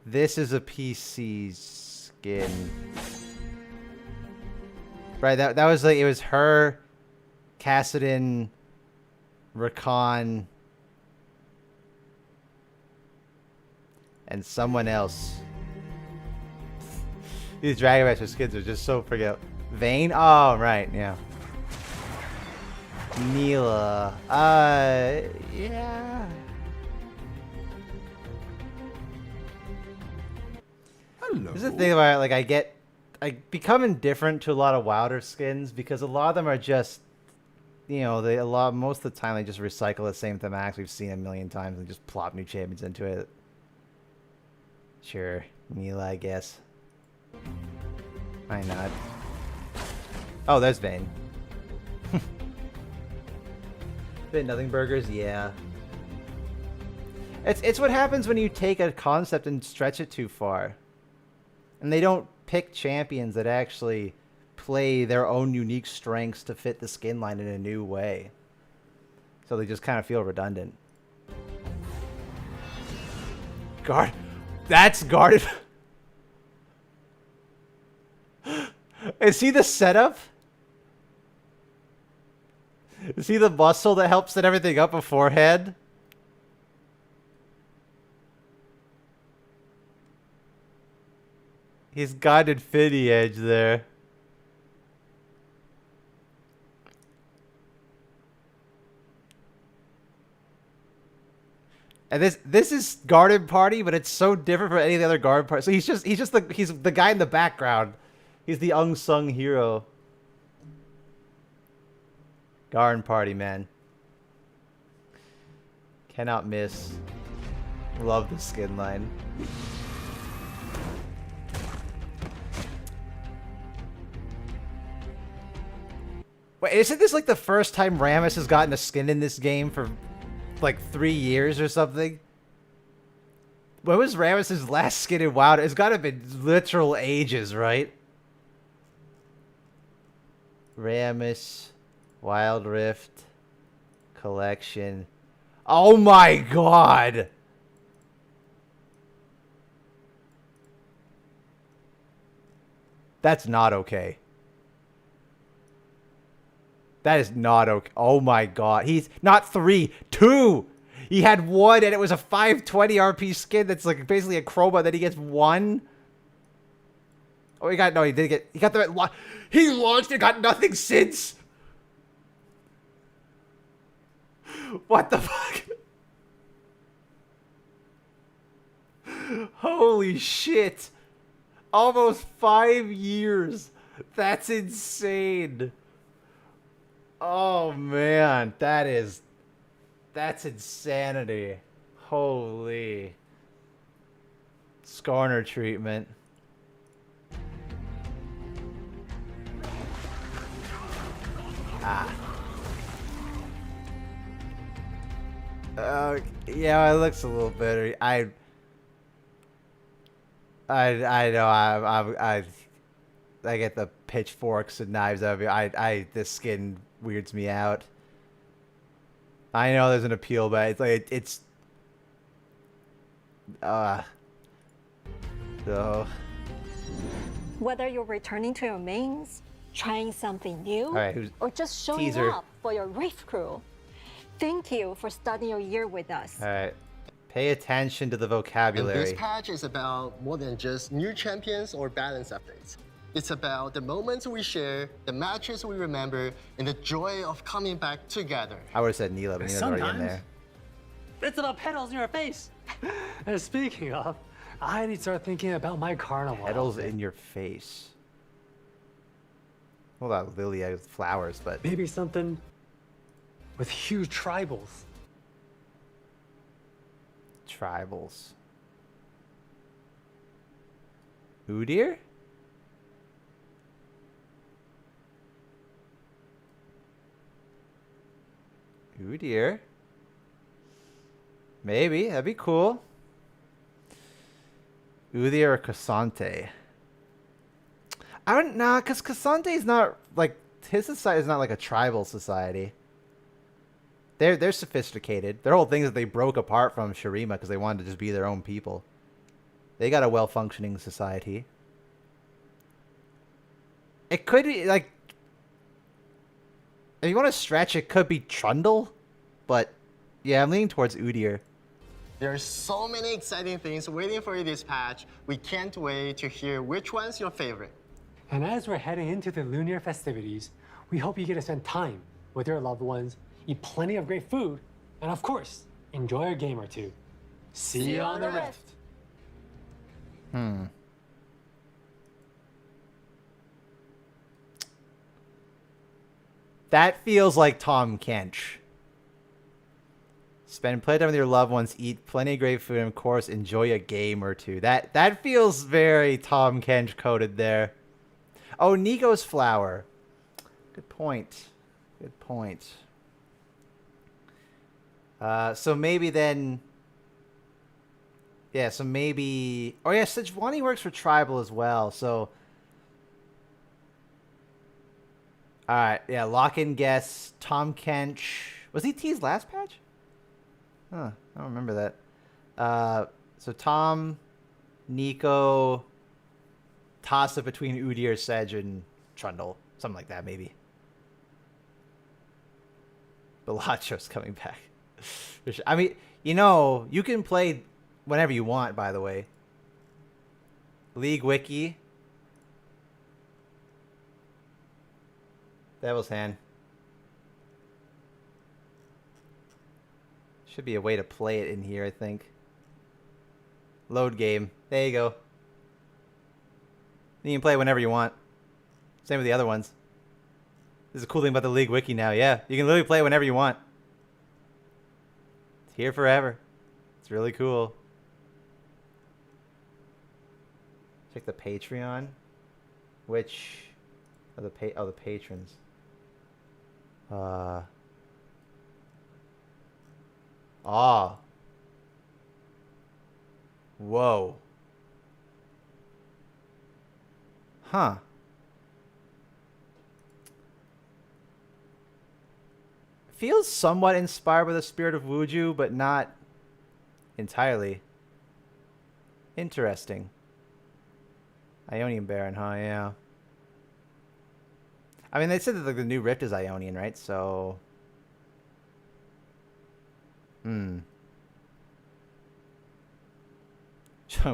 This is a PC skin. Right, that was like, it was her, Kassadin, Rakan, and someone else. These Dragon Master skins are just so freaking Vayne? Oh, right, yeah. Neela. Yeah. Hello. This is the thing about, like, I become indifferent to a lot of Wilder skins because a lot of them are just, you know, most of the time they just recycle the same thematics we've seen a million times and just plop new champions into it. Sure, Neela, I guess. Why not? Oh, there's Vayne. Bit nothing burgers, yeah. It's what happens when you take a concept and stretch it too far. And they don't pick champions that actually play their own unique strengths to fit the skin line in a new way. So they just kind of feel redundant. That's guarded. Is he the setup? Is he the muscle that helps set everything up beforehand? He's got Infinity Edge there. And this is Garden Party, but it's so different from any of the other Garden Party. So he's the guy in the background. He's the unsung hero. Garden Party, man. Cannot miss. Love the skin line. Wait, isn't this like the first time Rammus has gotten a skin in this game for like 3 years or something? When was Rammus's last skin in WoW? It's gotta have been literal ages, right? Rammus, Wild Rift, Collection. Oh my god! That's not okay. That is not okay. Oh my god. He's not 3, 2. He had 1 and it was a 520 RP skin that's like basically a chroma that he gets 1. Oh, he got the he launched and got nothing since. What the fuck? Holy shit. Almost 5 years. That's insane. Oh man, that's insanity. Holy. Skarner treatment. Ah. Yeah, it looks a little better. I know I get the pitchforks and knives of it. This skin weirds me out. I know there's an appeal, but it's like so. Whether you're returning to your mains, trying something new, Alright, or just showing teaser. up for your Rift crew, thank you for starting your year with us. All right. Pay attention to the And vocabulary. this patch is about more than just new champions or balance updates. It's about the moments we share, the matches we remember, and the joy of coming back together. I would have said Neela, but Neela's already in Sometimes. there. It's about petals in your face. And speaking of, I need to start thinking about my carnival. Petals outfit. in your face. Well, that lily with flowers, but Maybe something with huge tribals. tribals. Udyr? Udyr? Maybe, that'd be cool. Udyr or Cassante? I don't know, because Cassante's not like his society is not like a tribal society. They're sophisticated. Their whole thing is that they broke apart from Shurima because they wanted to just be their own people. They got a well-functioning society. It could be like, if you want to stretch, it could be Trundle, but yeah, I'm leaning towards Udyr. There are so many exciting things waiting for you this patch. We can't wait to hear which one's your favorite. And as we're heading into the Lunar festivities, we hope you get to spend time with your loved ones, eat plenty of great food, and of course, enjoy a game or two. See you on the Rift. That feels like Tom Kench. Spend plenty of time with your loved ones, eat plenty of great food, and of course, enjoy a game or two. That feels very Tom Kench coded there. Oh, Nico's flower. Good point. Good point. So maybe then... Yeah, so maybe... Oh yeah, Sejuani works for Tribal as well, so... Alright, yeah, lock-in guess. Tom Kench... Was he T's last patch? Huh, I don't remember that. So Tom, Nico, toss-up between Udyr, Sedge, and Trundle. Something like that, maybe. Balacho's coming back. I mean, you know, you can play whenever you want, by the way. League Wiki. Devil's Hand. Should be a way to play it in here, I think. Load game. There you go. You can play it whenever you want. Same with the other ones. This is a cool thing about the League Wiki now. Yeah, you can literally play it whenever you want. It's here forever. It's really cool. Check the Patreon. Which are the the patrons? Whoa. Huh. Feels somewhat inspired by the spirit of Wuju, but not entirely. Interesting. Ionian Baron, huh? Yeah. I mean, they said that like, the new Rift is Ionian, right? So... Showing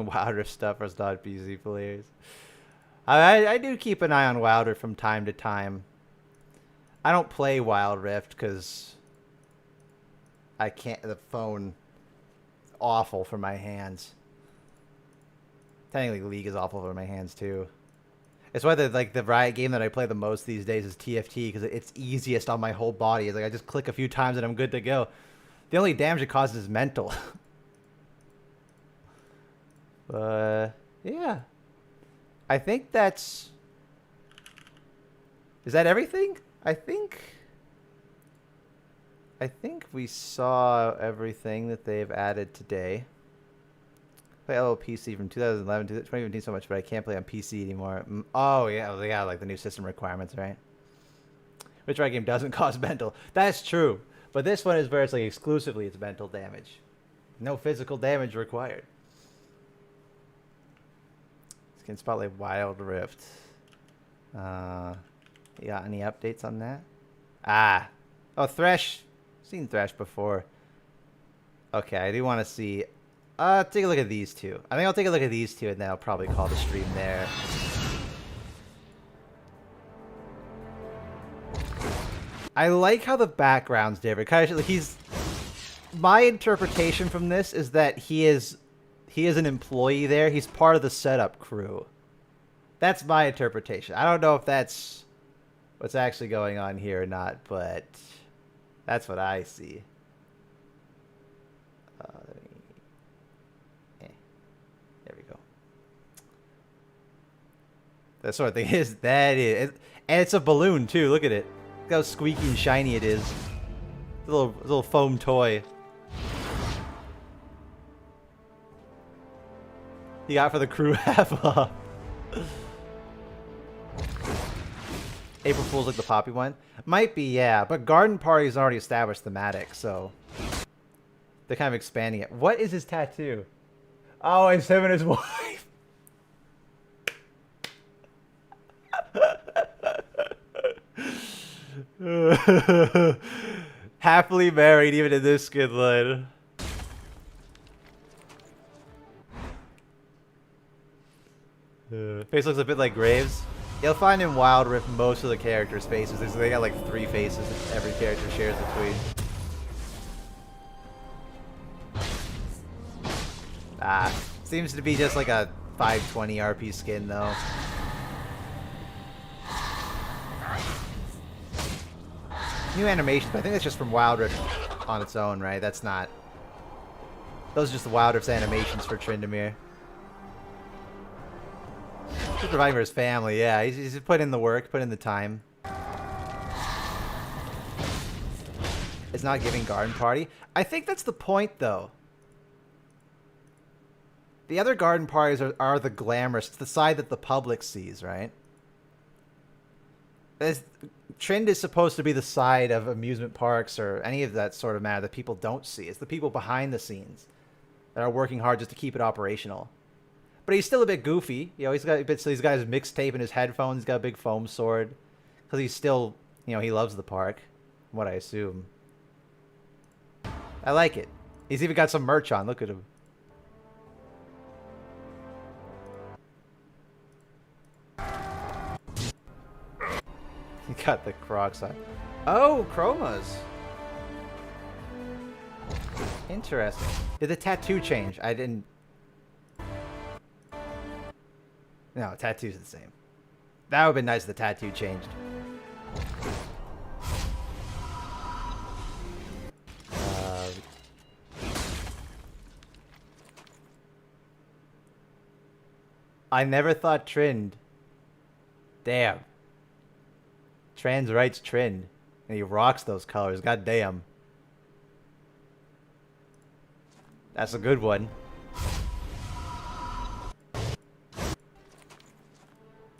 Wild Rift stuff for not PC players. I do keep an eye on Wild Rift from time to time. I don't play Wild Rift because I can't. The phone is awful for my hands. Technically, League is awful for my hands too. It's why the Riot game that I play the most these days is TFT because it's easiest on my whole body. It's like I just click a few times and I'm good to go. The only damage it causes is mental. Yeah. I think that's... Is that everything? I think we saw everything that they've added today. Play LO PC from 2011 to 2015 so much, but I can't play on PC anymore. Oh, yeah. They got like the new system requirements, right? Which Riot game doesn't cause mental? That's true. But this one is where it's like exclusively it's mental damage. No physical damage required. Skin Spotlight Wild Rift. You got any updates on that? Oh, Thresh. Seen Thresh before. Okay, I do want to see. Take a look at these two. I think I'll take a look at these two, and then I'll probably call the stream there. I like how the background's different. Kind of like he's. My interpretation from this is that he is an employee there. He's part of the setup crew. That's my interpretation. I don't know if that's what's actually going on here or not, but that's what I see. There we go. That sort of thing is and it's a balloon too. Look at it. Look how squeaky and shiny it is. It's a little foam toy. You got for the crew half off. April Fool's like the poppy one? Might be, yeah. But Garden Party's already established thematic, so they're kind of expanding it. What is his tattoo? Oh, it's him and his wife. Happily married even in this skin line. Face looks a bit like Graves. You'll find in Wild Rift most of the characters' faces. They got like 3 faces that every character shares between. Seems to be just like a 520 RP skin though. New animations, but I think that's just from Wild Rift on its own, right? That's not... Those are just the Wild Rift's animations for Tryndamere. He's providing for his family, yeah. He's put in the work, put in the time. It's not giving Garden Party. I think that's the point, though. The other Garden Parties are the glamorous. It's the side that the public sees, right? Trend is supposed to be the side of amusement parks or any of that sort of matter that people don't see. It's the people behind the scenes that are working hard just to keep it operational. But he's still a bit goofy. You know, he's got his mixtape and his headphones. He's got a big foam sword. Because he's still, you know, he loves the park. What I assume. I like it. He's even got some merch on. Look at him. He got the Crocs on. Oh, chromas. Interesting. Did the tattoo change? I didn't... No, tattoo's the same. That would have been nice if the tattoo changed. I never thought Trend. Damn. Trans writes Trend. And he rocks those colors. God damn. That's a good one.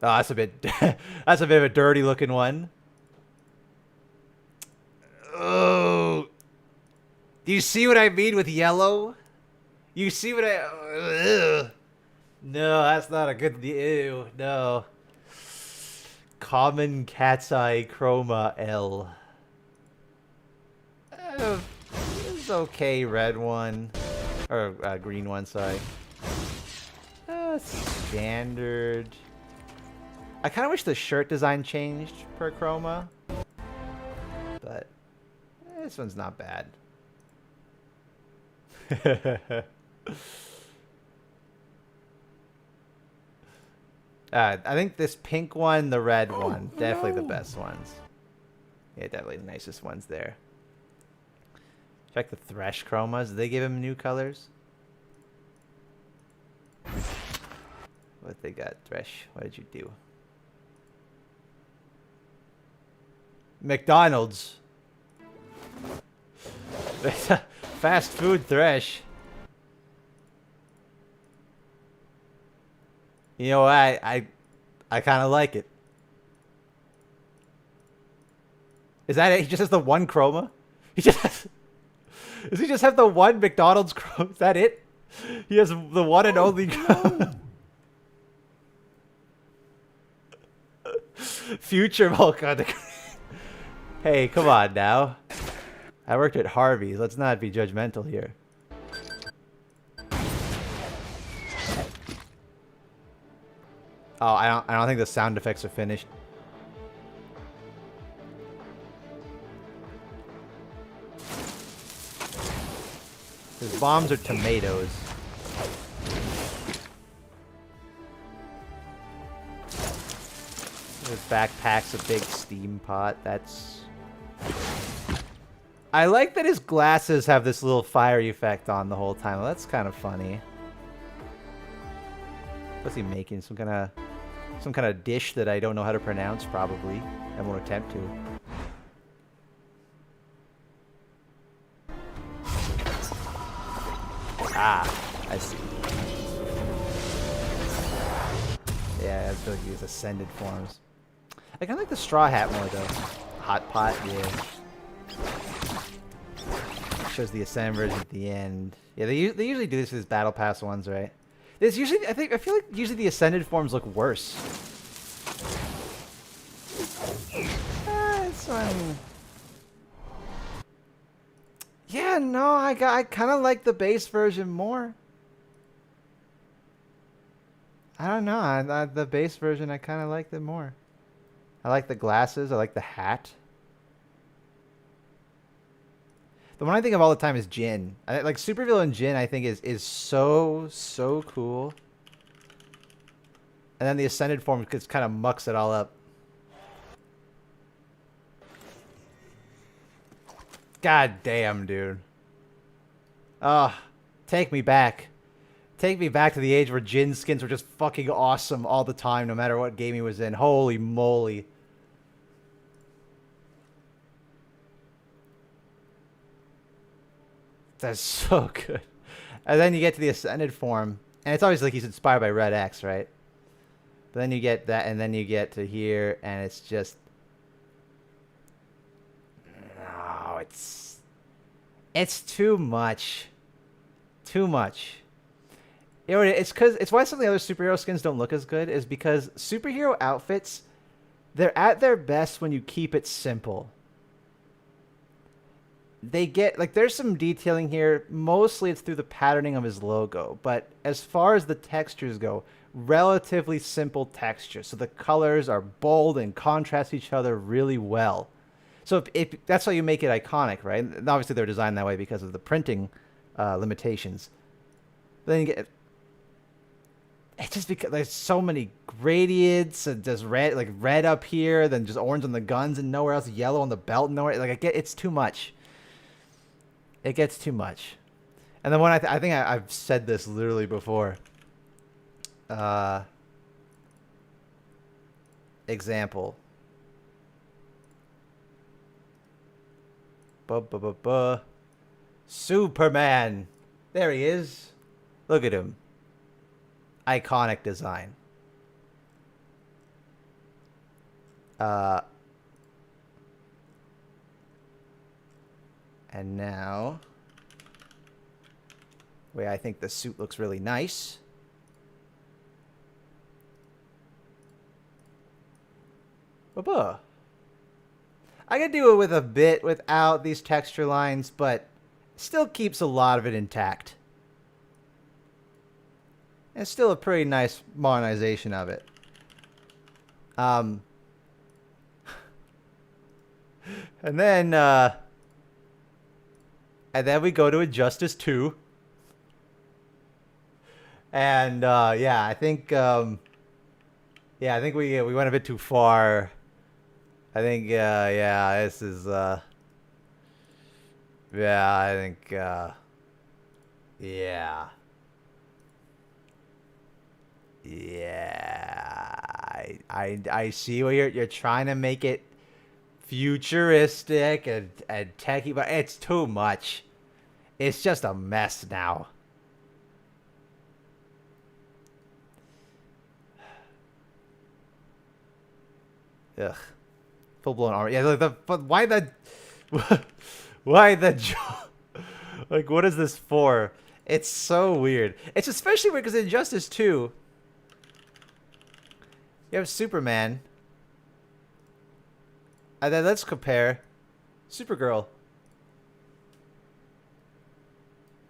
Oh, that's a bit that's a bit of a dirty looking one. Oh. Do you see what I mean with yellow? You see what I ugh. No, that's not a good ew, no. Common Cat's Eye Chroma L. It's okay, red one. Or green one, sorry. Standard. I kind of wish the shirt design changed per chroma. But this one's not bad. I think this pink one, the red one, definitely the best ones. Yeah, definitely the nicest ones there. Check the Thresh chromas. Did they give him new colors? What they got, Thresh? What did you do? McDonald's. Fast food Thresh. You know, I kind of like it. Is that it? He just has the one chroma? Does he just have the one McDonald's crow? Is that it? He has the one and only crow. Future Volcano. Hey, come on now. I worked at Harvey's. Let's not be judgmental here. Oh, I don't think the sound effects are finished. His bombs are tomatoes. His backpack's a big steam pot. That's... I like that his glasses have this little fire effect on the whole time. Well, that's kind of funny. What's he making? Some kind of dish that I don't know how to pronounce, probably. I won't attempt to. Ah, I see. Yeah, I feel like these ascended forms. I kind of like the straw hat more though. Hot pot, yeah. Shows the ascended version at the end. Yeah, they usually do this with these battle pass ones, right? This usually, I feel like usually the ascended forms look worse. This one. Yeah, no, I kind of like the base version more. I don't know. The base version, I kind of liked it more. I like the glasses. I like the hat. The one I think of all the time is Jin. Like supervillain Jin, I think is so cool. And then the ascended form just kind of mucks it all up. God damn, dude. Oh, take me back. Take me back to the age where Jin skins were just fucking awesome all the time, no matter what game he was in. Holy moly. That's so good. And then you get to the ascended form, and it's always like he's inspired by Red X, right? But then you get that, and then you get to here, and it's just... No, it's too much. Too much. You know, it's why some of the other superhero skins don't look as good, is because superhero outfits, they're at their best when you keep it simple. They get, like, there's some detailing here. Mostly it's through the patterning of his logo. But as far as the textures go, relatively simple texture. So the colors are bold and contrast each other really well. So if that's how you make it iconic, right? And obviously they're designed that way because of the printing limitations. But then you get... It's just because there's so many gradients and just red up here, then just orange on the guns and nowhere else, yellow on the belt and nowhere. Like, it's too much. It gets too much. And then when I think I've said this literally before. Example. Superman. There he is. Look at him. Iconic design. And now, way I think the suit looks really nice. I could do it with a bit without these texture lines, but still keeps a lot of it intact. It's still a pretty nice modernization of it. And then we go to Injustice 2. And yeah, I think we went a bit too far. I think yeah, this is yeah, I think yeah. Yeah, I see what you're trying to make it futuristic and techy, but it's too much. It's just a mess now. Ugh, full blown armor. Yeah, but why the Why the jaw? Like, what is this for? It's so weird. It's especially weird because in Injustice 2, you have Superman. And then let's compare Supergirl.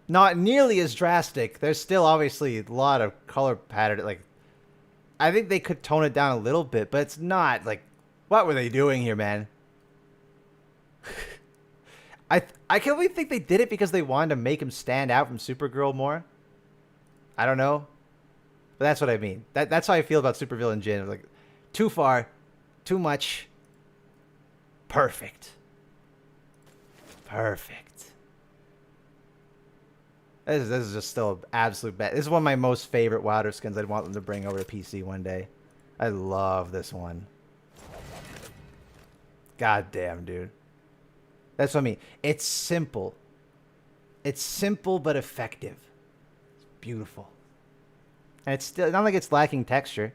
Not nearly as drastic. There's still obviously a lot of color pattern. Like, I think they could tone it down a little bit, but it's not like, what were they doing here, man? I can only think they did it because they wanted to make him stand out from Supergirl more. I don't know, but that's what I mean. That's how I feel about supervillain Jin. Like, too far, too much. Perfect. Perfect. This is just still an absolute bet. This is one of my most favorite Wilder skins. I'd want them to bring over to PC one day. I love this one. God damn, dude. That's what I mean. It's simple. It's simple but effective. It's beautiful. And it's still not like it's lacking texture.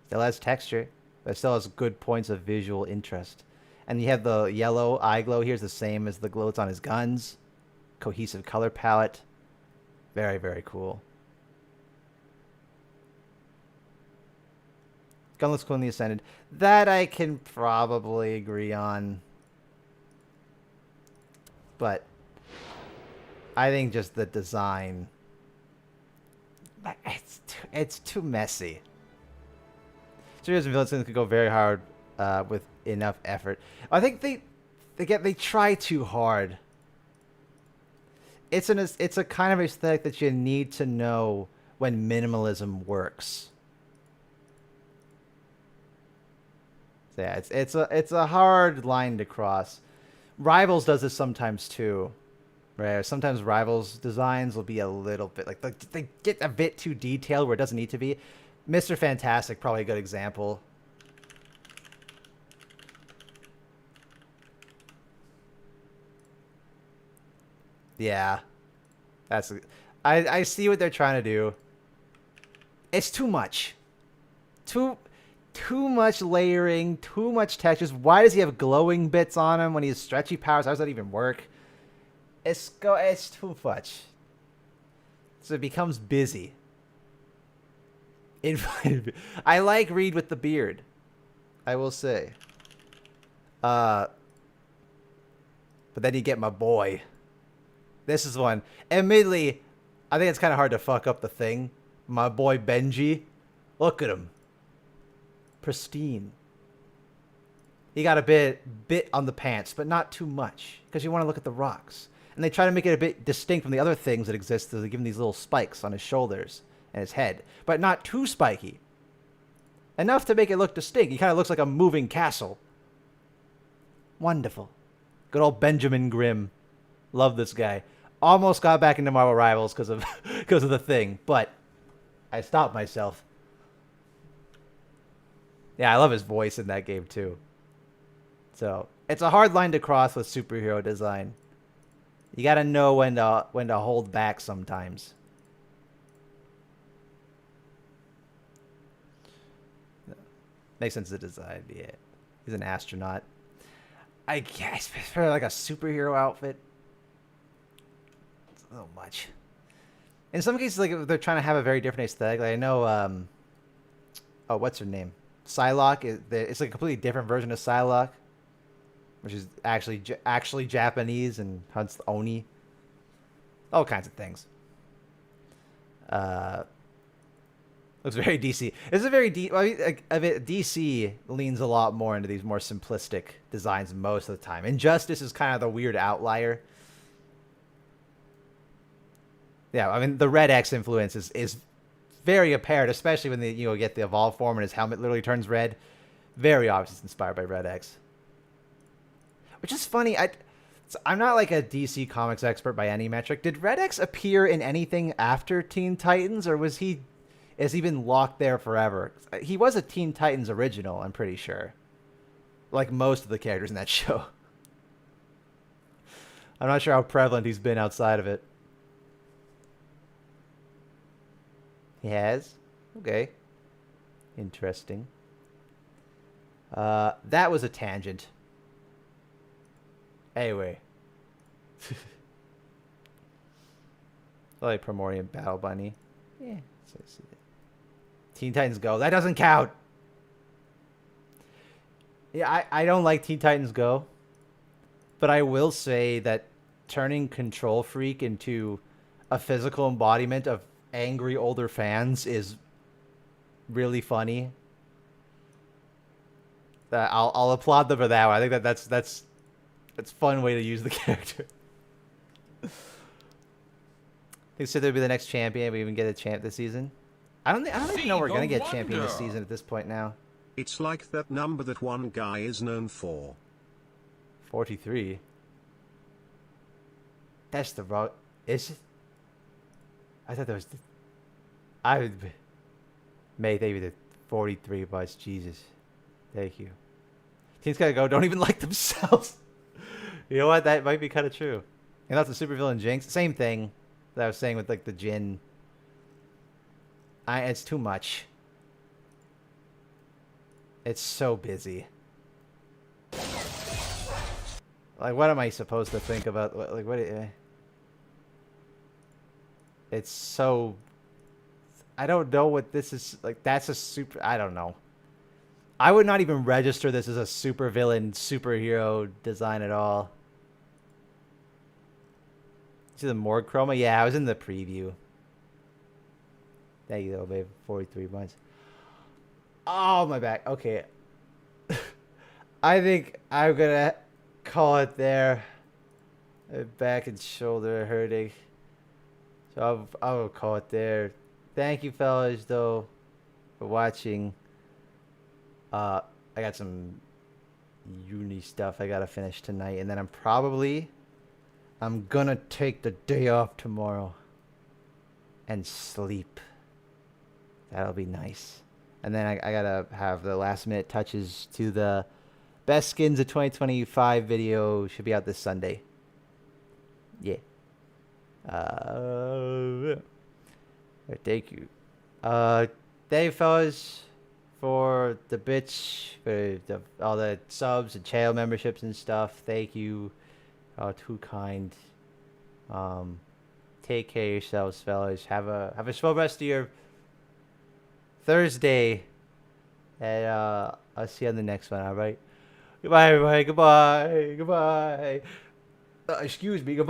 Still has texture, but it still has good points of visual interest. And you have the yellow eye glow here is the same as the glow that's on his guns. Cohesive color palette. Very, very cool. Gun looks cool in the Ascended. That I can probably agree on. But I think just the design, it's too messy. Studios and villains could go very hard with enough effort. I think they try too hard. It's a kind of aesthetic that you need to know when minimalism works. So yeah, it's a hard line to cross. Rivals does this sometimes too, right? Sometimes Rivals designs will be a little bit like they get a bit too detailed where it doesn't need to be. Mr. Fantastic, probably a good example. Yeah, I see what they're trying to do. It's too much. Too much layering, too much textures. Why does he have glowing bits on him when he has stretchy powers? How does that even work? It's too much. So it becomes busy. I like Reed with the beard, I will say. But then you get my boy. This is one. Admittedly, I think it's kind of hard to fuck up the thing. My boy Benji. Look at him. Pristine. He got a bit on the pants, but not too much, because you want to look at the rocks. And they try to make it a bit distinct from the other things that exist, so they give him these little spikes on his shoulders and his head, but not too spiky. Enough to make it look distinct. He kind of looks like a moving castle. Wonderful. Good old Benjamin Grimm. Love this guy. Almost got back into Marvel Rivals because of the thing, but I stopped myself. Yeah, I love his voice in that game too. So it's a hard line to cross with superhero design. You gotta know when to hold back sometimes. Makes sense to design. Yeah, he's an astronaut. I guess for like a superhero outfit, it's a little much. In some cases, like they're trying to have a very different aesthetic. Like I know, oh, what's her name? Psylocke. It's like a completely different version of Psylocke, which is actually Japanese and hunts Oni. All kinds of things. Looks very DC. It's a very DC leans a lot more into these more simplistic designs most of the time. Injustice is kind of the weird outlier. Yeah, I mean the Red X influence is very apparent, especially when you get the evolved form and his helmet literally turns red. Very obvious it's inspired by Red X. Which is funny. I'm not like a DC Comics expert by any metric. Did Red X appear in anything after Teen Titans, or has he been locked there forever? He was a Teen Titans original, I'm pretty sure. Like most of the characters in that show. I'm not sure how prevalent he's been outside of it. He has? Okay. Interesting. That was a tangent. Anyway. I like Primordium Battle Bunny. Yeah. Teen Titans Go. That doesn't count. Yeah, I don't like Teen Titans Go. But I will say that turning Control Freak into a physical embodiment of angry older fans is really funny. I'll applaud them for that one. I think that's a fun way to use the character. Think so? They'll be the next champion. We even get a champ this season. I don't even know we're gonna get champion this season at this point now. It's like that number that one guy is known for. 43. That's the wrong. Is it? I thought that was the. I would. May they be the 43 bucks. Jesus. Thank you. Teams gotta go. Don't even like themselves. You know what? That might be kind of true. And that's the supervillain Jinx. Same thing that I was saying with like the Jin. It's too much. It's so busy. Like, what am I supposed to think about? Like, what? It's so. I don't know what this is. Like, that's a super. I don't know. I would not even register this as a supervillain, superhero design at all. See the Morgue Chroma? Yeah, I was in the preview. Thank you, though, babe. 43 months. Oh, my back. Okay. I think I'm gonna call it there. My back and shoulder are hurting. So I'll call it there. Thank you, fellas, though, for watching. I got some uni stuff I gotta finish tonight, and then I'm gonna take the day off tomorrow and sleep. That'll be nice. And then I gotta have the last minute touches to the best skins of 2025 video. Should be out this Sunday. Yeah. Thank you. Thank you, fellas, for the bits, for all the subs and channel memberships and stuff. Thank you. Too kind. Take care of yourselves, fellas. Have a swell rest of your Thursday, and I'll see you on the next one. All right. Goodbye, everybody. Goodbye. Goodbye. Excuse me. Goodbye.